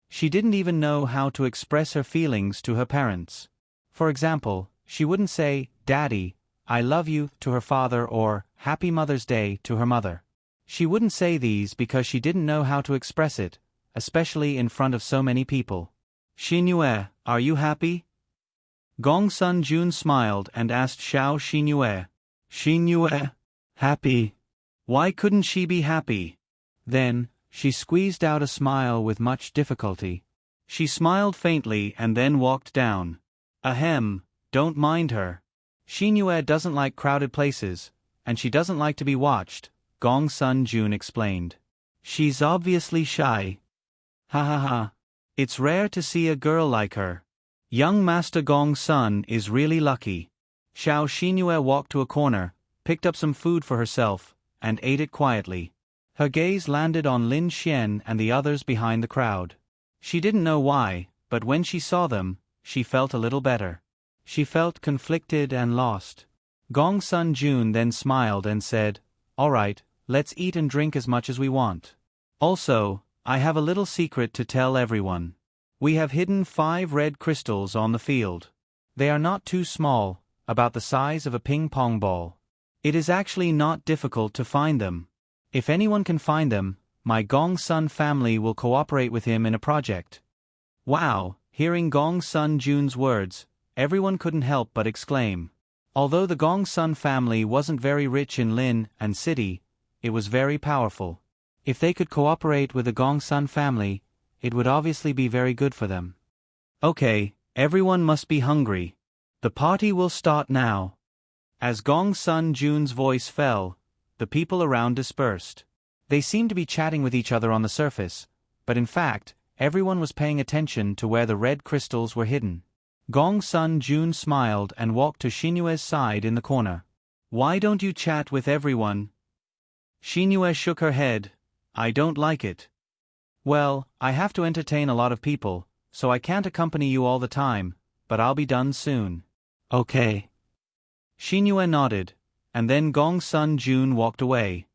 She didn't even know how to express her feelings to her parents. For example, she wouldn't say, "Daddy, I love you," to her father or "Happy Mother's Day" to her mother. She wouldn't say these because she didn't know how to express it, especially in front of so many people. Xinyue, are you happy? Gong Sun Jun smiled and asked Xiao Xinyue. Xinyue? Happy? Why couldn't she be happy? Then, she squeezed out a smile with much difficulty. She smiled faintly and then walked down. Ahem, don't mind her. Xinyue doesn't like crowded places, and she doesn't like to be watched, Gong Sun Jun explained. She's obviously shy. Ha ha ha. It's rare to see a girl like her. Young Master Gong Sun is really lucky. Xiao Xinyue walked to a corner, picked up some food for herself, and ate it quietly. Her gaze landed on Lin Xian and the others behind the crowd. She didn't know why, but when she saw them, she felt a little better. She felt conflicted and lost. Gong Sun Jun then smiled and said, "All right, let's eat and drink as much as we want. Also, I have a little secret to tell everyone. We have hidden 5 red crystals on the field. They are not too small, about the size of a ping-pong ball. It is actually not difficult to find them. If anyone can find them, my Gong Sun family will cooperate with him in a project." Wow, hearing Gong Sun Jun's words, everyone couldn't help but exclaim. Although the Gong Sun family wasn't very rich in Lin and city, it was very powerful. If they could cooperate with the Gong Sun family, it would obviously be very good for them. Okay, everyone must be hungry. The party will start now. As Gong Sun Jun's voice fell, the people around dispersed. They seemed to be chatting with each other on the surface, but in fact, everyone was paying attention to where the red crystals were hidden. Gong Sun Jun smiled and walked to Xinyue's side in the corner. Why don't you chat with everyone? Xinyue shook her head. I don't like it. Well, I have to entertain a lot of people, so I can't accompany you all the time, but I'll be done soon. Okay. Xinyue nodded, and then Gong Sun Jun walked away.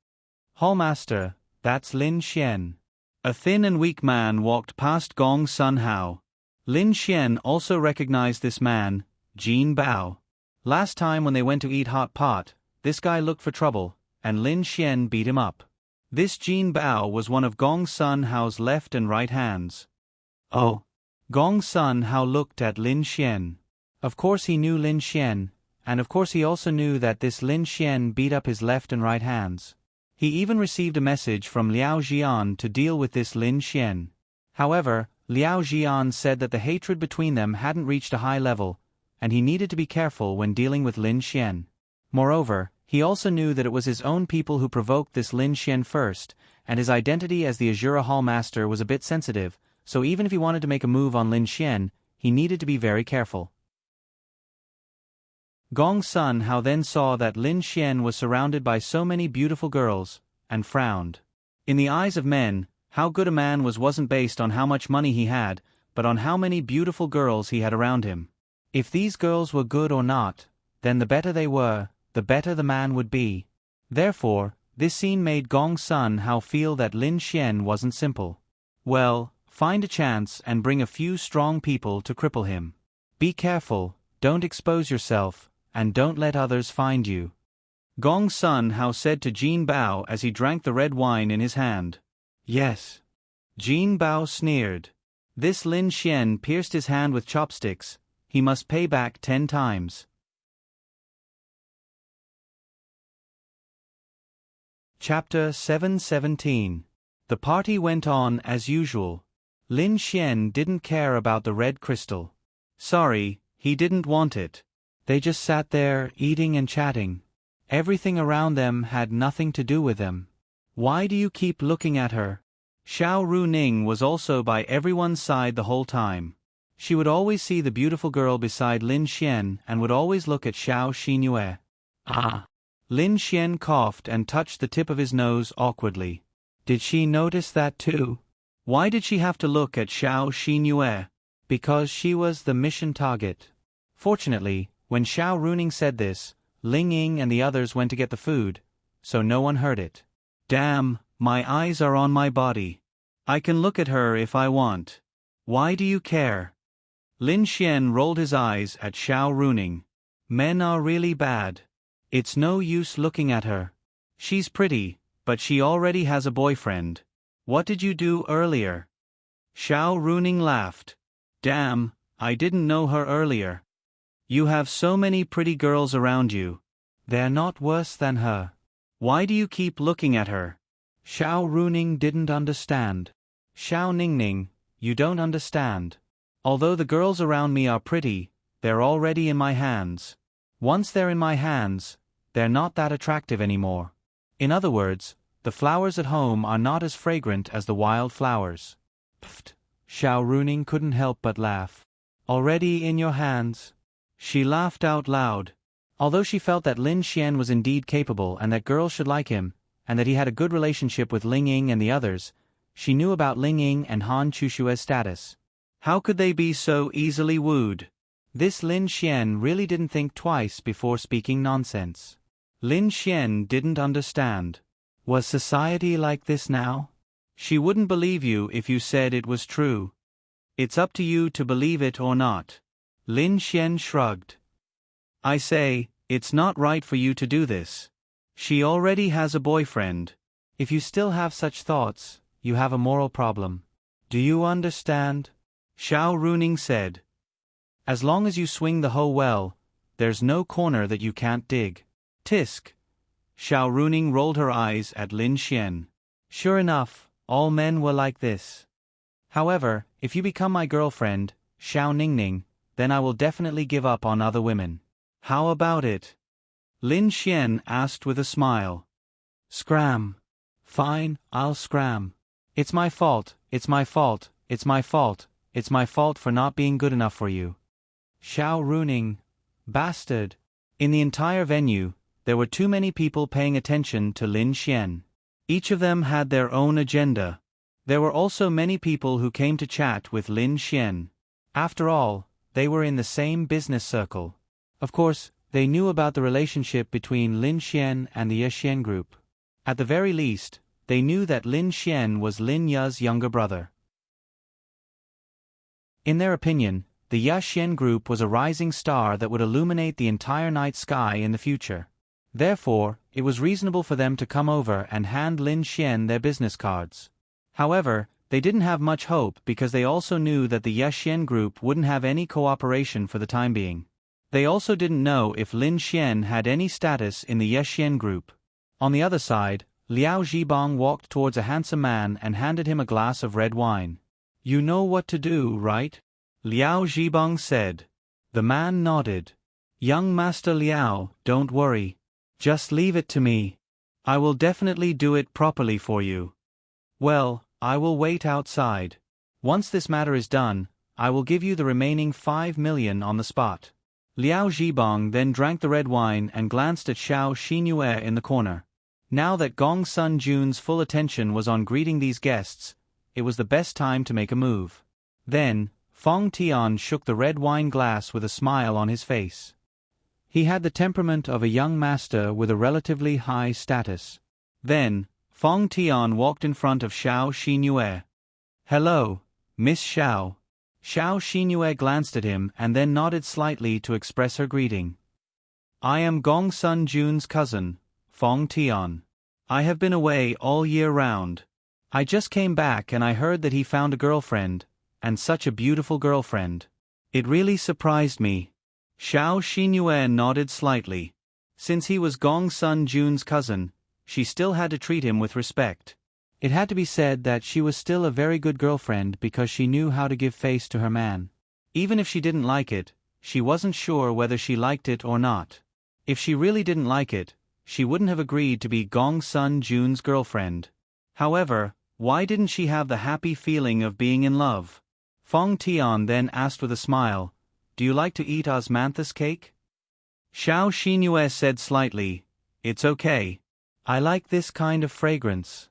Hallmaster, that's Lin Xian. A thin and weak man walked past Gong Sun Hao. Lin Xian also recognized this man, Jin Bao. Last time when they went to eat hot pot, this guy looked for trouble, and Lin Xian beat him up. This Jin Bao was one of Gong Sun Hao's left and right hands. Oh. Gong Sun Hao looked at Lin Xian. Of course he knew Lin Xian, and of course he also knew that this Lin Xian beat up his left and right hands. He even received a message from Liao Jian to deal with this Lin Xian. However, Liao Jian said that the hatred between them hadn't reached a high level, and he needed to be careful when dealing with Lin Xian. Moreover, he also knew that it was his own people who provoked this Lin Xian first, and his identity as the Azura Hall Master was a bit sensitive, so even if he wanted to make a move on Lin Xian, he needed to be very careful. Gong Sun Hao then saw that Lin Xian was surrounded by so many beautiful girls, and frowned. In the eyes of men, how good a man wasn't based on how much money he had, but on how many beautiful girls he had around him. If these girls were good or not, then the better they were, the better the man would be. Therefore, this scene made Gong Sun Hao feel that Lin Xian wasn't simple. Well, find a chance and bring a few strong people to cripple him. Be careful, don't expose yourself, and don't let others find you. Gong Sun Hao said to Jin Bao as he drank the red wine in his hand. Yes. Jin Bao sneered. This Lin Xian pierced his hand with chopsticks, he must pay back 10 times. Chapter 717. The party went on as usual. Lin Xian didn't care about the red crystal. Sorry, he didn't want it. They just sat there, eating and chatting. Everything around them had nothing to do with them. Why do you keep looking at her? Xiao Runing was also by everyone's side the whole time. She would always see the beautiful girl beside Lin Xian and would always look at Xiao Xinyue. Ah! Lin Xian coughed and touched the tip of his nose awkwardly. Did she notice that too? Why did she have to look at Xiao Xinyue? Because she was the mission target. Fortunately, when Xiao Runing said this, Ling Ying and the others went to get the food, so no one heard it. Damn, my eyes are on my body. I can look at her if I want. Why do you care? Lin Xian rolled his eyes at Xiao Runing. Men are really bad. It's no use looking at her. She's pretty, but she already has a boyfriend. What did you do earlier? Xiao Runing laughed. Damn, I didn't know her earlier. You have so many pretty girls around you. They're not worse than her. Why do you keep looking at her? Xiao Runing didn't understand. Xiao Ningning, you don't understand. Although the girls around me are pretty, they're already in my hands. Once they're in my hands, they're not that attractive anymore. In other words, the flowers at home are not as fragrant as the wild flowers. Pfft. Xiao Runing couldn't help but laugh. Already in your hands? She laughed out loud. Although she felt that Lin Xian was indeed capable and that girls should like him, and that he had a good relationship with Ling Ying and the others, she knew about Ling Ying and Han Chushue's status. How could they be so easily wooed? This Lin Xian really didn't think twice before speaking nonsense. Lin Xian didn't understand. Was society like this now? She wouldn't believe you if you said it was true. It's up to you to believe it or not. Lin Xian shrugged. I say, it's not right for you to do this. She already has a boyfriend. If you still have such thoughts, you have a moral problem. Do you understand? Xiao Runing said. As long as you swing the hoe well, there's no corner that you can't dig. Tisk. Xiao Runing rolled her eyes at Lin Xian. Sure enough, all men were like this. However, if you become my girlfriend, Xiao Ningning, then I will definitely give up on other women. How about it? Lin Xian asked with a smile. Scram. Fine, I'll scram. It's my fault, it's my fault, it's my fault, it's my fault for not being good enough for you. Xiao Runing. Bastard. In the entire venue, there were too many people paying attention to Lin Xian. Each of them had their own agenda. There were also many people who came to chat with Lin Xian. After all, they were in the same business circle. Of course, they knew about the relationship between Lin Xian and the Ye Xian group. At the very least, they knew that Lin Xian was Lin Ye's younger brother. In their opinion, the Yaxuan group was a rising star that would illuminate the entire night sky in the future. Therefore, it was reasonable for them to come over and hand Lin Xian their business cards. However, they didn't have much hope because they also knew that the Yaxuan group wouldn't have any cooperation for the time being. They also didn't know if Lin Xian had any status in the Yaxuan group. On the other side, Liao Zhibang walked towards a handsome man and handed him a glass of red wine. "You know what to do, right?" Liao Zhibang said. The man nodded. "Young Master Liao, don't worry. Just leave it to me. I will definitely do it properly for you." "Well, I will wait outside. Once this matter is done, I will give you the remaining 5 million on the spot." Liao Zhibang then drank the red wine and glanced at Xiao Xinyue in the corner. Now that Gong Sun Jun's full attention was on greeting these guests, it was the best time to make a move. Then, Fong Tian shook the red wine glass with a smile on his face. He had the temperament of a young master with a relatively high status. Then, Fong Tian walked in front of Xiao Xinyue. "Hello, Miss Xiao." Xiao Xinyue glanced at him and then nodded slightly to express her greeting. "I am Gong Sun Jun's cousin, Fong Tian. I have been away all year round. I just came back and I heard that he found a girlfriend, and such a beautiful girlfriend. It really surprised me." Xiao Xinyue nodded slightly. Since he was Gong Sun Jun's cousin, she still had to treat him with respect. It had to be said that she was still a very good girlfriend because she knew how to give face to her man. Even if she didn't like it, she wasn't sure whether she liked it or not. If she really didn't like it, she wouldn't have agreed to be Gong Sun Jun's girlfriend. However, why didn't she have the happy feeling of being in love? Fong Tian then asked with a smile, "Do you like to eat osmanthus cake?" Xiao Xinyue said slightly, "It's okay. I like this kind of fragrance."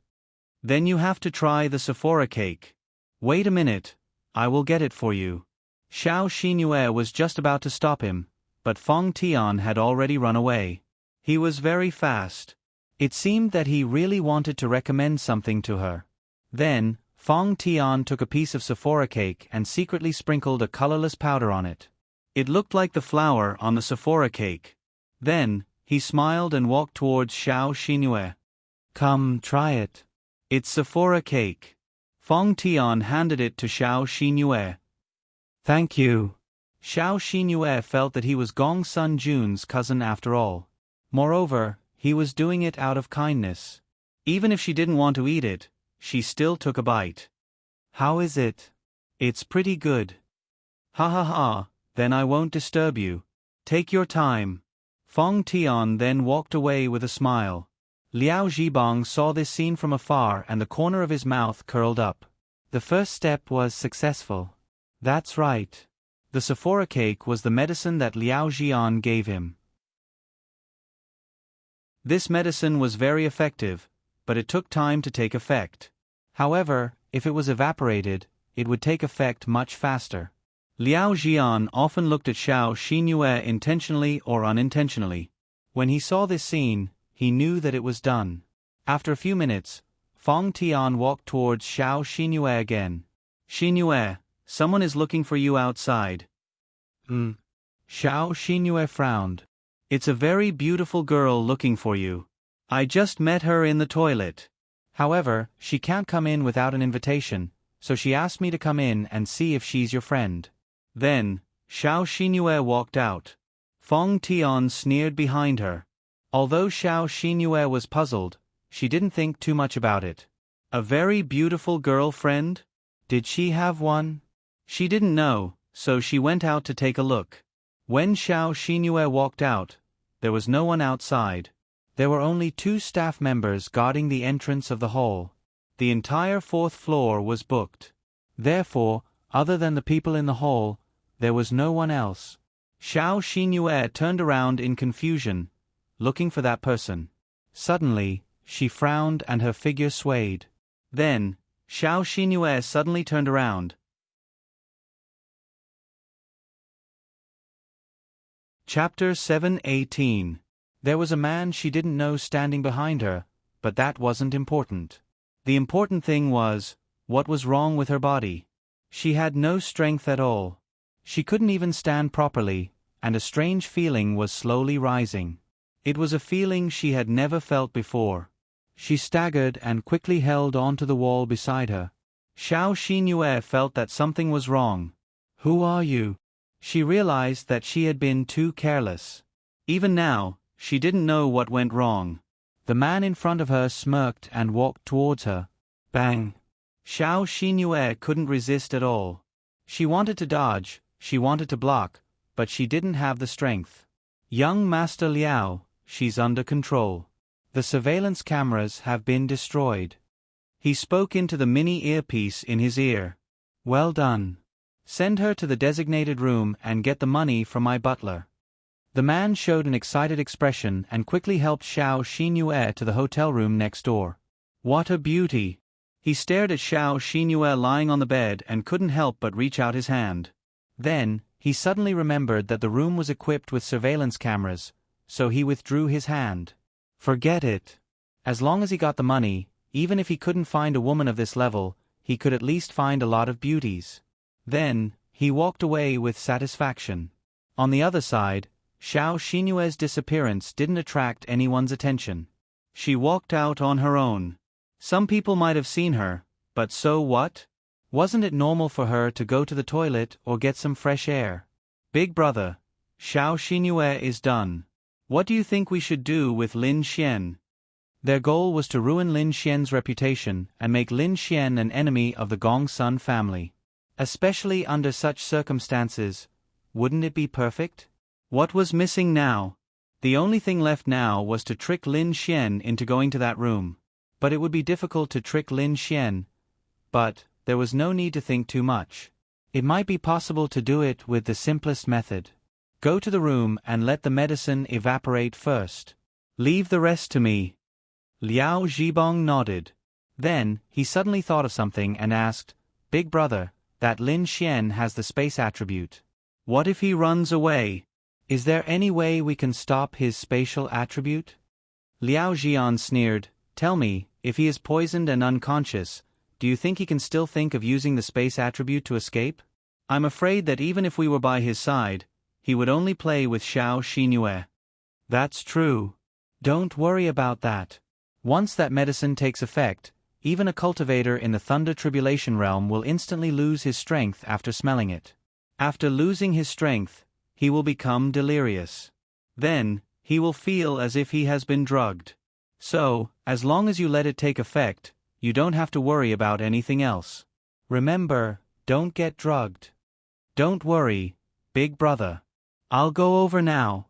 "Then you have to try the Sephora cake." "Wait a minute, I will get it for you." Xiao Xinyue was just about to stop him, but Fong Tian had already run away. He was very fast. It seemed that he really wanted to recommend something to her. Then, Fong Tian took a piece of Sephora cake and secretly sprinkled a colorless powder on it. It looked like the flour on the Sephora cake. Then, he smiled and walked towards Xiao Xinyue. "Come, try it. It's Sephora cake." Fong Tian handed it to Xiao Xinyue. "Thank you." Xiao Xinyue felt that he was Gong Sun Jun's cousin after all. Moreover, he was doing it out of kindness. Even if she didn't want to eat it, she still took a bite. "How is it?" "It's pretty good." "Ha ha ha, then I won't disturb you. Take your time." Fong Tian then walked away with a smile. Liao Zhibang saw this scene from afar and the corner of his mouth curled up. The first step was successful. That's right. The Sephora cake was the medicine that Liao Zhian gave him. This medicine was very effective, but it took time to take effect. However, if it was evaporated, it would take effect much faster. Liao Zhian often looked at Xiao Xinyue intentionally or unintentionally. When he saw this scene, he knew that it was done. After a few minutes, Fong Tian walked towards Xiao Xinyue again. "Xinyue, someone is looking for you outside." Xiao Xinyue frowned. "It's a very beautiful girl looking for you. I just met her in the toilet. However, she can't come in without an invitation, so she asked me to come in and see if she's your friend." Then, Xiao Xinyue walked out. Fong Tian sneered behind her. Although Xiao Xinyue was puzzled, she didn't think too much about it. A very beautiful girlfriend? Did she have one? She didn't know, so she went out to take a look. When Xiao Xinyue walked out, there was no one outside. There were only 2 staff members guarding the entrance of the hall. The entire 4th floor was booked. Therefore, other than the people in the hall, there was no one else. Xiao Xinyue turned around in confusion, looking for that person. Suddenly, she frowned and her figure swayed. Then, Xiao Xinyue suddenly turned around. Chapter 7:18. There was a man she didn't know standing behind her, but that wasn't important. The important thing was, what was wrong with her body? She had no strength at all. She couldn't even stand properly, and a strange feeling was slowly rising. It was a feeling she had never felt before. She staggered and quickly held onto the wall beside her. Xiao Xinyue felt that something was wrong. "Who are you?" She realized that she had been too careless. Even now, she didn't know what went wrong. The man in front of her smirked and walked towards her. Bang! Xiao Xinyue couldn't resist at all. She wanted to dodge, she wanted to block, but she didn't have the strength. "Young Master Liao, she's under control. The surveillance cameras have been destroyed." He spoke into the mini earpiece in his ear. "Well done. Send her to the designated room and get the money from my butler." The man showed an excited expression and quickly helped Xiao Xinyue to the hotel room next door. What a beauty! He stared at Xiao Xinyue lying on the bed and couldn't help but reach out his hand. Then, he suddenly remembered that the room was equipped with surveillance cameras, so he withdrew his hand. Forget it. As long as he got the money, even if he couldn't find a woman of this level, he could at least find a lot of beauties. Then, he walked away with satisfaction. On the other side, Xiao Xinyue's disappearance didn't attract anyone's attention. She walked out on her own. Some people might have seen her, but so what? Wasn't it normal for her to go to the toilet or get some fresh air? "Big brother, Xiao Xinyue is done. What do you think we should do with Lin Xian?" Their goal was to ruin Lin Xian's reputation and make Lin Xian an enemy of the Gongsun family. Especially under such circumstances, wouldn't it be perfect? What was missing now? The only thing left now was to trick Lin Xian into going to that room. But it would be difficult to trick Lin Xian. But there was no need to think too much. It might be possible to do it with the simplest method. Go to the room and let the medicine evaporate first. Leave the rest to me. Liao Zhibong nodded. Then, he suddenly thought of something and asked, "Big brother, that Lin Xian has the space attribute. What if he runs away? Is there any way we can stop his spatial attribute?" Liao Jian sneered, "Tell me, if he is poisoned and unconscious, do you think he can still think of using the space attribute to escape? I'm afraid that even if we were by his side, he would only play with Xiao Xinyue." "That's true. Don't worry about that. Once that medicine takes effect, even a cultivator in the Thunder Tribulation realm will instantly lose his strength after smelling it. After losing his strength, he will become delirious. Then, he will feel as if he has been drugged. So, as long as you let it take effect, you don't have to worry about anything else. Remember, don't get drugged. Don't worry, big brother. I'll go over now."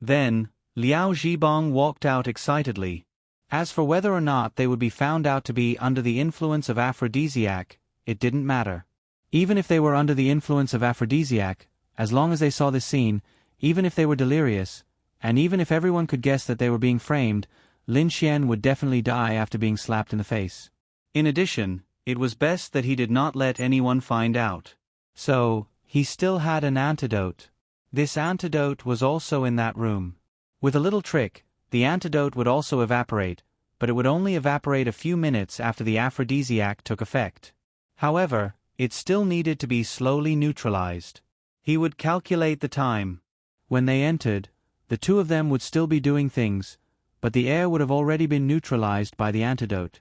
Then, Liao Zhibong walked out excitedly. As for whether or not they would be found out to be under the influence of aphrodisiac, it didn't matter. Even if they were under the influence of aphrodisiac, as long as they saw this scene, even if they were delirious, and even if everyone could guess that they were being framed, Lin Xian would definitely die after being slapped in the face. In addition, it was best that he did not let anyone find out. So, he still had an antidote. This antidote was also in that room. With a little trick, the antidote would also evaporate, but it would only evaporate a few minutes after the aphrodisiac took effect. However, it still needed to be slowly neutralized. He would calculate the time. When they entered, the two of them would still be doing things, but the air would have already been neutralized by the antidote.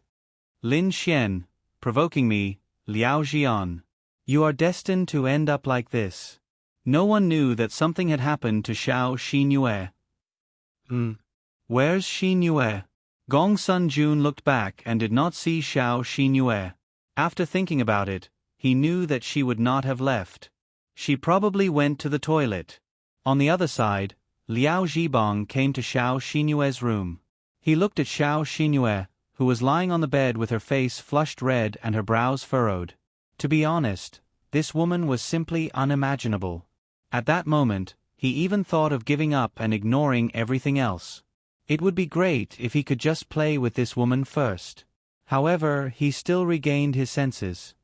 "Lin Xian, provoking me, Liao Jian. You are destined to end up like this." No one knew that something had happened to Xiao Xinyue. Where's Xinyue? Gongsun Jun looked back and did not see Xiao Xinyue. After thinking about it, he knew that she would not have left. She probably went to the toilet. On the other side, Liao Zhibong came to Xiao Xinyue's room. He looked at Xiao Xinyue, who was lying on the bed with her face flushed red and her brows furrowed. To be honest, this woman was simply unimaginable. At that moment, he even thought of giving up and ignoring everything else. It would be great if he could just play with this woman first. However, he still regained his senses.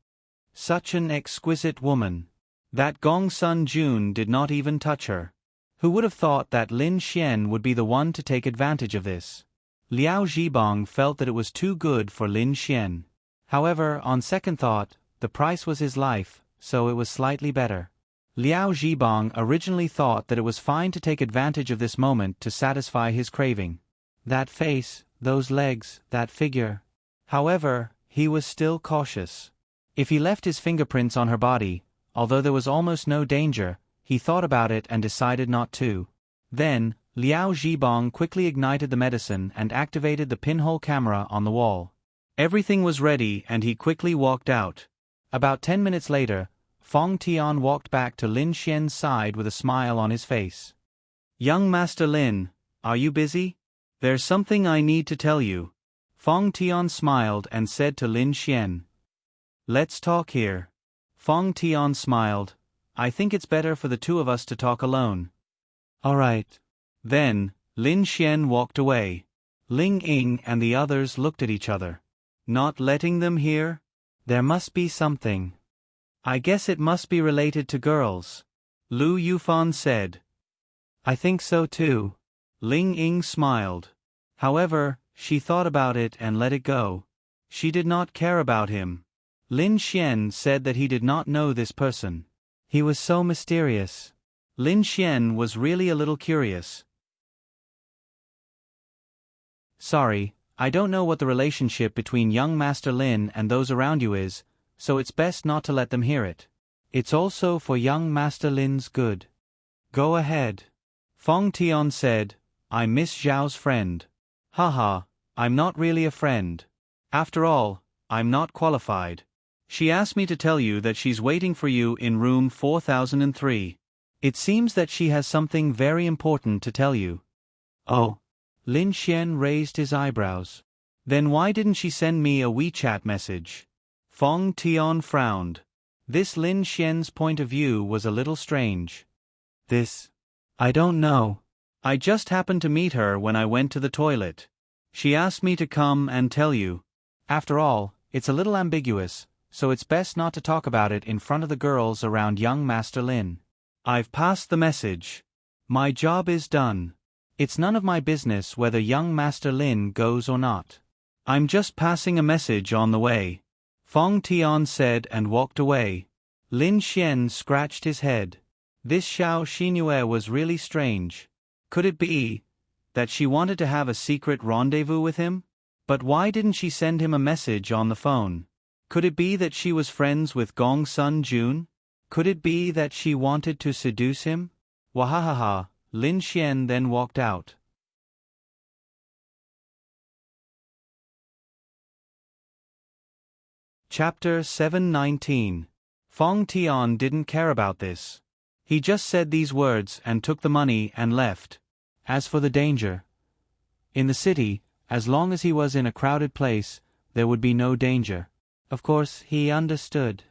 Such an exquisite woman. That Gongsun Jun did not even touch her. Who would have thought that Lin Xian would be the one to take advantage of this? Liao Zhibong felt that it was too good for Lin Xian. However, on second thought, the price was his life, so it was slightly better. Liao Zhibang originally thought that it was fine to take advantage of this moment to satisfy his craving. That face, those legs, that figure. However, he was still cautious. If he left his fingerprints on her body, although there was almost no danger, he thought about it and decided not to. Then, Liao Zhibang quickly ignited the medicine and activated the pinhole camera on the wall. Everything was ready and he quickly walked out. About 10 minutes later, Fong Tian walked back to Lin Xian's side with a smile on his face. "Young Master Lin, are you busy? There's something I need to tell you." Fong Tian smiled and said to Lin Xian. "Let's talk here." Fong Tian smiled. "I think it's better for the two of us to talk alone." "All right." Then, Lin Xian walked away. Ling Ying and the others looked at each other. Not letting them hear? There must be something. I guess it must be related to girls. Lu Yufan said. "I think so too." Ling Ying smiled. However, she thought about it and let it go. She did not care about him. Lin Xian said that he did not know this person. He was so mysterious. Lin Xian was really a little curious. "Sorry, I don't know what the relationship between young Master Lin and those around you is, so it's best not to let them hear it. It's also for young Master Lin's good." "Go ahead." Fong Tian said, "I'm Miss Zhao's friend." "Haha, I'm not really a friend. After all, I'm not qualified. She asked me to tell you that she's waiting for you in room 4003. It seems that she has something very important to tell you." "Oh." Lin Xian raised his eyebrows. "Then why didn't she send me a WeChat message?" Fong Tian frowned. This Lin Xian's point of view was a little strange. I don't know. I just happened to meet her when I went to the toilet. She asked me to come and tell you. After all, it's a little ambiguous, so it's best not to talk about it in front of the girls around young Master Lin. I've passed the message. My job is done. It's none of my business whether young Master Lin goes or not. I'm just passing a message on the way," Fong Tian said and walked away. Lin Xian scratched his head. This Xiao Xinue was really strange. Could it be that she wanted to have a secret rendezvous with him? But why didn't she send him a message on the phone? Could it be that she was friends with Gong Sun Jun? Could it be that she wanted to seduce him? Wahahaha, Lin Xian then walked out. Chapter 719. Fong Tian didn't care about this. He just said these words and took the money and left. As for the danger, in the city, as long as he was in a crowded place, there would be no danger. Of course, he understood.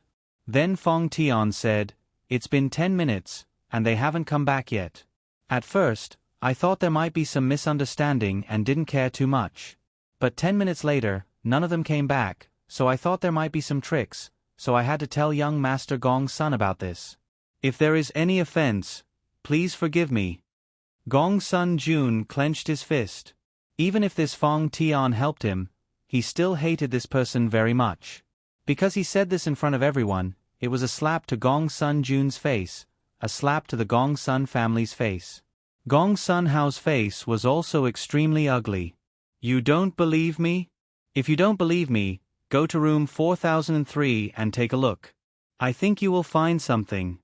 Then Fong Tian said, "It's been 10 minutes, and they haven't come back yet. At first, I thought there might be some misunderstanding and didn't care too much. But 10 minutes later, none of them came back, so I thought there might be some tricks, so I had to tell young Master Gong Sun about this. If there is any offense, please forgive me." Gong Sun Jun clenched his fist. Even if this Fong Tian helped him, he still hated this person very much. Because he said this in front of everyone, it was a slap to Gong Sun Jun's face, a slap to the Gong Sun family's face. Gong Sun Hao's face was also extremely ugly. "You don't believe me? If you don't believe me, go to room 4003 and take a look. I think you will find something,"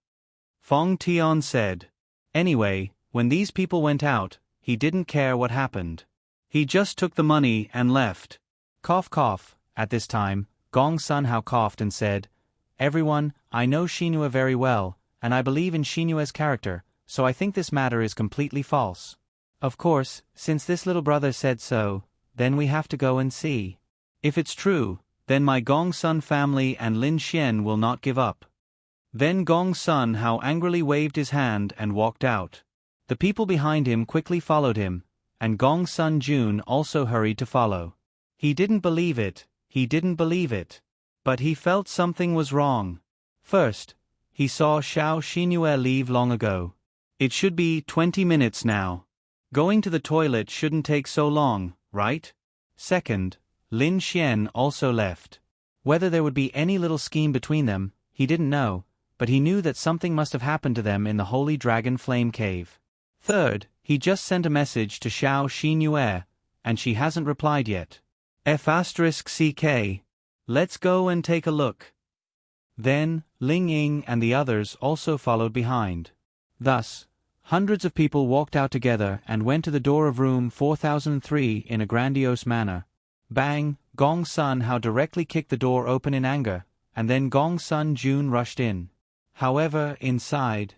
Fong Tian said. Anyway, when these people went out, he didn't care what happened. He just took the money and left. Cough cough. At this time, Gong Sun Hao coughed and said, "Everyone, I know Xinhua very well, and I believe in Xinhua's character, so I think this matter is completely false. Of course, since this little brother said so, then we have to go and see. If it's true, then my Gong Sun family and Lin Xian will not give up." Then Gong Sun Hao angrily waved his hand and walked out. The people behind him quickly followed him, and Gong Sun Jun also hurried to follow. He didn't believe it, but he felt something was wrong. First, he saw Xiao Xinhue leave long ago. It should be 20 minutes now. Going to the toilet shouldn't take so long, right? Second, Lin Xian also left. Whether there would be any little scheme between them, he didn't know, but he knew that something must have happened to them in the Holy Dragon Flame Cave. Third, he just sent a message to Xiao Xinyue, and she hasn't replied yet. F***CK. Let's go and take a look. Then, Ling Ying and the others also followed behind. Thus, hundreds of people walked out together and went to the door of room 4003 in a grandiose manner. Bang! Gong Sun Hao directly kicked the door open in anger, and then Gong Sun Jun rushed in. However, inside,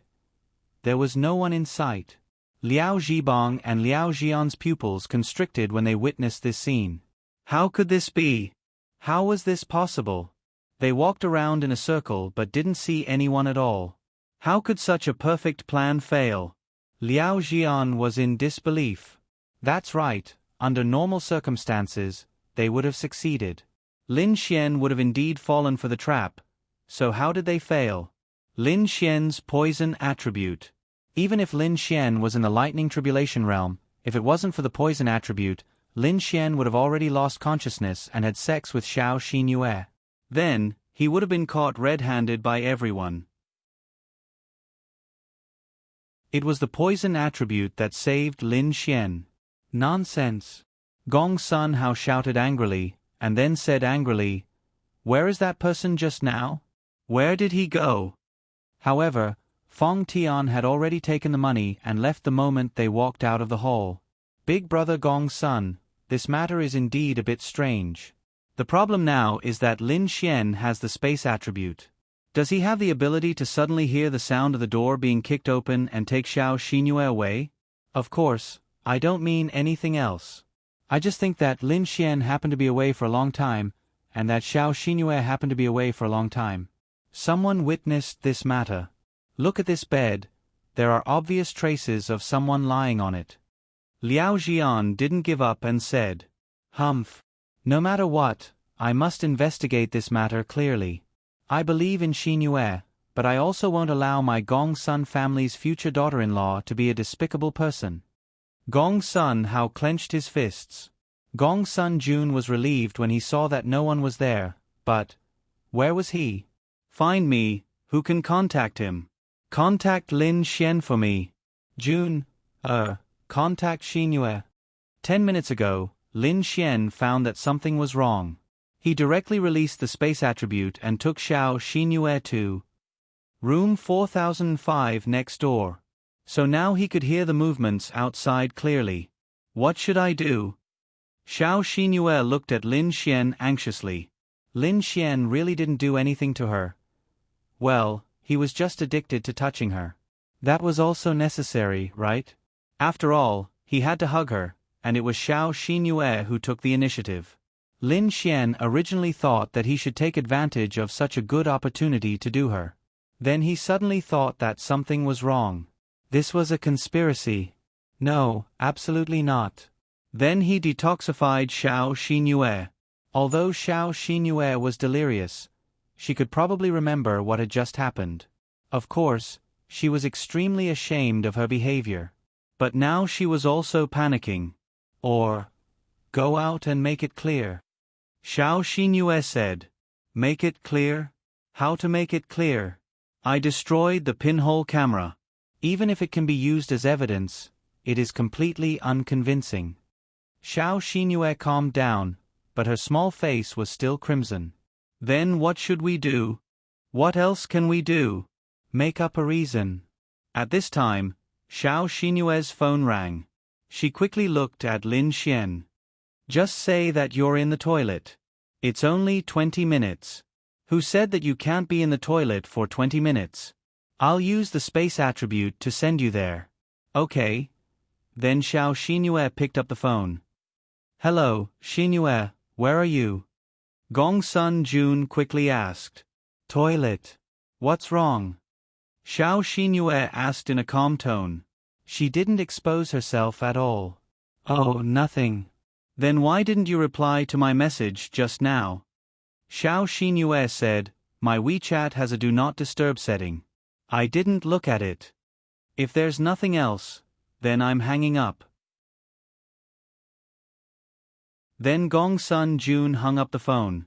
there was no one in sight. Liao Zhibang and Liao Xian's pupils constricted when they witnessed this scene. How could this be? How was this possible? They walked around in a circle but didn't see anyone at all. How could such a perfect plan fail? Liao Xian was in disbelief. That's right, under normal circumstances, they would have succeeded. Lin Xian would have indeed fallen for the trap. So how did they fail? Lin Xian's poison attribute. Even if Lin Xian was in the lightning tribulation realm, if it wasn't for the poison attribute, Lin Xian would have already lost consciousness and had sex with Xiao Xinyue. Then, he would have been caught red-handed by everyone. It was the poison attribute that saved Lin Xian. Nonsense. Gong Sun Hao shouted angrily, and then said angrily, "Where is that person just now? Where did he go?" However, Fong Tian had already taken the money and left the moment they walked out of the hall. Big brother Gong Sun, this matter is indeed a bit strange. The problem now is that Lin Xian has the space attribute. Does he have the ability to suddenly hear the sound of the door being kicked open and take Xiao Xinyue away? Of course, I don't mean anything else. I just think that Lin Xian happened to be away for a long time, and that Xiao Xinyue happened to be away for a long time. Someone witnessed this matter. Look at this bed, there are obvious traces of someone lying on it. Liao Xian didn't give up and said, "Humph. No matter what, I must investigate this matter clearly. I believe in Xinyue, but I also won't allow my Gong Sun family's future daughter-in-law to be a despicable person." Gong Sun Hao clenched his fists. Gong Sun Jun was relieved when he saw that no one was there, but where was he? "Find me, who can contact him? Contact Lin Xian for me. Jun, contact Xinyue." 10 minutes ago, Lin Xian found that something was wrong. He directly released the space attribute and took Xiao Xinyue to room 4005 next door. So now he could hear the movements outside clearly. What should I do? Xiao Xinyue looked at Lin Xian anxiously. Lin Xian really didn't do anything to her. Well, he was just addicted to touching her. That was also necessary, right? After all, he had to hug her, and it was Xiao Xinyue who took the initiative. Lin Xian originally thought that he should take advantage of such a good opportunity to do her. Then he suddenly thought that something was wrong. This was a conspiracy. No, absolutely not. Then he detoxified Xiao Xinyue. Although Xiao Xinyue was delirious, she could probably remember what had just happened. Of course, she was extremely ashamed of her behavior. But now she was also panicking. Or, go out and make it clear. Xiao Xinyue said. Make it clear? How to make it clear? I destroyed the pinhole camera. Even if it can be used as evidence, it is completely unconvincing. Xiao Xinyue calmed down, but her small face was still crimson. Then what should we do? What else can we do? Make up a reason. At this time, Xiao Xinyue's phone rang. She quickly looked at Lin Xian. Just say that you're in the toilet. It's only 20 minutes. Who said that you can't be in the toilet for 20 minutes? I'll use the space attribute to send you there. Okay. Then Xiao Xinyue picked up the phone. Hello, Xinyue, where are you? Gong Sun Jun quickly asked. Toilet. What's wrong? Xiao Xinyue asked in a calm tone. She didn't expose herself at all. Oh, nothing. Then why didn't you reply to my message just now? Xiao Xinyue said, my WeChat has a do not disturb setting. I didn't look at it. If there's nothing else, then I'm hanging up. Then Gong Sun Jun hung up the phone.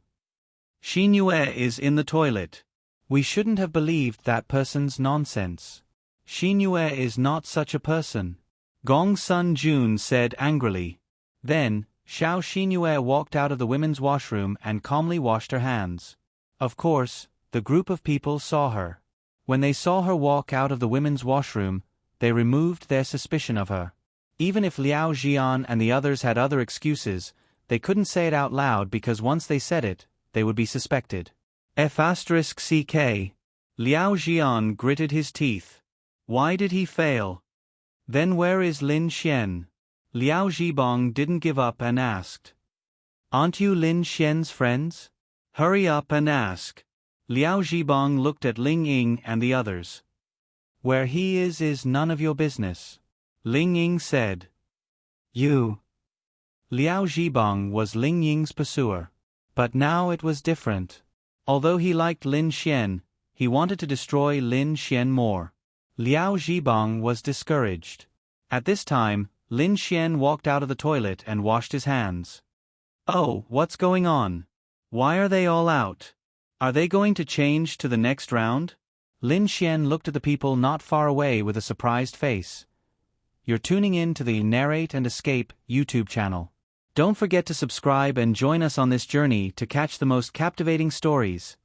Xingyue is in the toilet. We shouldn't have believed that person's nonsense. Xingyue is not such a person. Gong Sun Jun said angrily. Then, Xiao Xingyue walked out of the women's washroom and calmly washed her hands. Of course, the group of people saw her. When they saw her walk out of the women's washroom, they removed their suspicion of her. Even if Liao Jian and the others had other excuses, they couldn't say it out loud because once they said it, they would be suspected. F***ck. Liao Jian gritted his teeth. Why did he fail? Then where is Lin Xian? Liao Zhibong didn't give up and asked. Aren't you Lin Xian's friends? Hurry up and ask. Liao Zhibong looked at Ling Ying and the others. Where he is none of your business. Ling Ying said. You. Liao Zhibong was Ling Ying's pursuer. But now it was different. Although he liked Lin Xian, he wanted to destroy Lin Xian more. Liao Zhibong was discouraged. At this time, Lin Xian walked out of the toilet and washed his hands. Oh, what's going on? Why are they all out? Are they going to change to the next round? Lin Xian looked at the people not far away with a surprised face. You're tuning in to the Narrate and Escape YouTube channel. Don't forget to subscribe and join us on this journey to catch the most captivating stories.